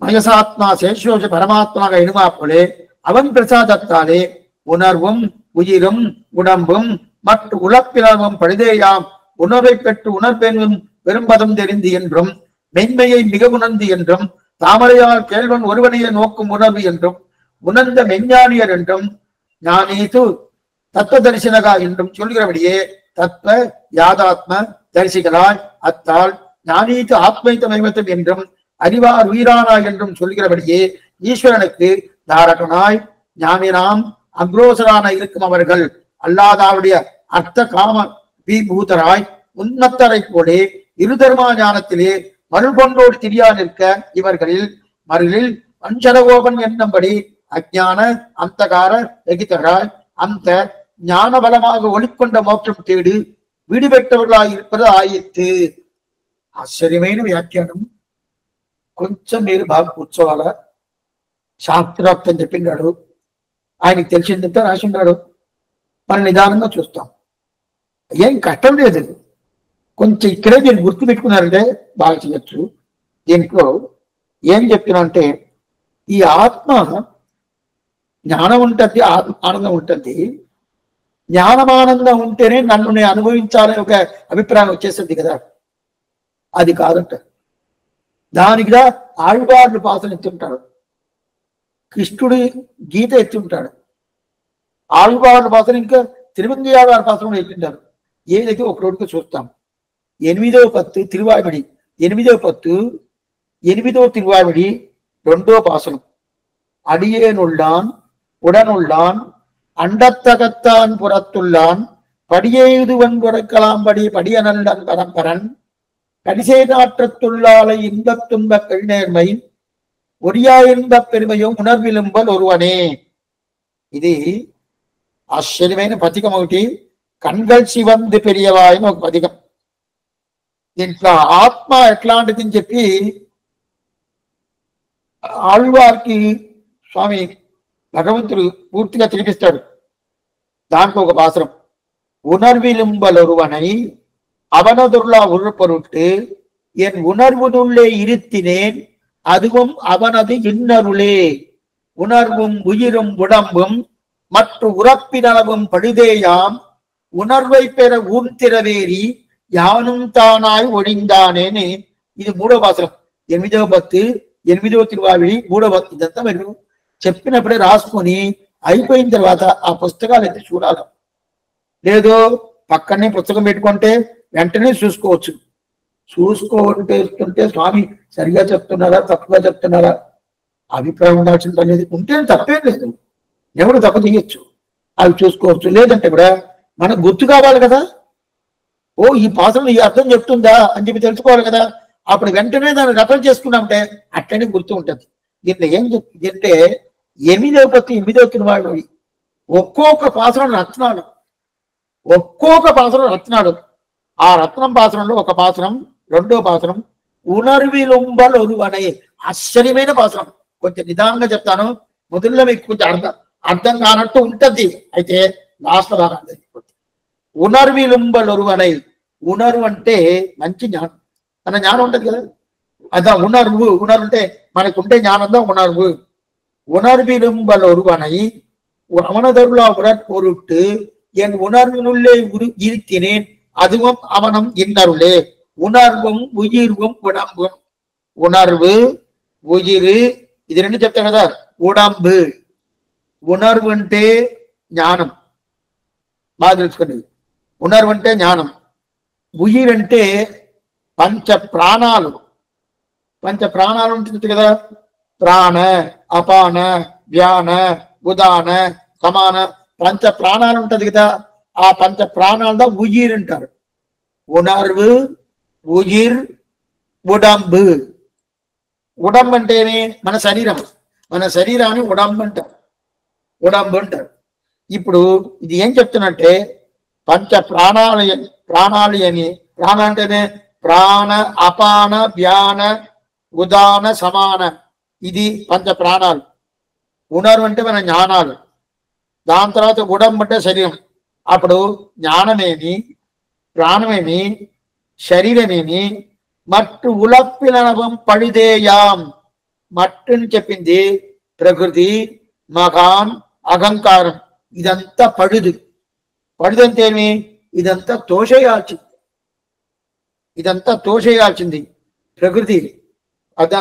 மயசாத்மா சேஷோஜ பரமாத்மாக இனுமாப்போலே அவன் பிரசாதத்தாலே உணர்வும் உயிரும் உடம்பும் மற்ற உழப்பிலவும் பழுதேயாம் உணர்வை பெற்று உணர்வெனும் பெரும்பதம் தெரிந்து என்றும் மென்மையை மிக உணர்ந்து என்றும் தாமரையால் கேள்வன் ஒருவனையே நோக்கும் உணர்வு என்றும் உணர்ந்த மெஞ்ஞானியர் என்றும் ஞானீது தத்துவ தரிசனகா என்றும் சொல்கிறபடியே தத்துவ யாதாத்ம தரிசிகளாய் அத்தால் ஞானீத்து ஆத்மைத்த மைமத்தம் என்றும் அறிவார் உயிரானாய் என்றும் சொல்கிறபடியே ஈஸ்வரனுக்கு தாரகனாய் ஞானினாம் அக்ரோசரான இருக்கும் அவர்கள் அல்லாதாவுடைய அர்த்த காம விபூதராய் உன்னத்தரை போலே இருதர்மா ஞானத்திலே மருள் கொண்டோடு திரியா நிற்க இவர்களில் மருளில் பஞ்சரகோபன் என்னும்படி அஜான அந்தகார எகிதராய் அந்த ஞான பலமாக ஒளிக்கொண்ட மோட்சம் தேடு விடுபெற்றவர்களாய் இருப்பது ஆயிற்று. ఆశ్చర్యమైన వ్యాఖ్యానం. కొంచెం మీరు బాగా కూర్చోవాలా. శాస్త్రోక్తం చెప్పిండాడు, ఆయనకి తెలిసిందంతా రాసిండాడు. మనం నిదానంగా చూస్తాం, ఏం కష్టం లేదు. కొంచెం ఇక్కడే మీరు గుర్తు పెట్టుకున్నారంటే బాగా చేయొచ్చు. దీంట్లో ఏం చెప్తున్నా అంటే, ఈ ఆత్మ జ్ఞానం ఉంటుంది, ఆనందం ఉంటుంది. జ్ఞానమానందం ఉంటేనే నన్ను నేను అనుభవించాలని ఒక అభిప్రాయం వచ్చేస్తుంది కదా, అది కాదంట. దానికిదా ఆళ్వార్లు పాసన ఎత్తుంటాడు, కృష్ణుడి గీత ఎత్తుంటాడు. ఆళ్వార్ల పాసన ఇంకా తిరువంగియావారి పాసన ఎత్తుంటారు. ఏదైతే ఒక రోడ్డుగా చూస్తాం. 8వ పత్తు తిరువాయిమడి, 8వ పత్తు 8వ తిరువాయిమడి 2వ పాసనం. அடியேனுள்ளான் உடனுள்ளான் அண்டத்தகத்தான் புறத்துள்ளான் படியெய்துவன் புறக்கலாம்படி படியனல்டன் பரம்பரன் கடிசே நாற்றத்துள்ளாலை இன்பத் துன்ப கழிநேர்மை ஒரியா இன்ப பெருமையும் உணர்விலும்பல் ஒருவனே. ఇది ఆశ్చర్యమైన పథికం ఒకటి. కన్గల్ శివంది పెరియవాయని ఒక పథికం. దీంట్లో ఆత్మ ఎట్లాంటిదని చెప్పి ఆళ్వార్కి స్వామి భగవంతుడు పూర్తిగా తెలిపిస్తాడు. దాంట్లో ఒక పాసరం, உணர்விலும்பலொருவனை அவனதுள்ளா உருப்பொருட்டு என் உணர்வுனுள்ளே இருத்தினேன் அதுவும் அவனது இன்னருளே. உணர்வும் உயிரும் உடம்பும் மற்ற உறப்பினவும் பழுதேயாம் உணர்வை பெற ஊர்த்திரவேறி யானும் தானாய் ఒడిందానేని. ఇది 3వ పాసరం. 8వ పత్తు 8వ తిరువావిడి 3వ పత్తు. ఇదంతా మీరు చెప్పినప్పుడే రాసుకొని అయిపోయిన తర్వాత ఆ పుస్తకాలు అయితే చూడాలి. లేదో పక్కనే పుస్తకం పెట్టుకుంటే వెంటనే చూసుకోవచ్చు. చూసుకుంటే స్వామి సరిగా చెప్తున్నారా తప్పుగా చెప్తున్నారా అభిప్రాయం ఉండాల్సిన పని లేదు. ఉంటే తప్పేం లేదు, ఎవరు తప్పు చేయొచ్చు, అవి చూసుకోవచ్చు. లేదంటే కూడా మనకు గుర్తు కావాలి కదా, ఓ ఈ పాత్రలో ఈ అర్థం చెప్తుందా అని చెప్పి తెలుసుకోవాలి కదా. అప్పుడు వెంటనే దాన్ని రెఫర్ చేసుకున్నామంటే అట్లనే గుర్తు ఉంటుంది. దీంట్లో ఏం చెప్తుందంటే 8వ పత్తు 8వ తిరువాడు ఒక్కొక్క పాత్రను రత్నాలు, ఒక్కొక్క పాత్రను రత్నాలు. ఆ రత్నం పాత్రంలో ఒక పాత్రం, 2వ పాత్రం ఉణర్విలుంబలొరువనే. ఆశ్చర్యమైన పాత్రం. కొంచెం నిదానంగా చెప్తాను, మొదల్లో మీకు కొంచెం అర్థం కానట్టు ఉంటుంది, అయితే లాస్ట్ బాగా అర్థం అయిపోతుంది. ఉణర్విలుంబలొరువనే. ఉణర్వు అంటే మంచి జ్ఞానం, మన జ్ఞానం ఉంటుంది కదా, అదా ఉణర్వు. ఉణర్వు అంటే మనకుంటే జ్ఞానందా ఉణర్వు. உணர்விலும்பலொருவனை அவனதருளா உடற்பொருட்டு என் உணர்வினுள்ளே இருத்தினேன் அதுவும் அவனம் இன்னருளே. உணர்வும் உயிர்வும் உடம்பும். ఉణర్వు ఉయిరు ఇది రెండు చెప్తాం కదా. ఉడంబు, ఉణర్వు అంటే జ్ఞానం, బాగా తెలుసుకోండి. ఉణర్వు అంటే జ్ఞానం. ఉయిర్ అంటే పంచ ప్రాణాలు. పంచ ప్రాణాలు ఉంటుంది కదా, ప్రాణ అపాన వ్యాన ఉదాన సమాన పంచ ప్రాణాలు ఉంటది కదా. ఆ పంచ ప్రాణాలతో ఉయిర్ అంటారు. ఉణర్వు ఉయిర్ ఉడంబు. ఉడంబు అంటేనే మన శరీరం, మన శరీరాన్ని ఉడంబు అంటారు, ఉడంబు అంటారు. ఇప్పుడు ఇది ఏం చెప్తున్నంటే పంచ ప్రాణాలు అని. ప్రాణ అంటేనే ప్రాణ అపాన వ్యాన ఉదాన సమాన, ఇది పంచ ప్రాణాలు. ఉణర్వు అంటే మన జ్ఞానాలు. దాని తర్వాత ఉడంబు అంటే శరీరం. అప్పుడు జ్ఞానమేమి, ప్రాణమేమి, శరీరమేమి, మట్టు ఉలప్పినవం పడిదేయాం. మట్టుని చెప్పింది ప్రకృతి, మకాన్, అహంకారం. ఇదంతా పడుదు. పడుదంతేమి, ఇదంతా తోసేయాల్సింది. ఇదంతా తోసేయాల్సింది ప్రకృతి. అదా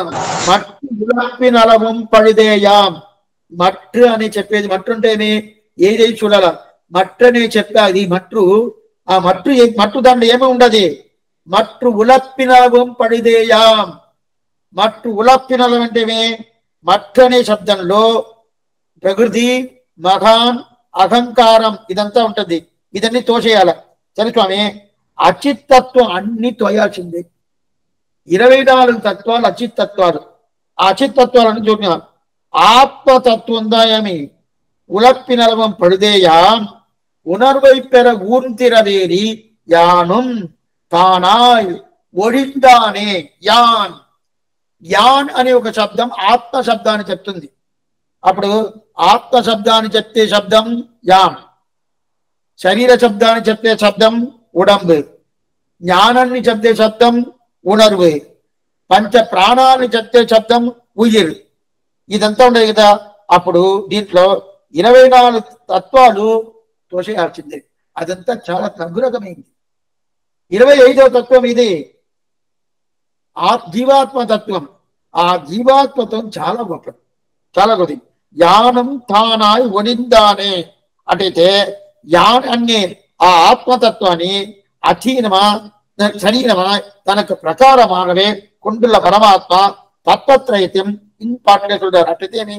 మట్టు ఉలప్పినవం పడిదేయాం. మట్టు అని చెప్పేది. మట్టు అంటేనే ఏది చూడాల. మట్టు అని చెప్పేది మట్టు. ఆ మట్టు దాంట్లో ఏమీ ఉండదు, మట్టు ఉలప్పినలం పడిదేయాం. మట్టు ఉలప్పినలం అంటేమే మట్టు అనే శబ్దంలో ప్రకృతి, మహాన్, అహంకారం ఇదంతా ఉంటుంది. ఇదన్నీ తోసేయాల. సరే స్వామి, అచిత్తత్వం అన్ని తోయాల్సిందే. 24 తత్వాలు అచిత్తత్వాలు. ఆ అచిత్తత్వాలను చూడాలి. ఆత్మతత్వం ఉందా ఏమి ఉలప్పినలం పడిదేయాం ఉణర్వై పెర ఊర్తిరవేరి యానం తానాయ్ ఒడిందానే. యాన్ యాన్ అనే ఒక శబ్దం ఆత్మ శబ్దాన్ని చెప్తుంది. అప్పుడు ఆత్మ శబ్దాన్ని చెప్తే శబ్దం యాన్, శరీర శబ్దాన్ని చెప్తే శబ్దం ఉడంబు, జ్ఞానాన్ని చెప్తే శబ్దం ఉణర్వు, పంచ ప్రాణాన్ని చెప్తే శబ్దం ఉయిర్. ఇదంతా ఉండదు కదా. అప్పుడు దీంట్లో 24 తత్వాలు తోసేయాల్సిందే. అదంతా చాలా తగ్గురకమైంది. 25వ తత్వం ఇది జీవాత్మ తత్వం. ఆ జీవాత్మత్వం చాలా గొప్పది, చాలా గొప్పది. యానం తానాయ్ ఒనిందానే అంటే యాన్ అనే ఆ ఆత్మతత్వాన్ని అధీనమా శరీరమా తనకు ప్రకారమానవే కుండుల పరమాత్మ తత్వత్రయత్యం ఇంపార్టెంట్ சொல்றார். అట్లయితేనే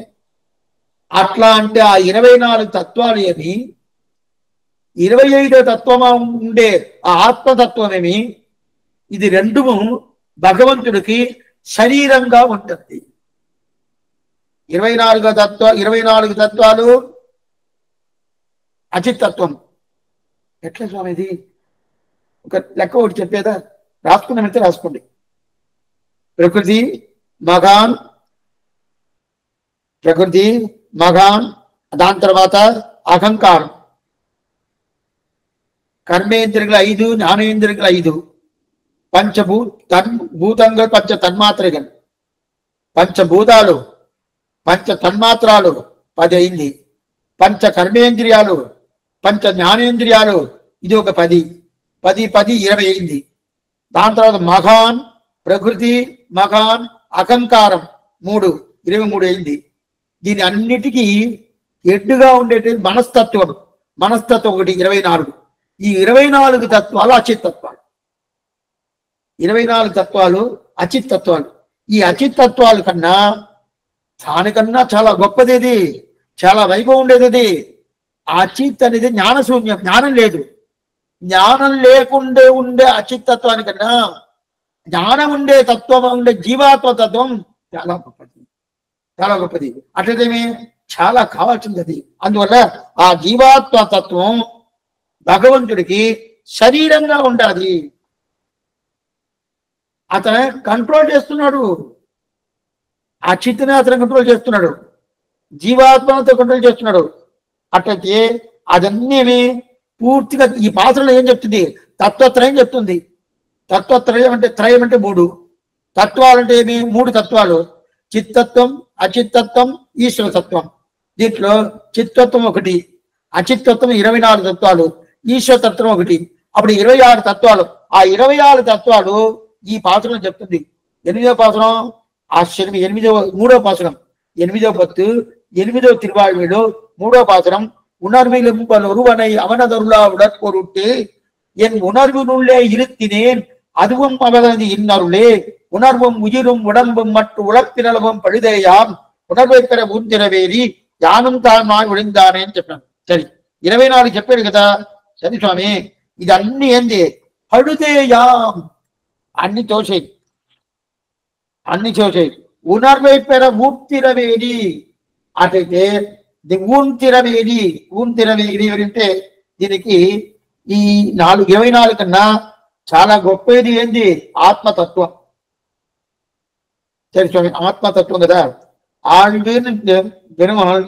అట్లా అంటే ఆ 24 తత్వాలు ఏమి, 25వ తత్వమా ఉండే ఆ ఆత్మతత్వం ఏమి, ఇది రెండు భగవంతుడికి శరీరంగా ఉంటుంది. 24 తత్వాలు అచిత్తత్వం. ఎట్లా స్వామి ఇది? ఒక లెక్క ఒకటి చెప్పేదా? రాసుకున్నామంటే రాసుకోండి. ప్రకృతి మగాన్, ప్రకృతి మగాన్, దాని తర్వాత అహంకారం, కర్మేంద్రియులు 5, జ్ఞానేంద్రియులు 5, భూతంగా పంచ తన్మాత్రలు, పంచభూతాలు, పంచ తన్మాత్రాలు 10 అయింది. పంచ కర్మేంద్రియాలు, పంచ జ్ఞానేంద్రియాలు ఇది ఒక 10, 20 అయింది. దాని తర్వాత మహాన్, ప్రకృతి, మహాన్, అహంకారం 3, 23 అయింది. దీని అన్నిటికీ ఎడ్డుగా ఉండేది మనస్తత్వం. మనస్తత్వం ఒకటి 24. ఈ 24 తత్వాలు అచిత్తత్వాలు. 24 తత్వాలు అచిత్తత్వాలు. ఈ అచిత్తత్వాల కన్నా దానికన్నా చాలా గొప్పది ఇది, చాలా వైభవం ఉండేది ఇది. అచిత్ అనేది జ్ఞానశూన్యం, జ్ఞానం లేదు. జ్ఞానం లేకుండే ఉండే అచిత్తత్వానికన్నా జ్ఞానం ఉండే తత్వం ఉండే జీవాత్మ తత్వం చాలా గొప్పది, చాలా గొప్పది. అట్లయితేమే చాలా కావాల్సింది అది. అందువల్ల ఆ జీవాత్మ తత్వం భగవంతుడికి శరీరంగా ఉండాలి. అతను కంట్రోల్ చేస్తున్నాడు, ఆ చిత్తుని అతను కంట్రోల్ చేస్తున్నాడు, జీవాత్మతో కంట్రోల్ చేస్తున్నాడు. అట్లయితే అదన్నీ పూర్తిగా ఈ పాత్రలో ఏం చెప్తుంది? తత్వత్రయం చెప్తుంది. తత్వత్రయం అంటే త్రయం అంటే 3 తత్వాలు. అంటే ఏమి? 3 తత్వాలు: చిత్తత్వం, అచిత్తత్వం, ఈశ్వరతత్వం. దీంట్లో చిత్తత్వం 1, అచిత్తత్వం 24 తత్వాలు, ఈశ్వరతత్వం 1. అప్పుడు 26 తత్వాలు. ఆ 26 తత్వాలు ఈ పాత్రలో చెప్తుంది. 8వ పాత్రం ఆశ్చర్యం, 3వ పాత్రం 8వ పత్తు, 8వ తిరువాళ్వీడు, 3వ పాత్రం உணர்விலும் ஒருவனை அவனதருளா உடற்பொருட்டு என் உணர்வினுள்ளே இருத்தினேன் அதுவும் அவனது இன்னருளே உணர்வும் உயிரும் உடம்பும் மற்றும் உழப்பினளவும் பழுதேயாம் ఉణర్వై పెర ఊర్తిరవేరి యానం తానాయ్ ఒడిందానే అని చెప్పాను. సరే, 24 చెప్పాడు కదా. సరే స్వామి, ఇదన్నీ ఏంది? పడుదేయాం, అన్ని తోసేయి, అన్ని తోసేయి. ఉణర్వై పెర ఊర్తిరవేరి అటైతే ఊంతిరవేరి, ఊంతిరవేరి అంటే దీనికి ఈ 24 కన్నా చాలా గొప్పది ఏంది? ఆత్మతత్వం. సరే స్వామి, ఆత్మతత్వం కదా. పెరుమాళ్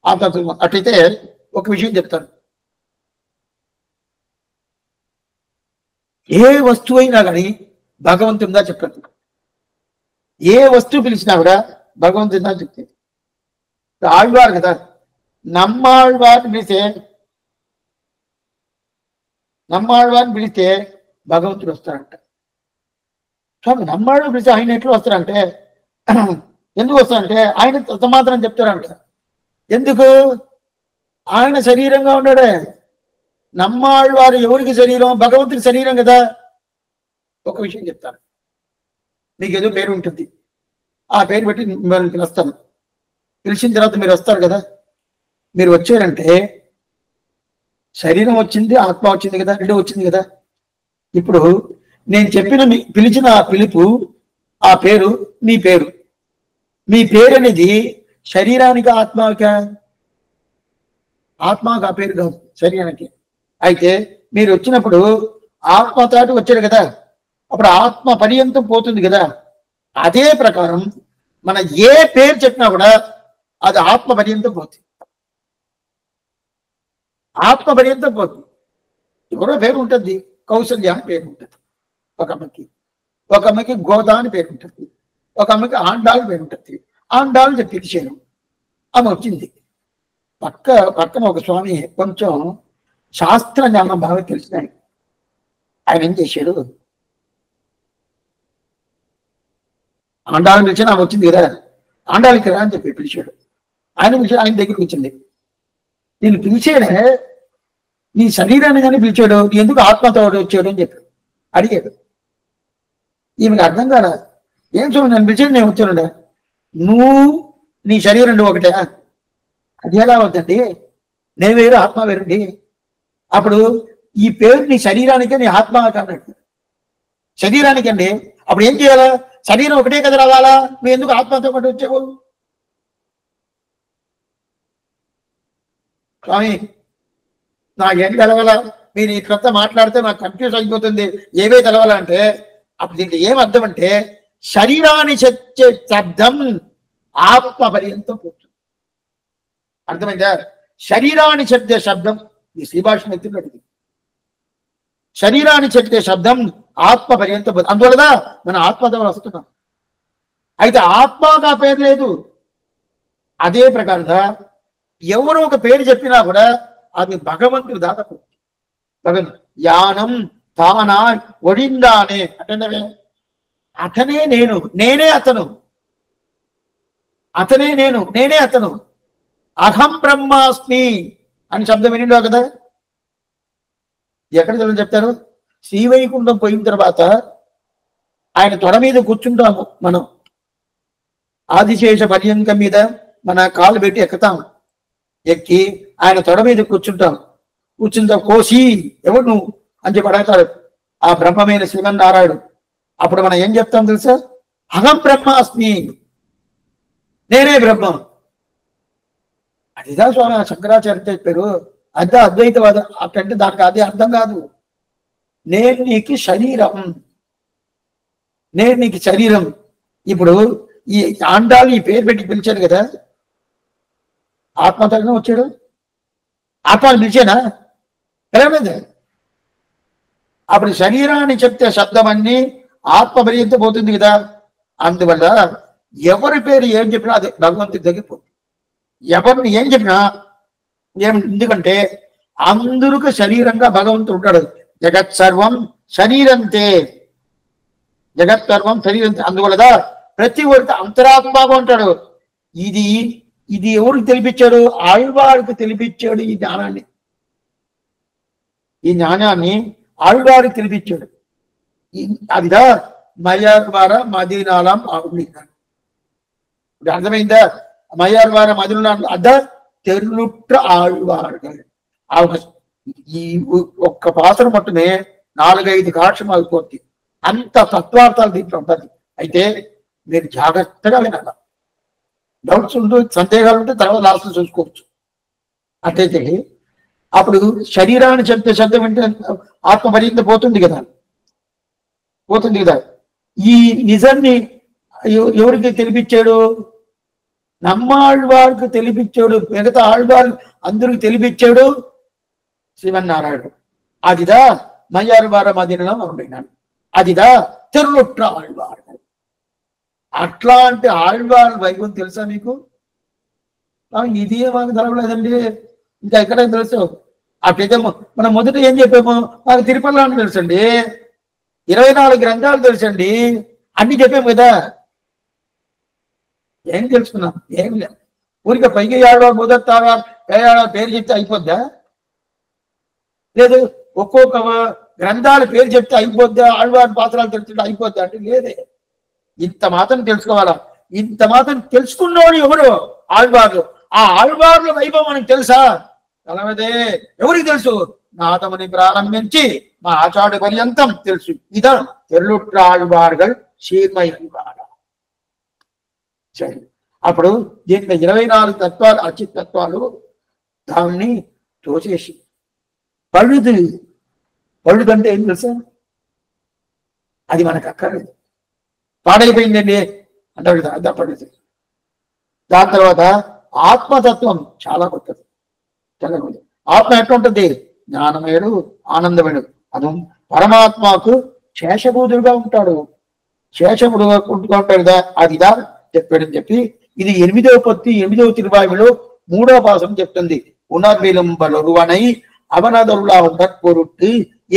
ఆత్మతత్వం. అట్లయితే ఒక విషయం చెప్తాను. ఏ వస్తువు అయినా కానీ భగవంతునిదా చెప్పండి. ఏ వస్తువు పిలిచినా కూడా భగవంతునిదా చెప్తే. ఆళ్వారు కదా, నమ్మాళ్వారిని పిలిస్తే భగవంతుడు వస్తాడంట. స్వామి, నమ్మాడు పిలిస్తే ఆయన ఎట్లా వస్తారంటే, ఎందుకు వస్తారంటే ఆయన మాత్రం చెప్తారంట. ఎందుకు? ఆయన శరీరంగా ఉన్నాడే. నమ్మాళ్ళవారు ఎవరికి శరీరం? భగవంతుడి శరీరం కదా. ఒక విషయం చెప్తాను, మీకు ఏదో పేరు ఉంటుంది, ఆ పేరు పెట్టి మిమ్మల్ని పిలుస్తాను. పిలిచిన తర్వాత మీరు వస్తారు కదా. మీరు వచ్చారంటే శరీరం వచ్చింది, ఆత్మ వచ్చింది కదా, రెండో వచ్చింది కదా. ఇప్పుడు నేను చెప్పిన పిలిచిన ఆ పిలుపు, ఆ పేరు మీ పేరు. మీ పేరు అనేది శరీరానికి ఆత్మక? ఆత్మకు ఆ పేరు కాదు, శరీరానికి. అయితే మీరు వచ్చినప్పుడు ఆత్మతోటి వచ్చారు కదా, అప్పుడు ఆత్మ పర్యంతం పోతుంది కదా. అదే ప్రకారం మన ఏ పేరు చెప్పినా కూడా అది ఆత్మ పర్యంతం పోతుంది. ఆత్మ పర్యంతం పోతుంది. ఎవరో పేరు ఉంటుంది, కౌసల్య అని పేరు ఉంటుంది ఒక అమ్మకి. ఒక అమ్మకి గోదా అని పేరు ఉంటుంది. ఒక అమ్మకి ఆండాలు పేరు ఉంటుంది. ఆండాలు చెప్పి పిలిచాను, ఆమె వచ్చింది. పక్కన ఒక స్వామి కొంచెం శాస్త్ర జ్ఞానం బాగా తెలిసినాయి. ఆయన ఏం చేశాడు, ఆండాలను పిలిచాను, ఆమె వచ్చింది కదా, ఆండాలకి రా అని చెప్పి పిలిచాడు. ఆయన పిలిచాడు, ఆయన దగ్గరికి వచ్చింది. నేను పిలిచాడే, నీ శరీరాన్ని కానీ పిలిచాడు, నీ ఎందుకు ఆత్మతో వచ్చాడు అని చెప్పి అడిగాడు. ఈమెకి అర్థం కాదా. ఏం చూడండి, నన్ను పిలిచాడు, నేను వచ్చానుండే. నువ్వు నీ శరీరం ఒకటే, అది ఎలా అవుతుంది? నేను వేరు, ఆత్మ వేరండి. అప్పుడు ఈ పేరు నీ శరీరానికే, నీ ఆత్మ అన్నట్టు. శరీరానికి అండి. అప్పుడు ఏం చేయాలా? శరీరం ఒకటే కదా రావాలా, నువ్వు ఎందుకు ఆత్మతో పాటు వచ్చావు? స్వామి నాకేం తెలవాలా? మీరు ఈ క్రొత్త మాట్లాడితే నాకు కన్ఫ్యూజ్ అయిపోతుంది. ఏవే తెలవాలంటే అప్పుడు దీంట్లో ఏం అర్థం అంటే, శరీరాన్ని చచ్చే శబ్దం ఆత్మ పర్యంతం పోతుంది. అర్థమైందా? శరీరాన్ని చెప్పే శబ్దం, ఈ శ్రీభాషణ ఎత్తున్నది, శరీరాన్ని చెప్పే శబ్దం ఆత్మ పర్యంతం పోతుంది. అందువల్ల మన ఆత్మతో వస్తున్నాం. అయితే ఆత్మగా పేరు లేదు. అదే ప్రకారంగా ఎవరో ఒక పేరు చెప్పినా కూడా అది భగవంతుడు దాదాపు. యానం తానా ఒడిందానే అంటే అతనే నేను, నేనే అతను, అతనే నేను, నేనే అతను. అహం బ్రహ్మాస్మి అని శబ్దం వినిండో కదా. ఎక్కడ చెప్తారు? శ్రీవైకుంఠం పోయిన తర్వాత ఆయన తొడ మీద కూర్చుంటాము మనం. ఆదిశేష పర్యంకం మీద మన కాలు పెట్టి ఎక్కుతాం. ఎక్కి ఆయన తొడ మీద కూర్చుంటాం. కూర్చుంటాం. కోసి ఎవడు నువ్వు అని చెప్పి అడుగుతాడు ఆ బ్రహ్మమైన శ్రీమన్నారాయణుడు. అప్పుడు మనం ఏం చెప్తాం తెలుసా? అహం బ్రహ్మాస్మి, నేనే బ్రహ్మం. అదిదా స్వామి శంకరాచార్య చెప్పారు. అదే అద్వైతవాదం. అంటే దానికి అదే అర్థం కాదు. నేను నీకు శరీరం, నేను నీకు శరీరం. ఇప్పుడు ఈ ఆండాలు ఈ పేరు పెట్టి పిలిచాడు కదా, ఆత్మతరంగా వచ్చాడు. ఆత్మని పిలిచానా? పిలవలేదు. అప్పుడు శరీరాన్ని చెప్తే శబ్దం అన్ని ఆత్మ పర్యంతం పోతుంది కదా. అందువల్ల ఎవరి పేరు ఏం చెప్పినా అదే భగవంతుడి దగ్గర పోతుంది. ఎవరిని ఏం చెప్పినా ఎందుకంటే అందరికి శరీరంగా భగవంతుడు ఉంటాడు. జగత్ సర్వం శరీరంతే, జగత్ సర్వం శరీరంతే. అందువల్ల ప్రతి ఒక్కరికి అంతరాత్మగా ఉంటాడు. ఇది ఇది ఎవరికి తెలిపించాడు? ఆళ్వారికి తెలిపించాడు ఈ జ్ఞానాన్ని. ఈ జ్ఞానాన్ని ఆళ్వారికి తెలిపించాడు. అదిదా మయ్యార్వార మదీనాలం ఆవులింగాడు. అర్థమైందా? మయ్యార్వార మదీనాలం అద తెరులుట్ర ఆళ్వారుగా. ఈ ఒక్క పాత్ర మట్టునే 4-5 కాక్షమాలు కోర్తి. అంత తత్వార్థాలు దీంట్లో ఉంటుంది. అయితే మీరు జాగ్రత్తగా వినాల. డౌట్స్ ఉంటూ సందేహాలు ఉంటే తర్వాత లాస్ట్ చూసుకోవచ్చు. అట్లయితే అప్పుడు శరీరాన్ని చెప్తే శబ్దం అంటే ఆత్మ మరింత పోతుంది కదా, పోతుంది కదా. ఈ నిజాన్ని ఎవరికి తెలిపించాడు? నమ్మాళ్వారికి తెలిపించాడు. మిగతా ఆళ్వారు అందరికి తెలిపించాడు శ్రీమన్నారాయణుడు. అదిదా మయ్యార్వార మదీనాలం అన్నాడు. అదిదా తెరులుట్ర ఆళ్వారు. అట్లాంటి ఆళ్వారు వైభవం తెలుసా మీకు? ఇది మాకు తెలవలేదండి. ఇంకా ఎక్కడైనా తెలుసు? అట్లయితే మనం మొదట ఏం చెప్పాము? మాకు తిరుపతిలో తెలుసండి, 24 గ్రంథాలు తెలుసండి, అన్ని చెప్పాము కదా. ఏం తెలుసుకున్నాం? ఏం లేదు. ఊరికే పైకి ఆడవాడు మొదట పేరు చెప్తే అయిపోద్దా? లేదు ఒక్కొక్క గ్రంథాల పేరు చెప్తే అయిపోద్దా, ఆళ్వారి పాత్రలు తెలుస్తుంటే అయిపోద్దా అంటే లేదే. ఇంత మాత్రం తెలుసుకోవాలా. ఇంత మాత్రం తెలుసుకున్నవాడు ఎవరు? ఆళ్వార్లు. ఆ ఆళ్వార్ల వైభవం మనకు తెలుసా? తెలవదే. ఎవరికి తెలుసు? నాదముని ప్రారంభించి మా ఆచార్య పర్యంతం తెలుసు. ఇదా తెల్లుట్ర ఆళ్వార్గల్ శీర్మయ్యాడ. సరే, అప్పుడు దీంట్లో 24 తత్వాలు, అచిత్ తత్వాలు దాన్ని తోచేసి పழுது. పழுదంటే ఏం తెలుసా? అది మనకు అక్కర్లేదు. పాడైపోయిందండి అంటారు కదా, అదా పழுது. దాని తర్వాత ఆత్మతత్వం చాలా కొత్తది. ఆత్మ ఎట్లా ఉంటుంది? జ్ఞానమేడు, ఆనందమేడు. అది పరమాత్మకు శేషభూతుడుగా ఉంటాడు. శేషముడుగా ఉంటాడు కదా, అదిదా చెప్పాడని చెప్పి ఇది 8వ పత్తి 8వ తిరువాయులో 3వ పాసం చెప్తుంది. ఉణర్విలుంబలొరువనై அவனதருளா உடற்பொருட்டு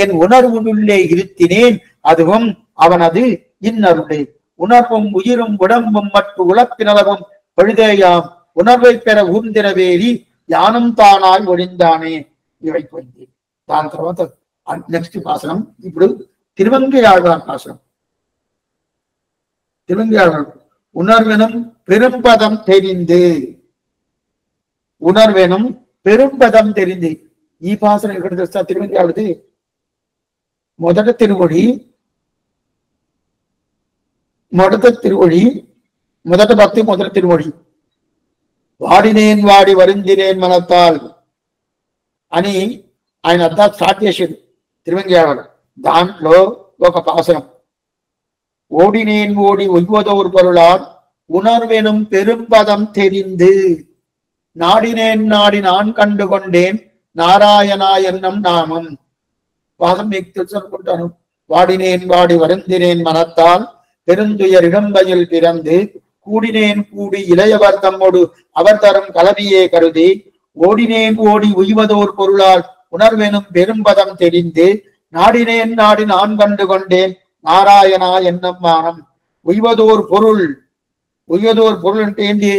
என் உணர்வுள்ளே இருத்தினேன் அதுவும் அவனது இன்னருளே. உணர்வும் உயிரும் உடம்பும் மற்ற உழப்பினளவும் பழுதேயாம் உணர்வை பெற ஊர்ந்திரவேரி யானும் தானாய் ஒழிந்தானே. ఇవి అయిపోయింది. దాని తర్వాత నెక్స్ట్ పాసనం ఇప్పుడు తిరువంగయాழ்వార్ పాసనం. తిరువంగయాழ்వార్ உணர்வெனும் பெரும்பதம் தெரிந்து. ఉణర్వెనం పెరుంపదం తెలింది. ఈ పాసనం ఎక్కడ తెస్తా? తిరువంగయాళది మొదట తిరువడి, మొదట భక్తి, మొదటి తిరువడి. వాడినేన్ వాడి వరిందినేన్ మనతాల్ అని ఆయన అర్థం స్టార్ట్ చేసేది తిరువంగయాళ. దాంట్లో ఒక పాసనం ఓడినేన్ ఓడి ఒయ్వదోరు పొరుளார் உணர்வெனும் பெரும்பதம் தெரிந்து నాడినేన్ నాడి నాన్ కండుకొండేన్ నారాయణ ఎన్నం నామం. పాదం మీకు తెలుసు అనుకుంటాను. వాడినేన్ వాడి వరందినేన్ మనత్తాల్ பெருந்துயரிடம்பையில் பிறந்து கூடினேன் கூடி இளையவர் தம்மோடு அவர் தரும் கலவியே கருதி ஓடினேன் ஓடி உய்வதோர் பொருளால் உணர்வெனும் பெரும்பதம் தெரிந்து நாடினேன் நாடி நான் கண்டு கொண்டேன் నారాయణ ఎన్నం మానం. ఉయ్వదోర్ పొరుల్ అంటే ఏంటి?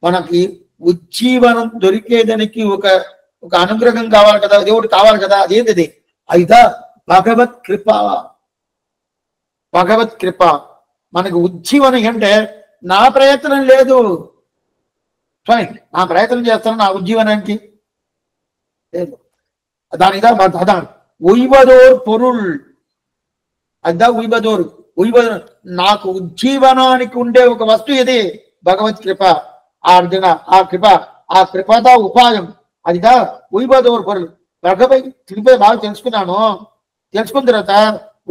మనకి ఉజ్జీవనం దొరికేదానికి ఒక అనుగ్రహం కావాలి కదా, దేవుడు కావాలి కదా. అదేంటిది? అయిదా భగవత్ కృప. మనకు ఉజ్జీవనం అంటే నా ప్రయత్నం లేదు. నా ప్రయత్నం చేస్తాను నా ఉజ్జీవనానికి లేదు. దానిదా అదా ఉయ్వదోర్ పొరుల్. అదా ఉయ్వదోర్. నాకు ఉజ్జీవనానికి ఉండే ఒక వస్తువు ఇది భగవత్ కృప. ఆ కృపదా ఉపాయం అదిదా ఉయ్వదోర్ పొరుల్. భగవత్ కృప బాగా తెలుసుకున్న తర్వాత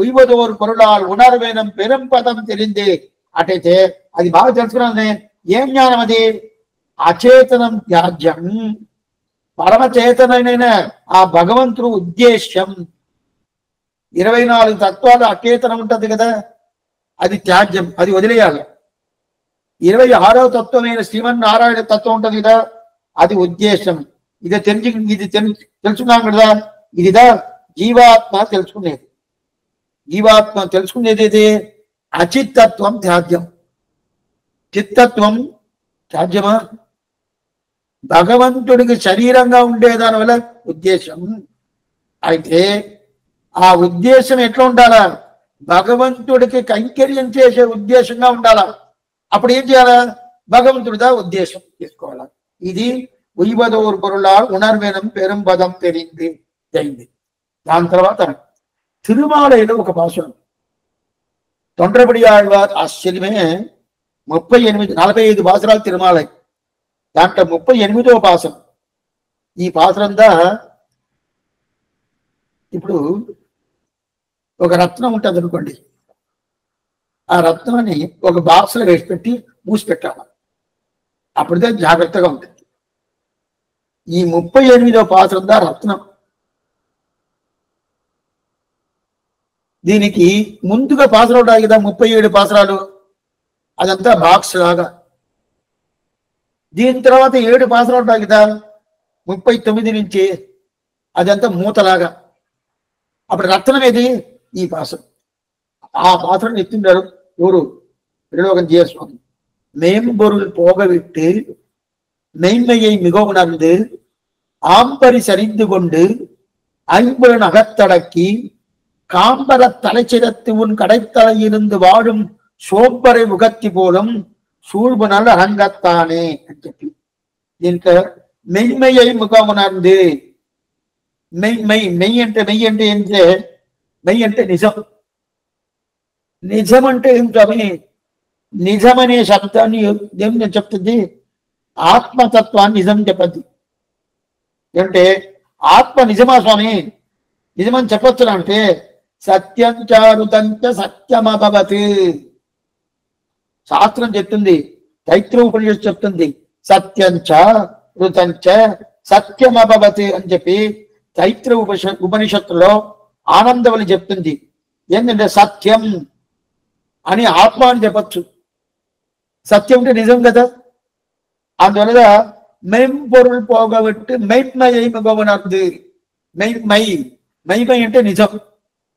ఉయ్వదోర్ పొరులాల్ ఉణర్వేనం పెరంపదం తెలింది. అటైతే అది బాగా తెలుసుకున్నాను. ఏం జ్ఞానం అది? అచేతనం త్యాజ్యం. పరమచేతనైన ఆ భగవంతుడు ఉద్దేశ్యం. 24 తత్వాలు అచేతనం ఉంటది కదా, అది త్యాజ్యం, అది వదిలేయాలి. 26వ తత్వమైన శ్రీమన్నారాయణ తత్వం ఉంటది కదా, అది ఉద్దేశం. ఇది తెలుసుకున్నాం కదా. ఇదిదా జీవాత్మ తెలుసుకునేది. జీవాత్మ తెలుసుకునేది ఇది అచిత్తత్వం త్యాజ్యం. చిత్తత్వం త్యాజ్యమా? భగవంతుడికి శరీరంగా ఉండేదాని వల్ల ఉద్దేశం. అయితే ఆ ఉద్దేశం ఎట్లా ఉండాలా? భగవంతుడికి కైంకర్యం చేసే ఉద్దేశంగా ఉండాలా. అప్పుడు ఏం చేయాలా? భగవంతుడిదా ఉద్దేశం తీసుకోవాలా. ఇది ఉయ్వదోర్ పొరులాల్ ఉణర్వెనం పెరుంపదం తెలింది అయింది. దాని తర్వాత తిరుమాలయలో ఒక పాసురం తొండ్రపడి ఆళ్వార్ ఆశ్చర్యమే 45 పాసురాలు తిరుమాలయ. దాంట్లో 38వ పాసం. ఈ పాసురందా ఇప్పుడు ఒక రత్నం ఉంటుంది అనుకోండి, ఆ రత్నాన్ని ఒక బాక్స్లో వేసి పెట్టి మూసి పెట్టాలి. అప్పుడుదే జాగ్రత్తగా ఉంటుంది. ఈ 38వ పాసురందా రత్నం. దీనికి ముందుగా పాసురాలు ఉంటాయి కదా, 37 పాసురాలు, అదంతా బాక్స్ లాగా. దీని తర్వాత 7 పాసురాలు ఉంటాయి కదా 39 నుంచి, అదంతా మూతలాగా. అప్పుడు రత్నం ఏది? ఈ పాసురం. ఆ పాసురం ఎత్తుంటారు ఎవరు? విలోకం చేసుకొని மேம்பொருள் போகவிட்டு மெய்மையை மிக உணர்ந்து ஆம்பரி சரிந்து கொண்டு ஐம்புலன் அகத்தடக்கி காம்பர தலைச்சிரத்து உன் கடைத்தலை இருந்து வாழும் சோம்பரை முகத்தி போலும் சூழ்புணல் அரங்கத்தானே అని చెప్పి దీనికి మెయ్మయ్య ముఖమునంది మెయ్యి అంటే ఏంటంటే మెయ్యి అంటే నిజం. నిజం అంటే ఏం స్వామి? నిజం అనే శబ్దాన్ని ఏం నేను చెప్తుంది? ఆత్మతత్వాన్ని నిజం చెప్పద్ది. అంటే ఆత్మ నిజమా స్వామి? నిజమని చెప్పొచ్చు అంటే సత్యం చారుతంచ సత్యమభవతి శాస్త్రం చెప్తుంది, తైత్ర ఉపనిషత్తు చెప్తుంది సత్యంచ ఋతంచ సత్యమభవతి అని చెప్పి తైత్ర ఉపనిషత్తులో ఆనందవల్లి చెప్తుంది. ఏంటంటే సత్యం అని ఆత్మ అని చెప్పచ్చు. సత్యం అంటే నిజం కదా. అందువల్ల మెయింపొరుள் పోగబెట్టి మెయిమయ్యమగవనది. మెయిమై అంటే నిజం.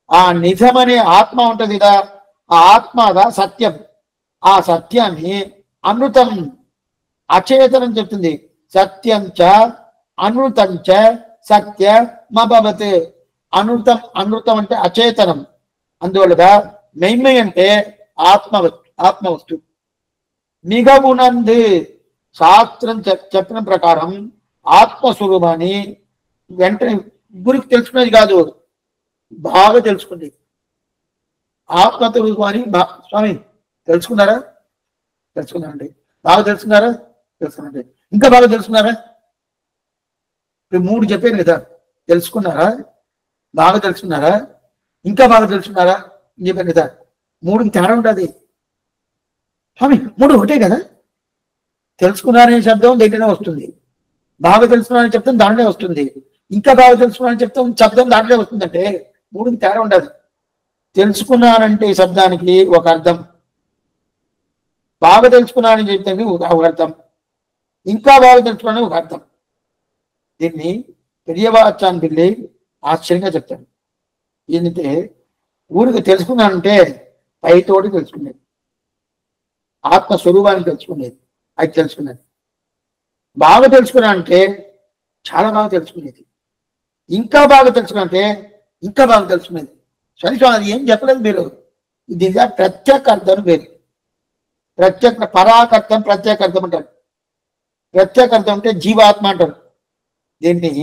ఆ నిజం అనే ఆత్మ ఉంటది కదా, ఆ ఆత్మగా సత్యం. ఆ సత్యాన్ని అమృతం అచేతనం చెప్తుంది. సత్యంచ అనృతంచ సత్యమభవతి. అనృతం అంటే అచేతనం. అందువల్ల మెయిమై అంటే ఆత్మవస్తు. మిగమునంది శాస్త్రం చెప్పిన ప్రకారం ఆత్మస్వరూపాన్ని వెంటనే గురికి తెలుసుకునేది కాదు, బాగా తెలుసుకుంది. ఆత్మస్వరూపాన్ని స్వామి తెలుసుకున్నారా? తెలుసుకున్నారండి. బాగా తెలుసుకున్నారా? తెలుసుకున్నారండి. ఇంకా బాగా తెలుసుకున్నారా? ఇప్పుడు 3 చెప్పాను కదా. తెలుసుకున్నారా? బాగా తెలుసుకున్నారా? ఇంకా బాగా తెలుసుకున్నారా అని చెప్పాను కదా. 3కి తేడా ఉంటుంది స్వామి. 3 ఒకటే కదా. తెలుసుకున్నారనే శబ్దం దగ్గరనే వస్తుంది, బాగా తెలుసుకున్నారని చెప్తాం దాంట్లోనే వస్తుంది, ఇంకా బాగా తెలుసుకున్నారని చెప్తాం శబ్దం దాంట్లో వస్తుందంటే 3కి తేడా ఉండదు. తెలుసుకున్నానంటే ఈ శబ్దానికి ఒక అర్థం, బాగా తెలుసుకున్నానని చెప్తే ఒక అర్థం, ఇంకా బాగా తెలుసుకున్నానని ఒక అర్థం. దీన్ని పెరియవాచాన్ పిల్లి ఆశ్చర్యంగా చెప్తాడు. ఏంటంటే ఊరికి తెలుసుకున్నానంటే పైతోటి తెలుసుకునేది, ఆత్మస్వరూపాన్ని తెలుసుకునేది, అది తెలుసుకున్నది. బాగా తెలుసుకున్నా అంటే చాలా బాగా తెలుసుకునేది, ఇంకా బాగా తెలుసుకున్నంటే ఇంకా బాగా తెలుసుకునేది. సరే అది ఏం చెప్పలేదు మీరు. దీనిగా ప్రత్యేక అర్థం వేరు. ప్రత్యేక పరాకర్థం ప్రత్యేకర్థం అంటారు. ప్రత్యేకర్థం అంటే జీవాత్మ అంటారు. దీన్ని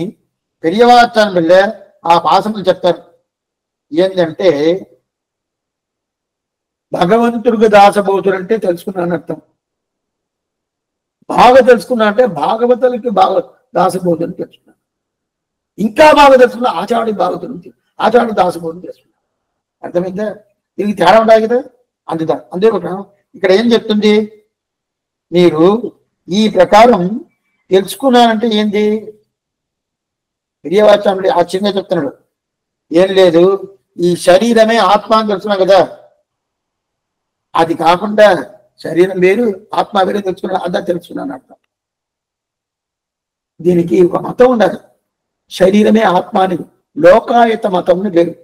పెరియవాచాన్ వెళ్ళే ఆ భాషను చెప్తారు. ఏంటంటే భగవంతుడికి దాసబోతుడు అంటే తెలుసుకున్నాను అర్థం. బాగా తెలుసుకున్నా అంటే భాగవతులకి బాగా దాసబోతుని తెలుసుకున్నాను. ఇంకా బాగా తెలుసుకున్నా ఆచార్యుడి భాగవతుడు, ఆచార్యుడు దాసబోతుని తెలుసుకున్నాను. అర్థమైందా? దీనికి తేడా ఉండాలి కదా. అంతే ఇక్కడ ఏం చెప్తుంది? మీరు ఈ ప్రకారం తెలుసుకున్నానంటే ఏంది? పెరియవాచానుడు ఆశ్చర్యంగా చెప్తున్నాడు. ఏం లేదు, ఈ శరీరమే ఆత్మ అని తెలుసుకున్నాం కదా, అది కాకుండా శరీరం వేరు ఆత్మ వేరు తెలుసుకున్నాను, అదా తెలుసుకున్నాను అర్థం. దీనికి ఒక మతం ఉండదు. శరీరమే ఆత్మ అని లోకాయత మతంని వేరు.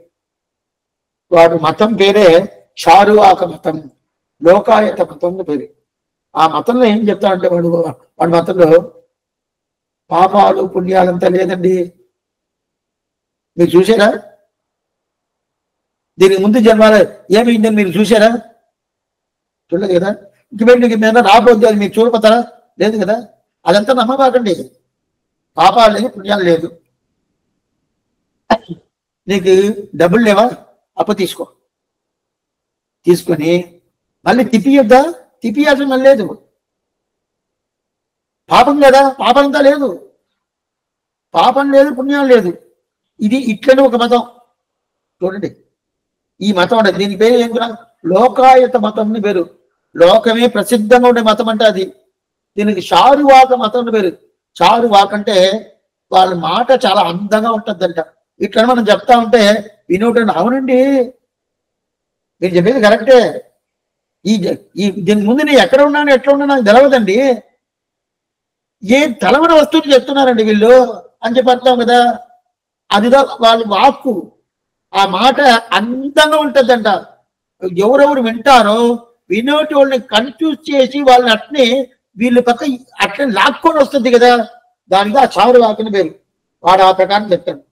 వాడు మతం పేరే చారువాక మతం, లోకాయత మతం పేరు. ఆ మతంలో ఏం చెప్తాడంటే వాడి మతంలో పాపాలు పుణ్యాలంతా లేదండి. మీరు చూసారా? దీనికి ముందు జన్మాల ఏమైందని మీరు చూసారా? చూడలేదు కదా. ఇంక మీద రాబోద్దు అది మీరు చూడపోతారా? లేదు కదా. అదంతా నమ్మబాకండి. పాపాలు లేదు, పుణ్యాలు లేదు. నీకు డబ్బులు లేవా? అప్పు తీసుకో, తీసుకొని మళ్ళీ తిప్పియొద్దా? తిప్పియాల్సిన మళ్ళీ లేదు. పాపం కదా, పాపంతా లేదు, పాపం లేదు, పుణ్యం లేదు. ఇది ఇట్లనే ఒక మతం. చూడండి, ఈ మతం అంటే దీని పేరు ఏం కూడా లోకాయత మతంని పేరు. లోకమే ప్రసిద్ధంగా ఉండే మతం అంటే అది. దీనికి చారువాక మతం పేరు. చారువాక అంటే వాళ్ళ మాట చాలా అందంగా ఉంటుందంట. ఇట్లా మనం చెప్తా ఉంటే వినోటండి, అవునండి మీరు చెప్పేది కరెక్టే, దీని ముందు నేను ఎక్కడ ఉన్నాను ఎట్లా ఉన్నా నాకు తెలవదండి, ఏ తలవన వస్తువులు చెప్తున్నారండి వీళ్ళు అని చెప్పి అర్థం కదా. అదిగా వాళ్ళ వాక్కు, ఆ మాట అందంగా ఉంటుందంట. ఎవరెవరు వింటారో వినోటి వాళ్ళని కన్ఫ్యూజ్ చేసి వాళ్ళని అట్నే వీళ్ళ పక్క అట్లా లాక్కొని వస్తుంది కదా, దానికి ఆ చారు వాకిన పేరు. వాడు ఆ ప్రకారం చెప్తాడు.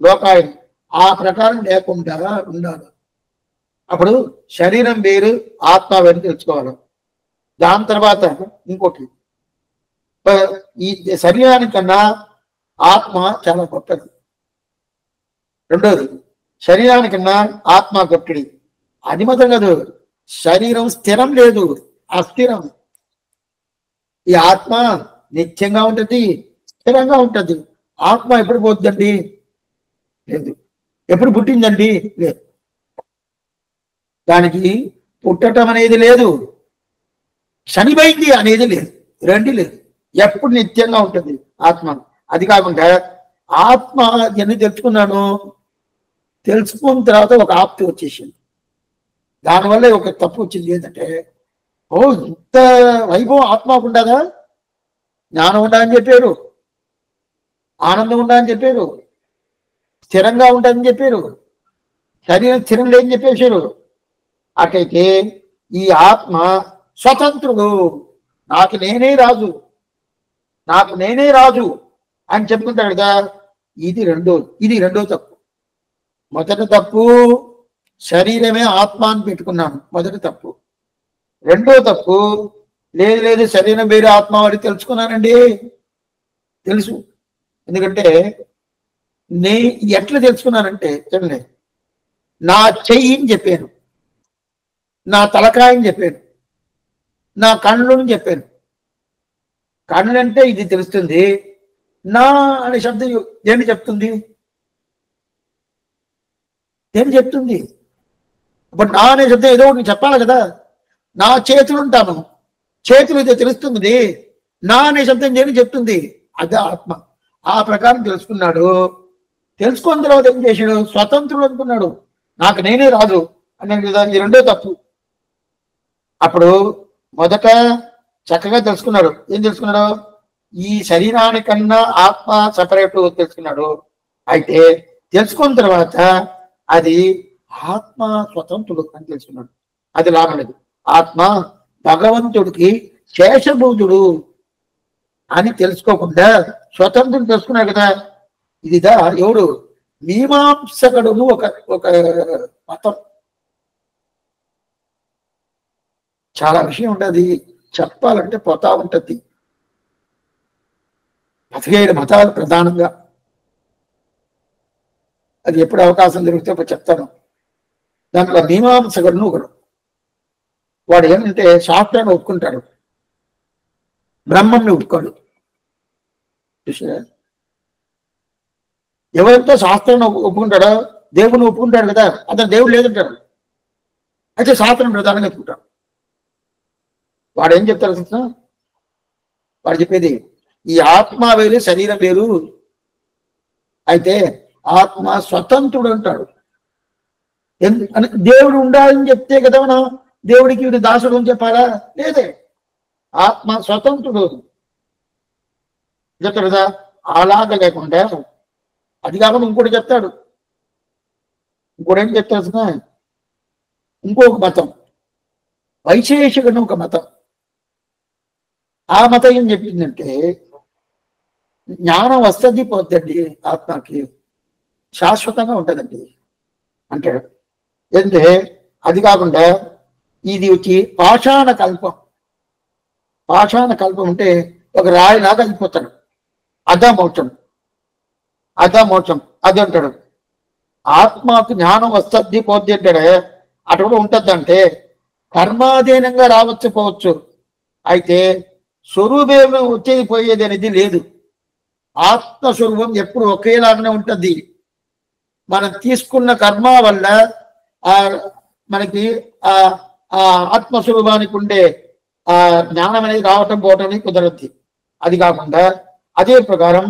లోకాయం ఆ ప్రకారం లేకుండా ఉండాలి. అప్పుడు శరీరం వేరు ఆత్మ వేరు తెలుసుకోవాలి. దాని తర్వాత ఇంకోటి, ఈ శరీరానికన్నా ఆత్మ చాలా గొప్పది. రెండోది, శరీరానికన్నా ఆత్మ గొప్పది. అది మాత్రం కాదు, శరీరం స్థిరం లేదు, అస్థిరం. ఈ ఆత్మ నిత్యంగా ఉంటుంది, స్థిరంగా ఉంటుంది. ఆత్మ ఎప్పుడు పోతుందండి? లేదు. ఎప్పుడు పుట్టిందండి? లేదు. దానికి పుట్టటం అనేది లేదు, చనిపోయింది అనేది లేదు, రెండు లేదు. ఎప్పుడు నిత్యంగా ఉంటుంది ఆత్మ. అది కాకుండా ఆత్మ ఎన్ని తెలుసుకున్నాను, తెలుసుకున్న తర్వాత ఒక ఆప్తి వచ్చేసింది. దానివల్ల ఒక తప్పు వచ్చింది. ఏంటంటే, ఓ ఇంత వైభవం ఆత్మకు ఉండదా? జ్ఞానం ఉండదని చెప్పారు, ఆనందం ఉండదని చెప్పారు, స్థిరంగా ఉంటుందని చెప్పారు, శరీరం స్థిరం లేదని చెప్పేశారు. అటైతే ఈ ఆత్మ స్వతంత్రుడు, నాకు నేనే రాజు, నాకు నేనే రాజు అని చెప్పుకుంటాడు కదా. ఇది రెండో తప్పు. మొదటి తప్పు, శరీరమే ఆత్మ అని పెట్టుకున్నాను, మొదటి తప్పు. రెండో తప్పు, లేదు శరీరం వేరే ఆత్మ వాడి తెలుసుకున్నానండి. తెలుసు. ఎందుకంటే ఎట్లా తెలుసుకున్నానంటే, చూడండి, నా చెయ్యిని చెప్పాను, నా తలకాయని చెప్పాను, నా కళ్ళని చెప్పాను. కళ్ళు అంటే ఇది తెలుస్తుంది. నా అనే శబ్దం దేన్ని చెప్తుంది? దేన్ని చెప్తుంది? ఇప్పుడు నా అనే శబ్దం ఏదో ఒకటి చెప్పాలి కదా. నా చేతులు ఉంటాను, చేతులు ఇది తెలుస్తుంది. నా అనే శబ్దం దేన్ని చెప్తుంది? అదే ఆత్మ. ఆ ప్రకారం తెలుసుకున్నాడు. తెలుసుకున్న తర్వాత ఏం చేశాడు? స్వతంత్రుడు అనుకున్నాడు, నాకు నేనే రాజు అన్నాడు కదా. ఇది రెండో తప్పు. అప్పుడు మొదట చక్కగా తెలుసుకున్నాడు. ఏం తెలుసుకున్నాడు? ఈ శరీరానికన్నా ఆత్మ సపరేట్ తెలుసుకున్నాడు. అయితే తెలుసుకున్న తర్వాత అది ఆత్మ స్వతంత్రుడు అని తెలుసుకున్నాడు. అది లాభం లేదు. ఆత్మ భగవంతుడికి శేషభూతుడు అని తెలుసుకోకుండా స్వతంత్రుడు తెలుసుకున్నాడు కదా. ఇదిదా ఎవడు? మీమాంసకుడును ఒక మతం. చాలా విషయం ఉండదు, చెప్పాలంటే పోతా ఉంటుంది. 17 మతాలు ప్రధానంగా. అది ఎప్పుడు అవకాశం దొరికితే చెప్తాను. దాంట్లో మీమాంసకుడును ఒకడు. వాడు ఏమంటే శాస్త్రాన్ని ఒప్పుకుంటాడు, బ్రహ్మంని ఒప్పుకోడు. ఎవరితో శాస్త్రాన్ని ఒప్పుకుంటాడో దేవుడిని ఒప్పుకుంటాడు కదా, అతను దేవుడు లేదంటాడు. అయితే శాస్త్రం ప్రధానంగా ఒప్పుకుంటాడు. వాడు ఏం చెప్తారు తెలుసా? వాడు చెప్పేది, ఈ ఆత్మ వేరు శరీరం వేరు, అయితే ఆత్మ స్వతంత్రుడు అంటాడు. దేవుడు ఉండాలని చెప్తే కదా మనం దేవుడికి వీడు దాసుడు అని చెప్పాలా? లేదే. ఆత్మ స్వతంత్రుడు చెప్తాడు కదా. అలాగా లేకుండా అది కాకుండా ఇంకోటి చెప్తాడు. ఇంకోటి ఏం చెప్తాడు? ఇంకొక మతం, వైశేషికుని ఒక మతం. ఆ మతం ఏం చెప్పిందంటే, జ్ఞానం వస్తుంది పోద్దండి, ఆత్మకి శాశ్వతంగా ఉంటుందండి అంటాడు. ఎందుకంటే అది కాకుండా ఇది వచ్చి పాషాణ కల్పం. పాషాణ కల్పం అంటే ఒక రాయిలాగా అయిపోతాడు. అదా మోక్షం అది అంటాడు. ఆత్మకు జ్ఞానం వస్తుంది పోద్ది అంటాడే, అటు కూడా ఉంటుందంటే కర్మాధీనంగా రావచ్చు పోవచ్చు. అయితే స్వరూపం వచ్చేది పోయేది అనేది లేదు. ఆత్మస్వరూపం ఎప్పుడు ఒకేలాగానే ఉంటుంది. మనం తీసుకున్న కర్మ వల్ల మనకి ఆ ఆత్మస్వరూపానికి ఉండే ఆ జ్ఞానం అనేది రావటం పోవటం అనేది కుదరద్ది. అది కాకుండా అదే ప్రకారం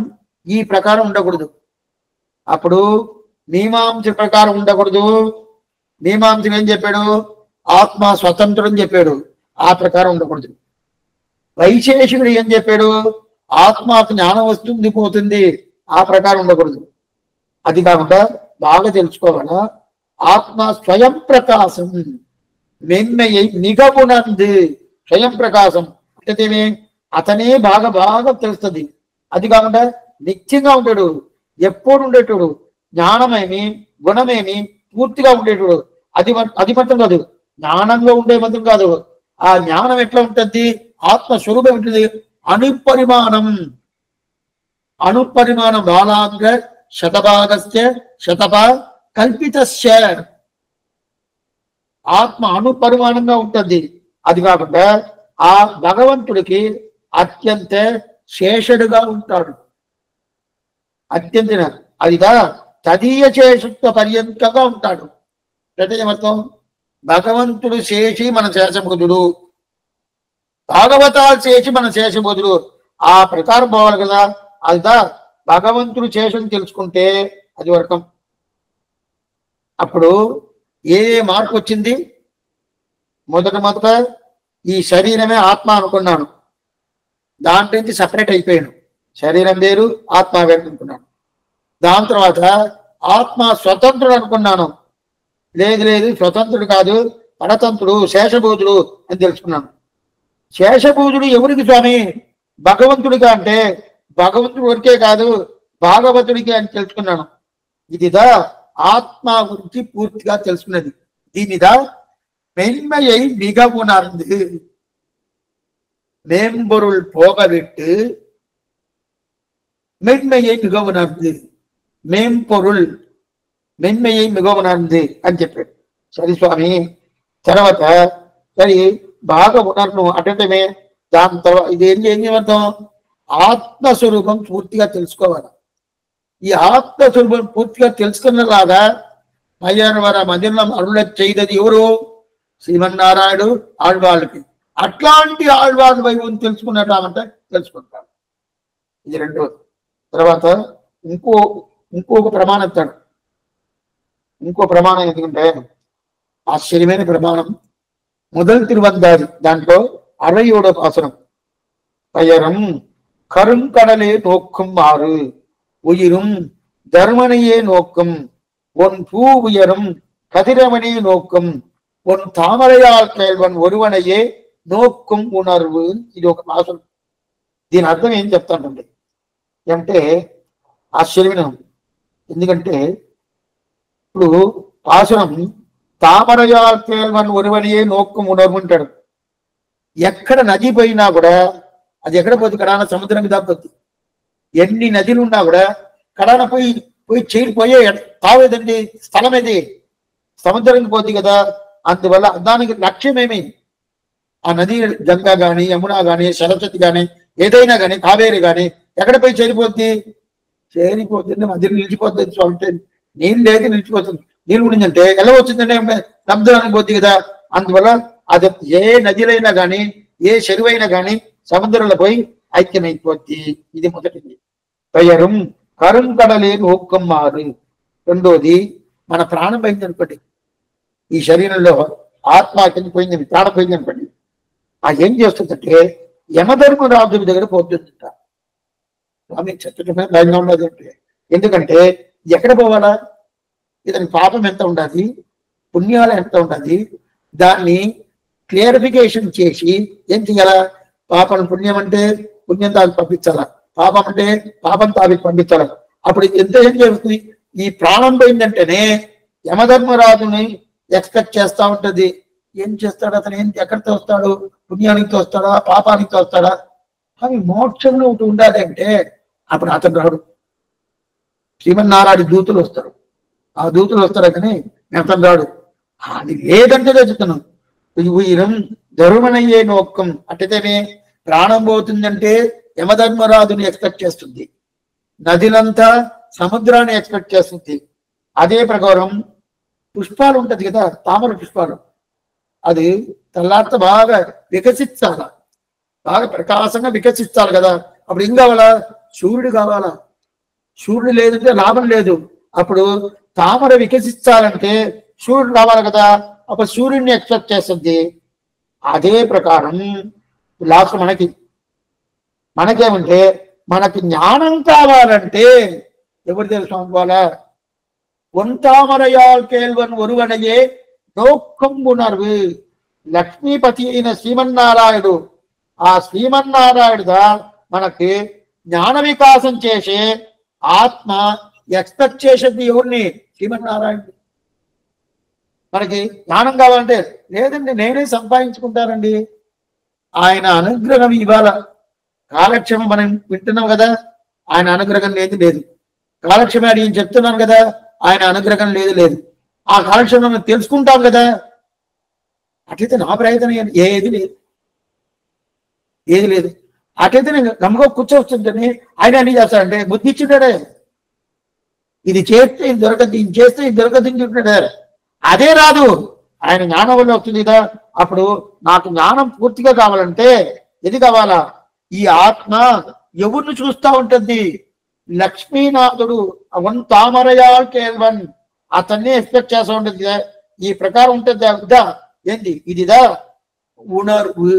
ఈ ప్రకారం ఉండకూడదు. అప్పుడు మీమాంస ప్రకారం ఉండకూడదు. మీమాంసం ఏం చెప్పాడు? ఆత్మ స్వతంత్రం చెప్పాడు, ఆ ప్రకారం ఉండకూడదు. వైశేషికుడు ఏం చెప్పాడు? ఆత్మకు జ్ఞానం వస్తుంది పోతుంది, ఆ ప్రకారం ఉండకూడదు. అది కాకుండా బాగా తెలుసుకోవాలా, ఆత్మ స్వయం ప్రకాశం మెన్మయ్యి మిగమునంది. స్వయం ప్రకాశం అంటే అతనే బాగా తెలుస్తుంది. అది కాకుండా నిత్యంగా ఉంటాడు, ఎప్పుడు ఉండేటోడు, జ్ఞానమేమి గుణమేమి పూర్తిగా ఉండేటోడు. అది మాత్రం కాదు, జ్ఞానంలో ఉండే మాత్రం కాదు. ఆ జ్ఞానం ఎట్లా ఉంటుంది? ఆత్మస్వరూపం ఉంటుంది. అనుపరిమాణం బాలాంగ శతభాగస్య శతభ కల్పితస్య. ఆత్మ అనుపరిమాణంగా ఉంటుంది. అది కాకుండా ఆ భగవంతుడికి అత్యంత శేషుడుగా ఉంటాడు. అత్యంత అదిగా తదీయ శేషత్వ పర్యంతంగా ఉంటాడు. అంటే ఏమర్థం? భగవంతుడు శేషి, మన శేషబోధుడు. భాగవతాలు శేషి, మన శేషబోధుడు. ఆ ప్రకారం పోవాలి కదా. అదిగా భగవంతుడు శేషం తెలుసుకుంటే అది వరకం. అప్పుడు ఏ మార్పు వచ్చింది? మొదట ఈ శరీరమే ఆత్మ అనుకున్నాను, దాంట్లో నుంచి సపరేట్ అయిపోయాను. శరీరం వేరు, ఆత్మ వేరు అనుకున్నాను. దాని తర్వాత ఆత్మ స్వతంత్రుడు అనుకున్నాను. లేదు, స్వతంత్రుడు కాదు, పరతంత్రుడు, శేషభూతుడు అని తెలుసుకున్నాను. శేషభూతుడు ఎవరికి స్వామి? భగవంతుడిగా. అంటే భగవంతుడి వరకే కాదు, భాగవతుడికి అని తెలుసుకున్నాను. ఇదిదా ఆత్మ గురించి పూర్తిగా తెలుసుకున్నది. దీనిదా மென்மையை மிக உணர்ந்து மேம்பொருள் போகவிட்டு மென்மையை மிக உணர்ந்து, మేంపొరుల్ மென்மையை మిగ ఉణర్ంది అని చెప్పాడు. సరే స్వామి, తర్వాత సరే బాగా ఉణర్ను అంటే దాని తర్వాత ఇది ఏం చేయమంటాం? ఆత్మస్వరూపం పూర్తిగా తెలుసుకోవాలి. ఈ ఆత్మస్వరూపం పూర్తిగా తెలుసుకున్నలాగా మయ్యవర మందిరం అరుణ చేయదది ఎవరు? శ్రీమన్నారాయణుడు ఆళ్వాళ్ళకి. అట్లాంటి ఆళ్వాళ్ళ వైభవం తెలుసుకున్నట్టామంటే తెలుసుకుంటాడు. ఇది రెండోది. తర్వాత ఇంకొక ప్రమాణం ఇస్తాడు. ఇంకో ప్రమాణం ఎందుకంటే ఆశ్చర్యమైన ప్రమాణం. முதல் திருவந்தாதி దాంట్లో 67వ పాసురం. பயரும் கருங்கடலே நோக்கும் ஆறு உயிரும் தர்மனையே நோக்கும் ஒன் பூ உயரும் கதிரவனையே நோக்கும் ஒன் తామరయాల్ కేల్వన్ ఒరువనయే నోక్కుం ఉణర్వు. ఇది ఒక పాసురం. దీని అర్థం ఏం చెప్తానండి అంటే ఆశ్చర్యమైన. ఎందుకంటే ఇప్పుడు పాసురం తామరయాల్ కేల్వన్ ఒరువనయే నోక్కుం ఉణర్వు అంటాడు. ఎక్కడ నది పోయినా కూడా అది ఎక్కడ పోతుంది? కడాన సముద్రం మీద పోతుంది. ఎన్ని నదులు ఉన్నా కూడా కడాన పోయి చేరిపోయే తావేదండి స్థలం ఏది? సముద్రానికి పోతుంది కదా. అందువల్ల దానికి లక్ష్యమేమి? ఆ నది గంగా కానీ, యమున కానీ, సరస్వతి కానీ, ఏదైనా కానీ, కావేరి కానీ ఎక్కడ పోయి చేరిపోద్ది? చేరిపోతుంది మధ్యలో నిలిచిపోతుంది. అంటే నీళ్ళు లేదు, నిలిచిపోతుంది. నీళ్ళు ఉండిందంటే ఎలా వచ్చిందంటే సముద్రానికి పోద్ది కదా. అందువల్ల అది ఏ నదిలైనా కానీ, ఏ చెరువైనా కానీ సముద్రంలో పోయి ఐక్యమైపోద్ది. ఇది మొదటిది. పెయరం కరుంకడలే నోక్కం మారు. రెండోది, మన ప్రాణం పోయింది అనుకోండి, ఈ శరీరంలో ఆత్మ కింద పోయింది, ప్రాణం పోయింది అనుకోండి, అది ఏం చేస్తుందంటే యమధర్మరాజుడి దగ్గర పోతుందంట. స్వామి చెత్తమే భయంగా ఉండదు అంటే. ఎందుకంటే ఎక్కడ పోవాలా? ఇతని పాపం ఎంత ఉండాలి, పుణ్యాలు ఎంత ఉండాలి, దాన్ని క్లియరిఫికేషన్ చేసి ఏం చేయాలా? పాపం పుణ్యం అంటే పుణ్యం తాకి పంపించాలా, పాపం అంటే పాపం తాకి పంపించాలా. అప్పుడు ఎంత ఏం జరుగుతుంది? ఈ ప్రాణం పోయిందంటేనే యమధర్మరాజుని ఎక్స్పెక్ట్ చేస్తా ఉంటది. ఏం చేస్తాడు అతను? ఎక్కడితో వస్తాడు? పుణ్యానికి తోస్తాడా, పాపానికి తోస్తాడా? అవి మోక్షంలో ఒకటి ఉండాలి అంటే అప్పుడు అతను రాడు. శ్రీమన్నారాయణ దూతులు వస్తారు. ఆ దూతులు వస్తారు కానీ అతను రాడు. అది లేదంటే చెప్తున్నాం. ఉయిరం ధర్మనయ్యే నోక్కం. అట్టయితేనే ప్రాణం పోతుందంటే యమధర్మరాజుని ఎక్స్పెక్ట్ చేస్తుంది, నదిలంతా సముద్రాన్ని ఎక్స్పెక్ట్ చేస్తుంది. అదే ప్రకారం పుష్పాలు ఉంటది కదా, తామర పుష్పాలు, అది తెల్లారితో బాగా వికసించాల, బాగా ప్రకాశంగా వికసించాలి కదా. అప్పుడు ఏం కావాలా? సూర్యుడు కావాలా. సూర్యుడు లేదంటే లాభం లేదు. అప్పుడు తామర వికసించాలంటే సూర్యుడు రావాలి కదా. అప్పుడు సూర్యుడిని ఎక్స్పెక్ట్ చేస్తుంది. అదే ప్రకారం లాస్ట్ మనకేమంటే మనకి జ్ఞానం కావాలంటే ఎవరు తెలుసు అనుకోవాలా? ఒంతామరయాల్ కేల్వన్ ఒరువనయే నోక్కం ఉణర్వు. లక్ష్మీపతి అయిన శ్రీమన్నారాయణుడు, ఆ శ్రీమన్నారాయణుడా మనకి జ్ఞాన వికాసం చేసే ఆత్మ ఎక్స్పెక్ట్ చేసేది ఎవరిని? శ్రీమన్నారాయణ. మనకి జ్ఞానం కావాలంటే లేదండి నేనే సంపాదించుకుంటానండి. ఆయన అనుగ్రహం ఇవాళ కాలక్షేమం మనం వింటున్నాం కదా, ఆయన అనుగ్రహం లేదు లేదు. కాలక్షేమం నేను చెప్తున్నాను కదా, ఆయన అనుగ్రహం లేదు. ఆ కాలక్షేమం తెలుసుకుంటాం కదా, అట్లయితే నా ప్రయత్నం ఏది లేదు. అట్లయితే నేను గమ్ముగా కూర్చోవచ్చుంటని ఆయన అన్ని చేస్తాడంటే బుద్ధి ఇచ్చింటాడే. ఇది చేస్తే ఇది దొరకదు, ఇది చేస్తే ఇది దొరకదు తింటుంటాడు. అదే రాదు, ఆయన జ్ఞానం వల్ల వస్తుంది కదా. అప్పుడు నాకు జ్ఞానం పూర్తిగా కావాలంటే ఏది కావాలా? ఈ ఆత్మ ఎవరిని చూస్తా ఉంటుంది? లక్ష్మీనాథుడు అవన్ తామరయాల్ కేల్వన్ అతన్ని ఎక్స్పెక్ట్ చేస్తూ ఉంటుంది. ఈ ప్రకారం ఉంటుంది ఇదా ఏంది ఇదిదా ఉణర్వు.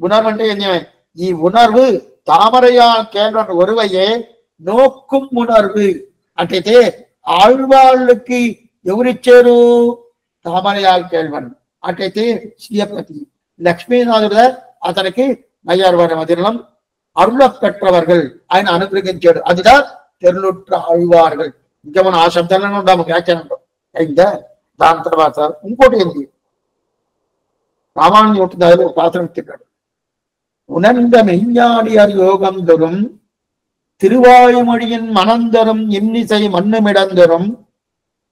ఉణర్వు అంటే ఏంది? ఈ ఉణర్వు తామరయాల్ కేల్వన్ ఒరువయ్యే నోక్కుం ఉణర్వు. అంటే ఆళ్వాళ్ళకి ఎవరిచ్చారు? తామరయాల్ కేల్వన్. అట్లయితే శ్రీయపతి లక్ష్మీనాథుడు అతనికి నయ్యార్వారి మదిలం అరుళ పెట్రవర్గల్ ఆయన అనుగ్రహించాడు. అదిదా తెరులుట్ర ఆళ్వార్గల్. ఇంకా మనం ఆ శబ్దాలను ఉన్నాము వ్యాఖ్యానంలో అయిందా. దాని తర్వాత ఇంకోటి ఏంటి? రామాయణం ఉంటుంది పాత్ర తిన్నాడు. ఉనంద மெஞ்ஞானியர் யோகம் தரும் திருவாயுமொழியின் மனந்தரும் இன்னிசை மண்ணுமிடந்தரும்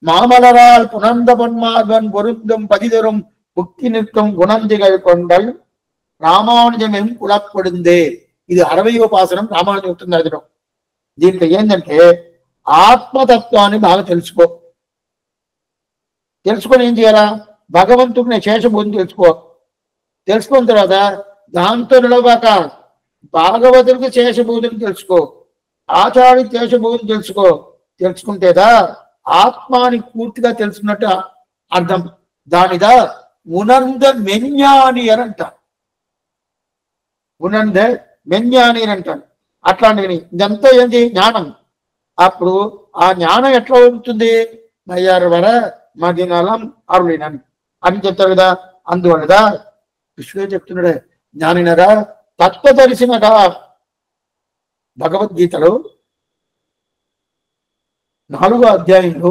மாமலரால் புனர்ந்த பொன்மார்பன் பொருந்தும் பதிதரும் புக்கி நிற்கும் குணந்திகள் கொண்டல் రామానుజమేం కులపడిందే. ఇది 60వ పాసనం రామానుజం ఉంటుంది అర్థం. దీంట్లో ఏంటంటే ఆత్మతత్వాన్ని బాగా తెలుసుకొని ఏం చేయాలా? భగవంతుడిని శేషభూతిని తెలుసుకున్న తర్వాత దాంతో నిలవక భాగవతుడికి శేషభూతిని తెలుసుకో, ఆచార్య శేషభూతిని తెలుసుకుంటేదా ఆత్మాని పూర్తిగా తెలుసుకున్నట్టు అర్థం. దానిదా ఉనంద మెజ్ఞాని అని అంటారు. ఉనంద మెజ్ఞాని అని అంటారు. అట్లాంటివి ఇదంతా ఏంటి? జ్ఞానం. అప్పుడు ఆ జ్ఞానం ఎట్లా ఉంటుంది? నయ్యారు వర మదినలం అరుళినని అని చెప్తారు కదా. అందువల్లదా కృష్ణుడే చెప్తున్నాడే జ్ఞానినరా తత్వదర్శినగా. భగవద్గీతలో 4వ అధ్యాయంలో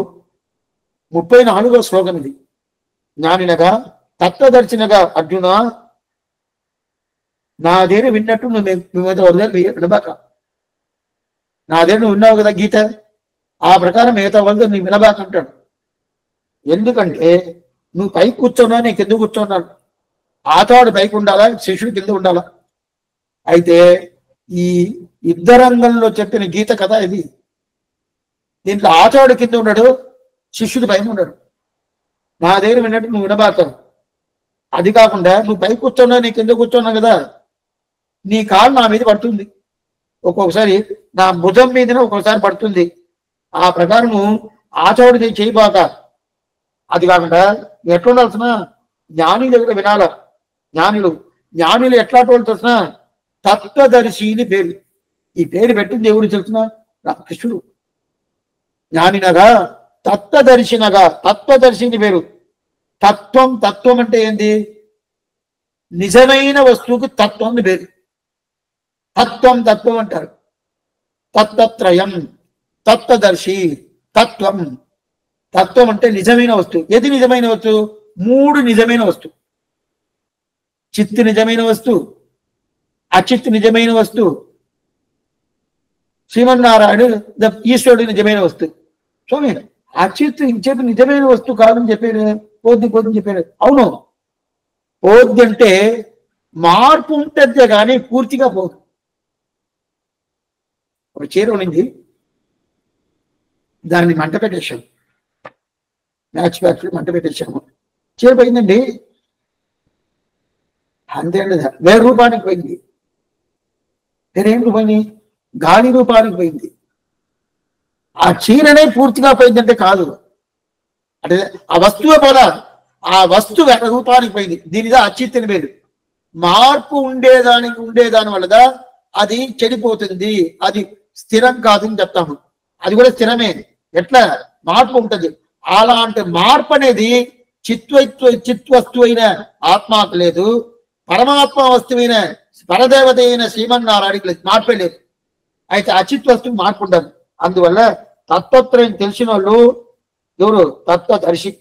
34వ శ్లోకం ఇది. జ్ఞానినగా తత్వదర్శినగా అర్జున నా దగ్గర విన్నట్టు నువ్వు వినబాక. నా దగ్గర నువ్వు విన్నావు కదా గీత, ఆ ప్రకారం మిగతా వాళ్ళు నువ్వు వినబాక అంటాడు. ఎందుకంటే నువ్వు పైకి కూర్చున్నా, నీకు ఎందుకు కూర్చున్నాను? ఆతాడు పైకి ఉండాలా, శిష్యుడు కింద ఉండాలా? అయితే ఈ యుద్ధరంగంలో చెప్పిన గీత కదా ఇది. దీంట్లో ఆచాడు కింద ఉన్నాడు, శిష్యుడు పైన ఉన్నాడు. నా దగ్గర విన్నట్టు నువ్వు వినబాక. అది కాకుండా నువ్వు పైకి కూర్చున్నా, నీకు ఎందుకు కూర్చున్నావు కదా, నీ కాలు నా మీద పడుతుంది, ఒక్కొక్కసారి నా భుజం మీదనే ఒక్కొక్కసారి పడుతుంది. ఆ ప్రకారము ఆచాడు చేయబాక. అది కాకుండా ఎట్లా ఉండాల్సిన జ్ఞాని దగ్గర వినాల. జ్ఞానులు ఎట్లా తెలిసిన తత్వదర్శిని పేరు. ఈ పేరు పెట్టింది ఎవరు తెలుసిన? కృష్ణుడు. జ్ఞానినగా తత్వదర్శిని పేరు. తత్వం అంటే ఏంటి? నిజమైన వస్తువుకు తత్వం పేరు. తత్వం అంటారు. తత్వత్రయం, తత్వదర్శి, తత్వం అంటే నిజమైన వస్తువు. ఏది నిజమైన వస్తువు? 3 నిజమైన వస్తువు. చిత్తు నిజమైన వస్తువు, అచిత్ నిజమైన వస్తువు, శ్రీమన్నారాయణుడు ఈశ్వరుడు నిజమైన వస్తువు. స్వామి అచిత్ ఇంచేపు నిజమైన వస్తువు కాదని చెప్పారు, పోద్ది చెప్పారు. అవును, పోద్ది అంటే మార్పు ఉంటుంది కానీ పూర్తిగా పోదు. ఒక చీర ఉన్నింది, దాన్ని మంట పెట్టేశాము, మ్యాచ్ ఫ్యాక్టరీ మంట పెట్టేశాము. చీర పోయిందండి, అంతే అండి. 1000 రూపాయలకి పోయింది. నేనేం రూపాయని? గాలి రూపాయలకు పోయింది. ఆ చీరనే పూర్తిగా పోయిందంటే కాదు, అంటే ఆ వస్తువే పోదా, ఆ వస్తువు 100 రూపాయలకి పోయింది. దీనిదా అచిత్తుని పేరు. మార్పు ఉండేదాని వల్లదా అది చెడిపోతుంది, అది స్థిరం కాదని చెప్తాము. అది కూడా స్థిరమే. ఎట్లా మార్పు ఉంటుంది. అలాంటి మార్పు అనేది చిత్వస్తు అయిన ఆత్మకు లేదు, పరమాత్మ వస్తువైన పరదేవత అయిన శ్రీమన్నారాయణకి లేదు, మార్పే లేదు. అయితే అచిత్ వస్తువు మార్పు ఉండదు. అందువల్ల తత్వత్రయం తెలిసిన వాళ్ళు ఎవరు? తత్వదర్శి.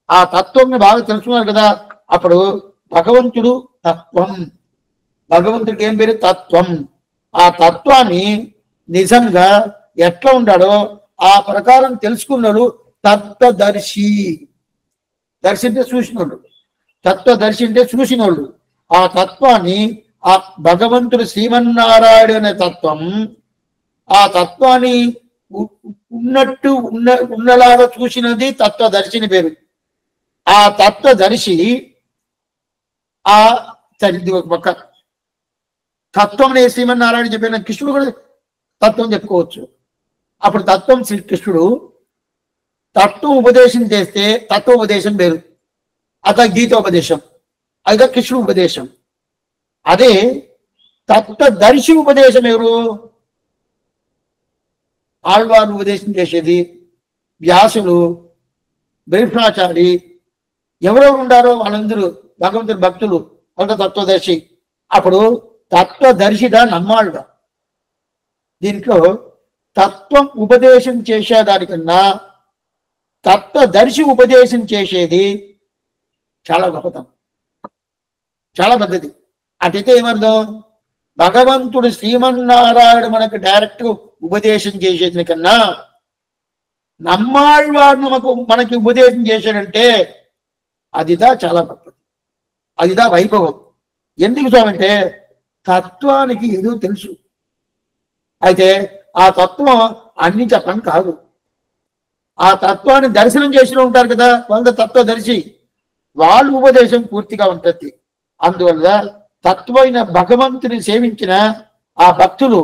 ఆ తత్వంని బాగా తెలుసుకున్నారు కదా, అప్పుడు భగవంతుడు తత్వం. భగవంతుడికి ఏం పేరు? తత్వం. ఆ తత్వాన్ని నిజంగా ఎట్లా ఉంటాడో ఆ ప్రకారం తెలుసుకున్నాడు తత్వదర్శి. దర్శి అంటే చూసినోళ్ళు, తత్వదర్శి అంటే చూసినోళ్ళు. ఆ తత్వాన్ని, ఆ భగవంతుడు శ్రీమన్నారాయణ అనే తత్వం, ఆ తత్వాన్ని ఉన్నట్టు ఉన్నలాగా చూసినది తత్వదర్శిని పేరు. ఆ తత్వదర్శి ఆ పక్క తత్వం అనే శ్రీమన్నారాయణ చెప్పిన కృష్ణుడు కూడా తత్వం చెప్పుకోవచ్చు. అప్పుడు తత్వం శ్రీకృష్ణుడు తత్వం ఉపదేశం చేస్తే తత్వోపదేశం పేరు, అత గీతోపదేశం, అదిగా కృష్ణుడు ఉపదేశం. అదే తత్వదర్శి ఉపదేశం ఎవరు? ఆళ్వారు ఉపదేశం చేసేది, వ్యాసులు, భీష్మాచారి, ఎవరెవరు ఉండారో వాళ్ళందరూ భగవంతుడి భక్తులు, అంత తత్వదర్శి. అప్పుడు తత్వదర్శిగా నమ్మాళ్ళ. దీంట్లో తత్వం ఉపదేశం చేసేదానికన్నా తత్వదర్శి ఉపదేశం చేసేది చాలా గొప్పతనం, చాలా పద్ధతి. అటైతే ఏమర్థం? భగవంతుడు శ్రీమన్నారాయణ మనకు డైరెక్ట్ ఉపదేశం చేసేది కన్నా నమ్మాళ్ళవాడు మనకి ఉపదేశం చేశాడంటే అదిదా చాలా గొప్పది, అదిదా వైభవం. ఎందుకు స్వామంటే తత్వానికి ఏదో తెలుసు. అయితే ఆ తత్వం అన్ని చెప్పడం కాదు, ఆ తత్వాన్ని దర్శనం చేసిన ఉంటారు కదా వాళ్ళ తత్వదర్శి, వాళ్ళ ఉపదేశం పూర్తిగా ఉంటుంది. అందువల్ల తత్వమైన భగవంతుని సేవించిన ఆ భక్తులు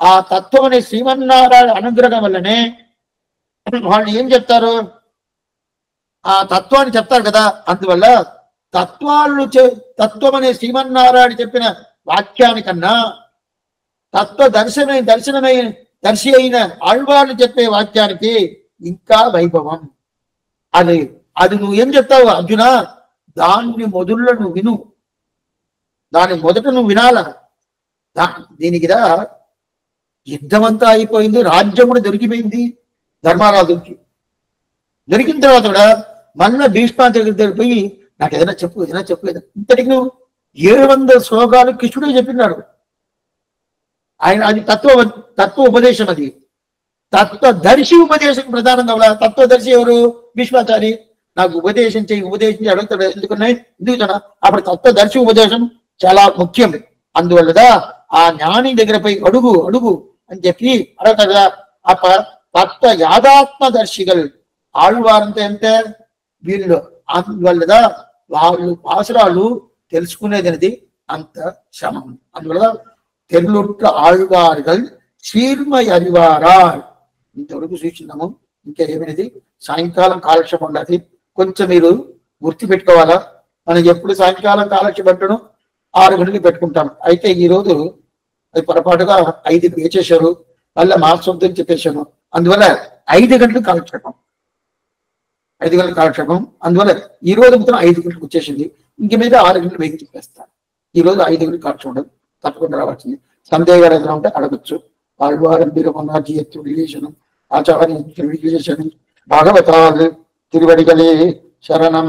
ఆ తత్వం అనే శ్రీమన్నారాయణ అనుగ్రహం వల్లనే వాళ్ళు ఏం చెప్తారు? ఆ తత్వాన్ని చెప్తారు కదా. అందువల్ల తత్వం అనే శ్రీమన్నారాయణ చెప్పిన వాక్యానికన్నా దర్శి అయిన ఆళ్వాళ్ళు చెప్పే వాక్యానికి ఇంకా వైభవం. అది నువ్వు ఏం చెప్తావు అర్జున? దాన్ని మొదల్లో నువ్వు విను, దాని మొదట నువ్వు వినాల. దీనికిదా యుద్ధమంతా అయిపోయింది, రాజ్యం కూడా దొరికిపోయింది ధర్మరాజుకి. దొరికిన తర్వాత కూడా మళ్ళా భీష్మాచార్య దగ్గర పోయి నాకు ఏదైనా చెప్పు ఇంతటికి నువ్వు 700 శ్లోకాలు కృష్ణుడే చెప్పినాడు. ఆయన అది తత్వ ఉపదేశం. అది తత్వదర్శి ఉపదేశం ప్రధానంగా ఉండాలి. తత్వదర్శి ఎవరు? భీష్మాచారి. నాకు ఉపదేశం అడుగుతాడు. ఎందుకున్నా అప్పుడు తత్వదర్శి ఉపదేశం చాలా ముఖ్యం. అందువల్లదా ఆ జ్ఞాని దగ్గర పోయి అడుగు అని చెప్పి అడుగుతాడు కదా. తత్వ యాదాత్మదర్శిగల్ ఆళ్వారంతా ఎంత వీళ్ళు. అందువల్లదా వాళ్ళు పాసురాలు తెలుసుకునేది అనేది అంత శ్రమం. అందువల్ల తెల్లుట్ల ఆళ్వారుగల్ చీర్మై అరివారాల్ ఇంతవరకు చూస్తున్నాము. ఇంకా ఏమైనది సాయంకాలం కాలక్షేపం ఉండాలి, కొంచెం మీరు గుర్తు పెట్టుకోవాలా. మనం ఎప్పుడు సాయంకాలం కాలక్షేపం పెట్టడం 6 గంటలకు పెట్టుకుంటాం. అయితే ఈ రోజు అది పొరపాటుగా 5కి వేచేశారు, మళ్ళీ మా సొంతం చెప్పేశాను. అందువల్ల 5 గంటలకు కాలక్షేపం, 5 గంటల కాలక్షేపం. అందువల్ల ఈ రోజు మొత్తం 5 గంటలకు వచ్చేసింది. ఇంక మీద 6 గంటలు వేగి చెప్పేస్తాను. ఈ రోజు 5 గంటలకు కాలక్షేపం తప్పకుండా రావాల్సింది. సందేహాలు ఏదైనా ఉంటే అడగచ్చు. ఆళ్వారం బిరమనాజీ రిలేషను ఆచార్య రిలేషను భాగవతాలు తిరువడిగలే శరణం.